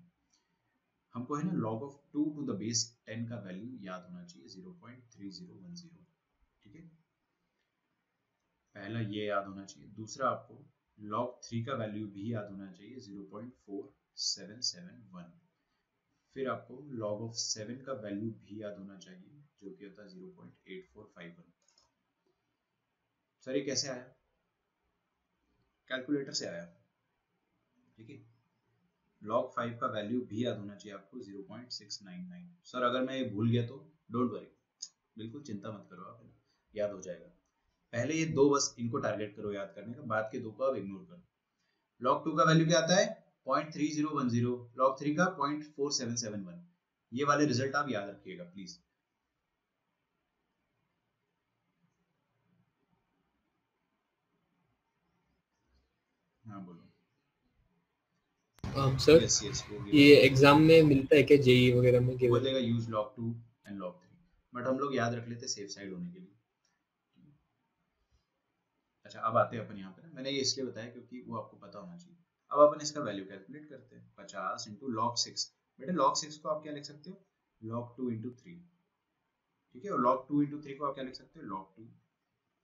हमको है ना log of 2 to the base 10 का वैल्यू याद होना चाहिए 0.3010, ठीक है। पहला ये याद होना चाहिए। दूसरा आपको log 3 का वैल्यू भी याद होना चाहिए 0.4771। फिर आपको log of 7 का वैल्यू भी याद होना चाहिए जो कि होता है 0.8451। सर ये कैसे आया, कैलकुलेटर से आया, ठीक है। log 5 का वैल्यू भी याद होना चाहिए आपको 0.699। सर अगर मैं ये भूल गया तो डोंट वरी, बिल्कुल चिंता मत करो आप, याद हो जाएगा। पहले ये दो बस इनको टारगेट करो याद करने का, बाद के दो को आप इग्नोर करो। log 2 का वैल्यू क्या आता है 0.3010, log 3 का 0.4771। ये वाले रिजल्ट आप याद रखिएगा प्लीज। हाँ बोलो। सर yes, yes, ये एग्जाम में मिलता है क्या, जेई वगैरह में वो देगा use log 2 and log 3, but हम लोग याद रख लेते सेफ साइड होने के लिए। अच्छा अब आते हैं अपन यहाँ पे ना, मैंने ये इसलिए बताया क्योंकि वो आपको पता होना चाहिए। अब अपन इसका वैल्यू कैलकुलेट करते हैं 50 इंटू log 6। बेटे log 6 को आप क्या लिख सकते हो log 2 इंटू 3, ठीक है, और log 2 इंटू 3 को आप क्या लिख सकते हो log 2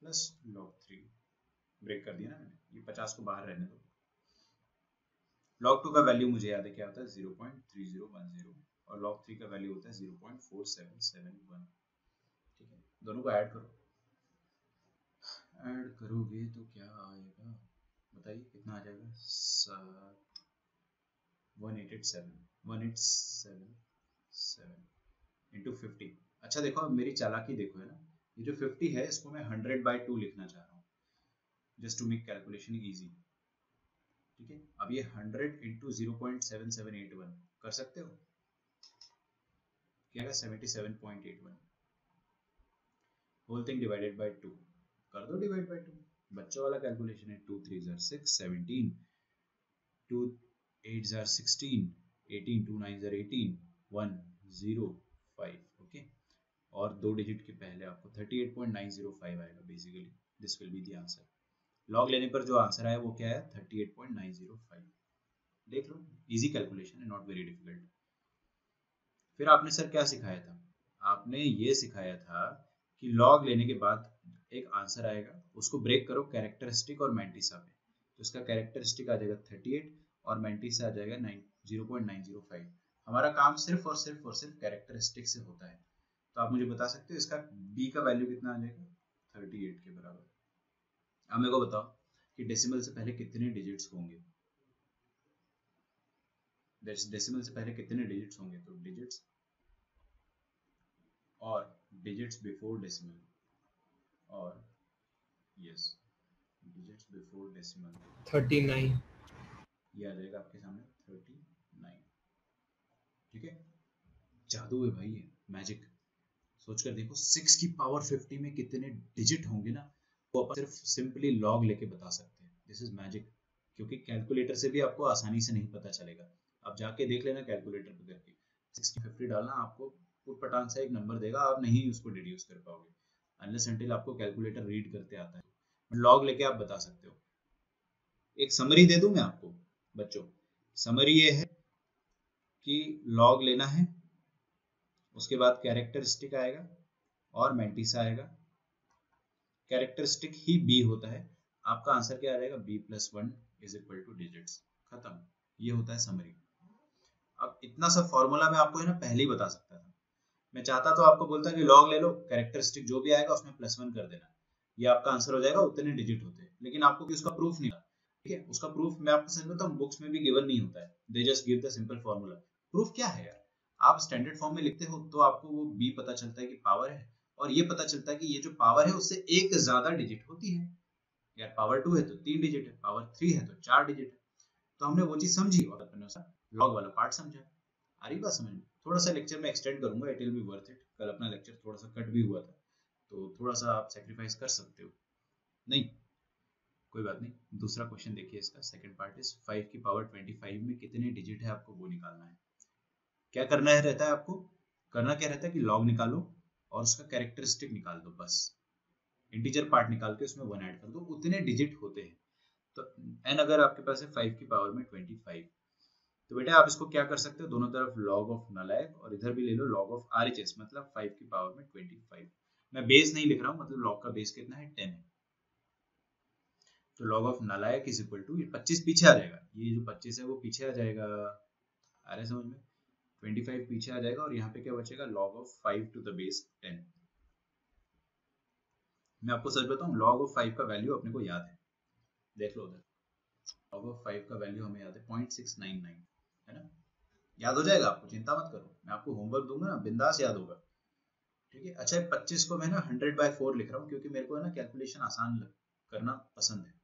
प्लस log 3 ब्रेक कर दिया ना मैंने, ये 50 को बाहर रहने दो। log 2 का वैल्यू मुझे याद है क्या होता है 0.3010 और log 3 का वैल्यू होता है 0.4771। ठीक है, दोनों को ऐड करो, ऐड करोगे तो क्या आएगा बताइए, कितना आ जाएगा 1887 इंटू 50। अच्छा देखो अब मेरी चालाकी देखो है ना, ये जो 50 है इसको मैं 100/2 लिखना चाह रहा हूँ just to make calculation easy. ठीक है, अब ये 100 इंटू 0.7781 कर सकते हो, क्या है 77.81, होल थिंग डिवाइडेड बाय 2 कर दो, डिवाइड बाय 2 बच्चों वाला कैलकुलेशन है। 2 3 6 17, 2 8 16, 18 2 9 18, 1 0 5। ओके, और दो डिजिट के पहले आपको 38.905 आएगा। Basically this will be the answer. Log लेने पर जो आंसर आया वो क्या है 38.905। देख लो, इजी कैलकुलेशन है, नॉट वेरी डिफिकल्ट। फिर आपने सर क्या सिखाया था, आपने ये सिखाया था कि लॉग लेने के बाद एक आंसर आएगा, उसको ब्रेक करो कैरेक्टरिस्टिक और मैंटिसा पे। तो इसका कैरेक्टरिस्टिक आ जाएगा 38 और मैंटिसा आ जाएगा 0.905। हमारा काम सिर्फ और सिर्फ कैरेक्टरिस्टिक से होता है। तो आप मुझे बता सकते हो इसका बी का वैल्यू कितना आ जाएगा 38 के बराबर। अब मेरे को बताओ कि डेसिमल से पहले कितने डिजिट्स होंगे, डेसिमल से पहले कितने डिजिट्स होंगे। तो डिजिट्स और डिजिट्स बिफोर डेसिमल और यस डिजिट्स बिफोर डेसिमल 39। ये आ जाएगा आपके सामने 39। ठीक है, जादू है भाई, ये मैजिक। सोच कर देखो 6 की पावर 50 में कितने डिजिट होंगे ना, वो अपन सिर्फ सिंपली लॉग लेके बता सकते हैं। दिस इज मैजिक, क्योंकि कैलकुलेटर से भी आपको आसानी से नहीं पता चलेगा। आप जाके देख लेना कैलकुलेटर पे करके 6 की 50 डालना, आपको पुटपटांग सा एक नंबर देगा, आप नहीं उसको डिड्यूस कर पाओगे अनलेस अनटिल आपको कैलकुलेटर रीड करते आता है। लॉग लेके आप बता सकते हो। एक समरी दे दूं मैं आपको बच्चों, समरी ये है कि लॉग लेना है, उसके बाद कैरेक्टरिस्टिक आएगा और मैंटिसा आएगा। कैरेक्टरिस्टिक ही बी होता है, आपका आंसर क्या आ जाएगा b+1 is equal two digits. खत्म, ये होता है समरी। अब इतना सब फॉर्मूला मैं आपको है ना पहले ही बता सकता था। मैं चाहता तो आपको बोलता कि लॉग ले लो, कैरेक्टरिस्टिक जो भी आएगा उसमें +1 कर देना, ये आपका आंसर हो जाएगा, उतने डिजिट होते हैं। लेकिन आपको कि उसका प्रूफ नहीं था। ठीक है, उसका प्रूफ मैं आपको सच बताऊं बुक्स में भी गिवन नहीं होता है, they just give the simple formula. Proof क्या है यार, आप स्टैंडर्ड फॉर्म में लिखते हो तो आपको वो बी पता चलता है कि पावर है, और ये पता चलता है कि ये जो पावर है उससे एक ज्यादा डिजिट होती है। यार पावर 2 है तो 3 डिजिट है, पावर 3 है तो 4 डिजिट है। तो हमने वो चीज समझी और अपने लॉग वाला पार्ट समझा। आ रही बात समझ में? थोड़ा सा लेक्चर में एक्सटेंड करूंगा, it will be worth it. कल अपना लेक्चर थोड़ा सा कट भी हुआ था, तो थोड़ा सा आप सेक्रीफाइस कर सकते हो। नहीं कोई बात नहीं। दूसरा क्वेश्चन देखिए, इसका सेकंड पार्ट इज 5 की पावर 25 में कितने डिजिट है आपको वो निकालना है। क्या करना है रहता है आपको, करना क्या रहता है कि लॉग निकालो और उसका कैरेक्टरिस्टिक निकाल दो, बस इंटीजर पार्ट निकाल के उसमें 1 ऐड कर दो, उतने डिजिट होते हैं। तो n अगर आपके पास है 5 की पावर में 25, तो बेटा आप इसको क्या कर सकते हो, दोनों तरफ log ऑफ नालायक और इधर भी ले लो log ऑफ RHS, मतलब 5 की पावर में 25। मैं बेस नहीं लिख रहा हूँ, मतलब log का बेस कितना है 10 है। तो log ऑफ नालायक इज इक्वल टू, ये 25 पीछे आ जाएगा, ये जो 25 है वो पीछे आ जाएगा, आ रहा है समझ में, 25 पीछे आ जाएगा और यहाँ पे क्या बचेगा log of 5 to the base 10। मैं आपको सच बताऊं log ऑफ 5 का वैल्यू अपने को याद है, देख लो उधर, log ऑफ 5 का वैल्यू हमें याद है 0.699 है ना, याद हो जाएगा आपको, चिंता मत करो, मैं आपको होमवर्क दूंगा ना, बिंदास याद होगा। ठीक है, अच्छा 25 को मैं ना 100/4 लिख रहा हूँ क्योंकि मेरे को है ना कैलकुलेशन आसान करना पसंद है।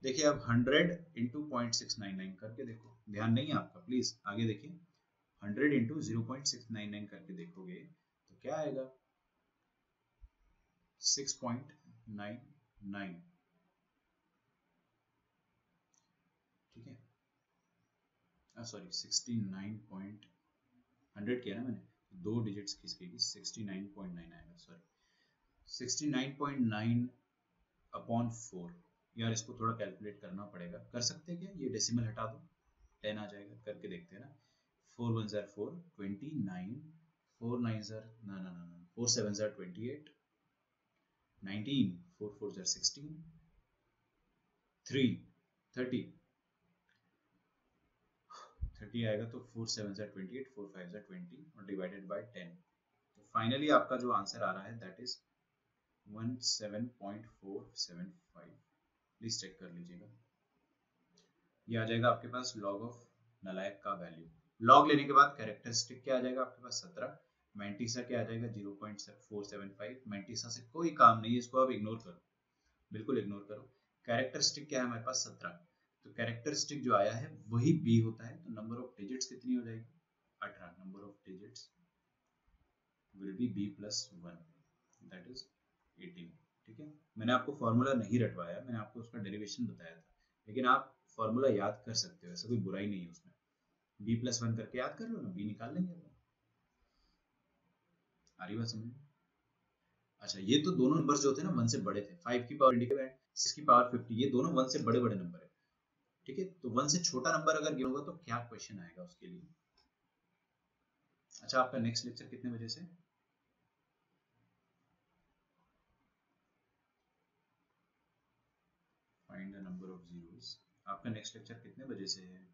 देखिए अब 100 इंटू 0.699 करके देखो, ध्यान नहीं है आपका प्लीज, आगे देखिए 100 इंटू 0.699 करके देखोगे तो क्या आएगा 6.99। ठीक है, सॉरी 100 किया ना मैंने, दो डिजिट्स खिसकेगी 69.9 आएगा, सॉरी 69.9 अपॉन 4। यार इसको थोड़ा कैलकुलेट करना पड़ेगा, कर सकते हैं क्या, ये डेसिमल हटा दो 10 आ जाएगा, करके देखते हैं ना। 4 1 4 29, 4 9 ना 4 7 28, 19, 4 4 16, 30 आएगा तो 4 7 ज़ा 28, 4 5 ज़ा 20 और डिवाइडेड बाय 10। तो फाइनली आपका जो आंसर आ रहा है दैट इज 17.475। प्लीज चेक कर लीजिएगा। ये आ जाएगा आपके पास लॉग ऑफ नालायक का वैल्यू। लॉग लेने के बाद कैरेक्टरिस्टिक क्या आ जाएगा आपके पास 17, मैंटीसा क्या आ जाएगा 0.475। मैंटीसा से कोई काम नहीं है, इसको आप इग्नोर करो, बिल्कुल इग्नोर करो। कैरेक्टरिस्टिक क्या है हमारे पास 17, तो कैरेक्टरिस्टिक जो आया है वही बी होता है। तो नंबर ऑफ डिजिट्स कितनी हो जाएगी 18। Number of digits will be b + 1 that is 18। ठीक है, मैंने आपको फॉर्मूला नहीं रटवाया, मैंने आपको उसका डेरिवेशन बताया था, लेकिन आप फॉर्मूला याद कर सकते हो, ऐसा कोई बुराई नहीं है उसमें। b + 1 करके याद कर लो ना, b निकाल लेंगे। आ रही बात समझ में? अच्छा, ये तो दोनों नंबर्स जो थे ना 1 से बड़े थे, 5 की पावर 20 एंड 6 की पावर 50, ये दोनों 1 से बड़े बड़े नंबर है। ठीक है, तो 1 से छोटा नंबर अगर गिवन होगा तो क्या क्वेश्चन आएगा उसके लिए। अच्छा, आपका नेक्स्ट लेक्चर कितने बजे से? Find the number of zeros. आपका नेक्स्ट लेक्चर कितने बजे से है?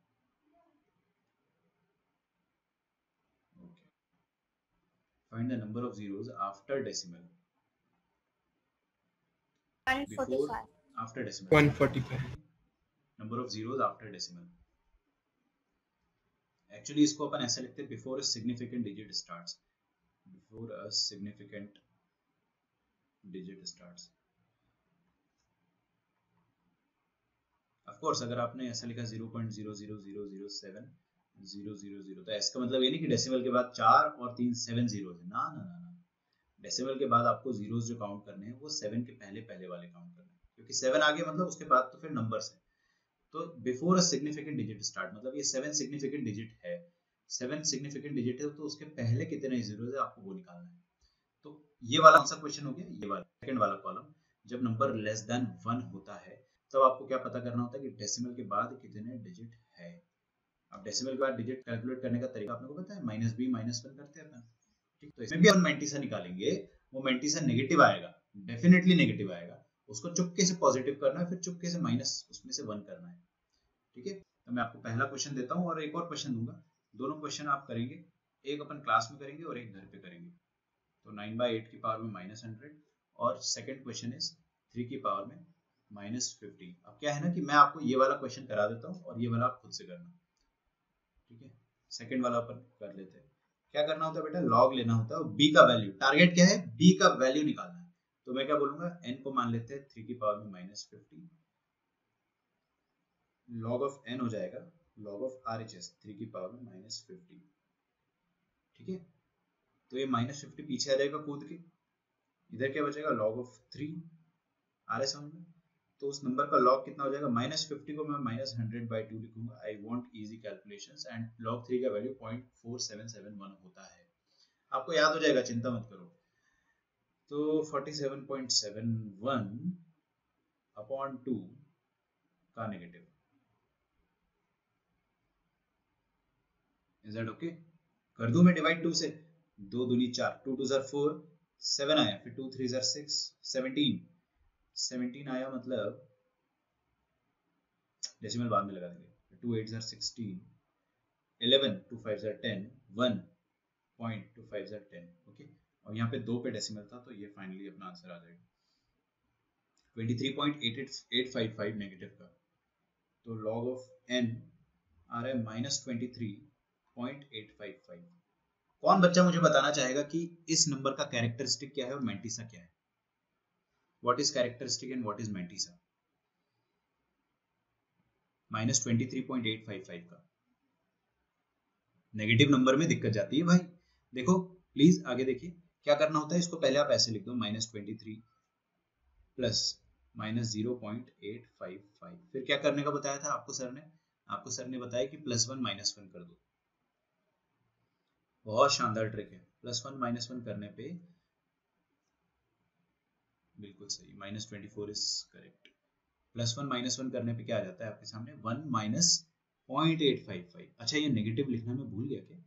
Okay, find the number of zeros after decimal. 145. After decimal 145. Number of zeros after decimal. Actually इसको अपन ऐसे लिखते हैं, before a significant digit starts. Before a significant digit starts. Of course अगर आपने ऐसा लिखा 0.00007 तो इसका मतलब ये नहीं कि डेसिमल के बाद 4 और 3 7 जीरो है। ना ना ना ना, डेसिमल के बाद आपको जीरोस जो काउंट करने हैं वो 7 के पहले पहले वाले काउंट करने हैं, क्योंकि 7 आगे मतलब उसके बाद तो फिर नंबर्स है। तो before a significant digit start मतलब ये 7 सिग्निफिकेंट डिजिट है, 7 सिग्निफिकेंट डिजिट है, तो उसके पहले कितने जीरोस है आपको वो निकालना है। तो ये वाला कौन सा क्वेश्चन हो गया? ये वाला सेकंड वाला कॉलम। जब नंबर लेस देन 1 होता है तब आपको क्या पता करना होता है कि डेसिमल के बाद कितने डिजिट है। अब डेसिमल के बाद डिजिट कैलकुलेट करने का तरीका आपको पता है, -b -1 करते हैं अपन। ठीक, तो इसमें भी अपन मैंटीसा निकालेंगे, वो मैंटीसा नेगेटिव आएगा, डेफिनेटली नेगेटिव आएगा, उसको चुपके से पॉजिटिव करना है, फिर चुपके से माइनस उसमें से 1 करना है। ठीक है, तो मैं आपको पहला क्वेश्चन देता हूँ और एक और क्वेश्चन दूंगा, दोनों क्वेश्चन आप करेंगे, एक अपन क्लास में करेंगे और एक घर पे करेंगे। तो 9/8 की पावर में -100 और सेकंड क्वेश्चन इज 3 की पावर में -50। अब क्या है ना कि मैं आपको ये वाला क्वेश्चन करा देता हूँ और ये वाला आप खुद से करना। ठीक है, सेकंड वाला अपन कर लेते हैं। क्या करना होता है बेटा, लॉग लेना होता है और b का वैल्यू, टारगेट क्या है, b का वैल्यू निकालना है। तो मैं क्या बोलूंगा, n को मान लेते हैं 3 की पावर में -50, लॉग ऑफ n हो जाएगा लॉग ऑफ RHS 3 की पावर में -50। ठीक है, तो ये -50 पीछे आ जाएगा कूद के, इधर क्या बचेगा लॉग ऑफ 3। आ रहा है समझ में? तो उस नंबर का लॉग कितना हो जाएगा, -50 को मैं -100/2 लिखूंगा। I want easy calculations and log 3 का वैल्यू 0.4771 होता है। आपको याद हो जाएगा, चिंता मत करो। तो 47.71/2 का नेगेटिव। Is that okay? कर दूं मैं डिवाइड 2 से, 2 दूनी 4, 2 2 4, 7 आया, फिर 2 3 6, 17 आया, मतलब डेसिमल बाद में लगा देंगे। 2 8 16, 11 2 5 10, 1.25 10। ओके, और यहाँ पे 2 पे डेसिमल था, तो ये फाइनली अपना आंसर आ जाएगा 23.88855 नेगेटिव का। तो लॉग ऑफ n आ रहा है -23.855। कौन बच्चा मुझे बताना चाहेगा कि इस नंबर का कैरेक्टरिस्टिक क्या है और मैंटीसा क्या है? What is characteristic and what is mantissa? -23.855 का नेगेटिव नंबर में दिक्कत जाती है भाई। देखो प्लीज आगे देखिए, क्या करना होता है, इसको पहले आप ऐसे लिख दो, -23 प्लस -0.855। फिर क्या करने का बताया था आपको सर ने? आपको सर ने बताया कि +1 -1 कर दो। बहुत शानदार ट्रिक है, +1 -1 करने पे बिल्कुल सही, -24 इज करेक्ट। +1 -1 करने पे क्या आ जाता है आपके सामने, 1 -0.855। अच्छा, ये नेगेटिव लिखना मैं भूल गया क्या?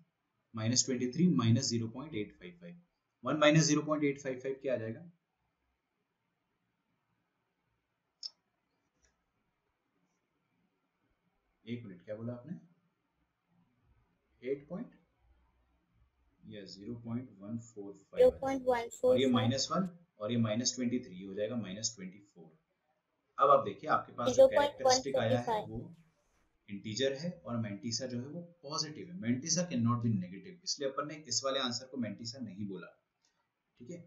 -23 -0.855, 1 -0.855 क्या आ जाएगा? एक मिनट, क्या बोला आपने? 8 पॉइंट या 0.145 और ये -1 और ये -23 हो जाएगा -24। अब आप देखिए आपके पास जो कैरेक्टरिस्टिक आया है वो इंटीजर है और मैंटिसा जो है वो पॉजिटिव है। Mantissa can not B negative, इसलिए अपन ने इस वाले आंसर को मैंटिसा नहीं बोला। ठीक है,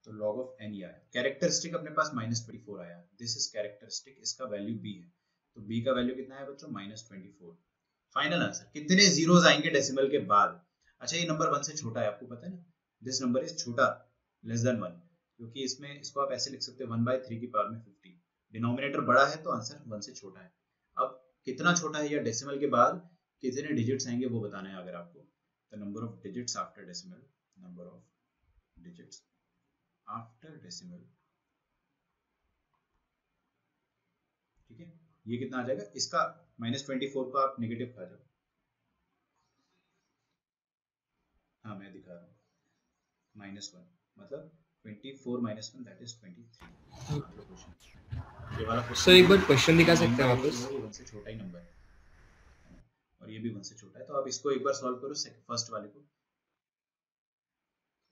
तो log ऑफ n आया। कैरेक्टरिस्टिक अपने पास -24 आया, दिस इज कैरेक्टरिस्टिक, इसका वैल्यू b है, तो b का वैल्यू कितना है बच्चों? -24। फाइनल आंसर, कितने जीरोस आएंगे डेसिमल के बाद? अच्छा, ये नंबर 1 से छोटा है, आपको पता है ना, दिस नंबर इज छोटा, लेस देन 1, क्योंकि इसमें इसको आप ऐसे लिख सकते हैं 1/3 की पावर में 50। डिनोमिनेटर बड़ा है तो आंसर 1 से छोटा है। अब कितना छोटा है या डेसिमल के बाद कितने डिजिट्स आएंगे वो बताना है अगर आपको। The number of digits after decimal, number of digits after decimal. ठीक है, ये कितना आ जाएगा? इसका -24 को आप नेगेटिव खा जाओ। हाँ मैं दिखा रहा हूँ, -1 मतलब 24 - 1 दैट इज 23। अगला क्वेश्चन, ये वाला क्वेश्चन सर एक बार क्वेश्चन दिखा सकते हैं वापस? वो 1 से छोटा ही नंबर है और ये भी 1 से छोटा है, तो आप इसको एक बार सॉल्व करो फर्स्ट वाले को,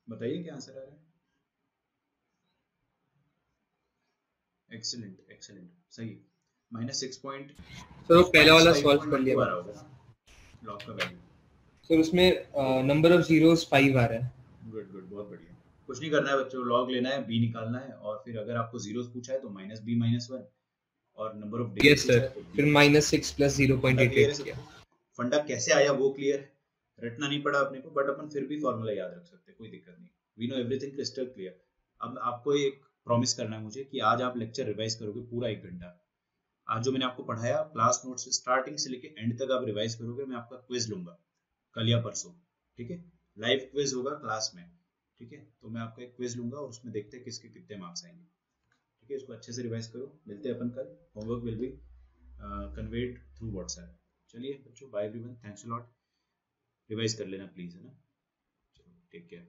बताइए क्या आंसर आ रहा है। एक्सीलेंट एक्सीलेंट, सही है। -6 पॉइंट सर वो पहला वाला सॉल्व कर लिया आ रहा होगा ना लॉग का वैल्यू। सर उसमें नंबर ऑफ जीरोस 5 आ रहा है। गुड गुड, बहुत बढ़िया। कुछ नहीं करना है बच्चों, लॉग लेना है, b निकालना है और फिर अगर आपको जीरोस पूछा है तो -b - 1 और नंबर ऑफ यस सर, फिर -6 + 0.88 किया। फंडा कैसे आया वो क्लियर है, रटना नहीं पड़ा अपने को, बट अपन फिर भी फॉर्मूला याद रख सकते हैं, कोई दिक्कत नहीं। We know everything crystal clear. अब आपको एक प्रॉमिस करना है मुझे कि आज आप लेक्चर रिवाइज करोगे पूरा 1 घंटा। आज जो मैंने आपको पढ़ाया क्लास नोट्स से स्टार्टिंग से लेके एंड तक आप रिवाइज करोगे। मैं आपका क्विज लूंगा कल या परसों, ठीक है, लाइव क्विज होगा क्लास में, ठीक है, तो मैं आपका एक क्विज लूंगा और उसमें देखते हैं किसके कितने मार्क्स आएंगे। ठीक है, इसको अच्छे से रिवाइज करो, मिलते हैं अपन कल। Homework will be conveyed through WhatsApp. चलिए बच्चों, bye everyone, thanks a lot, revise कर लेना प्लीज, है ना। चलो टेक केयर।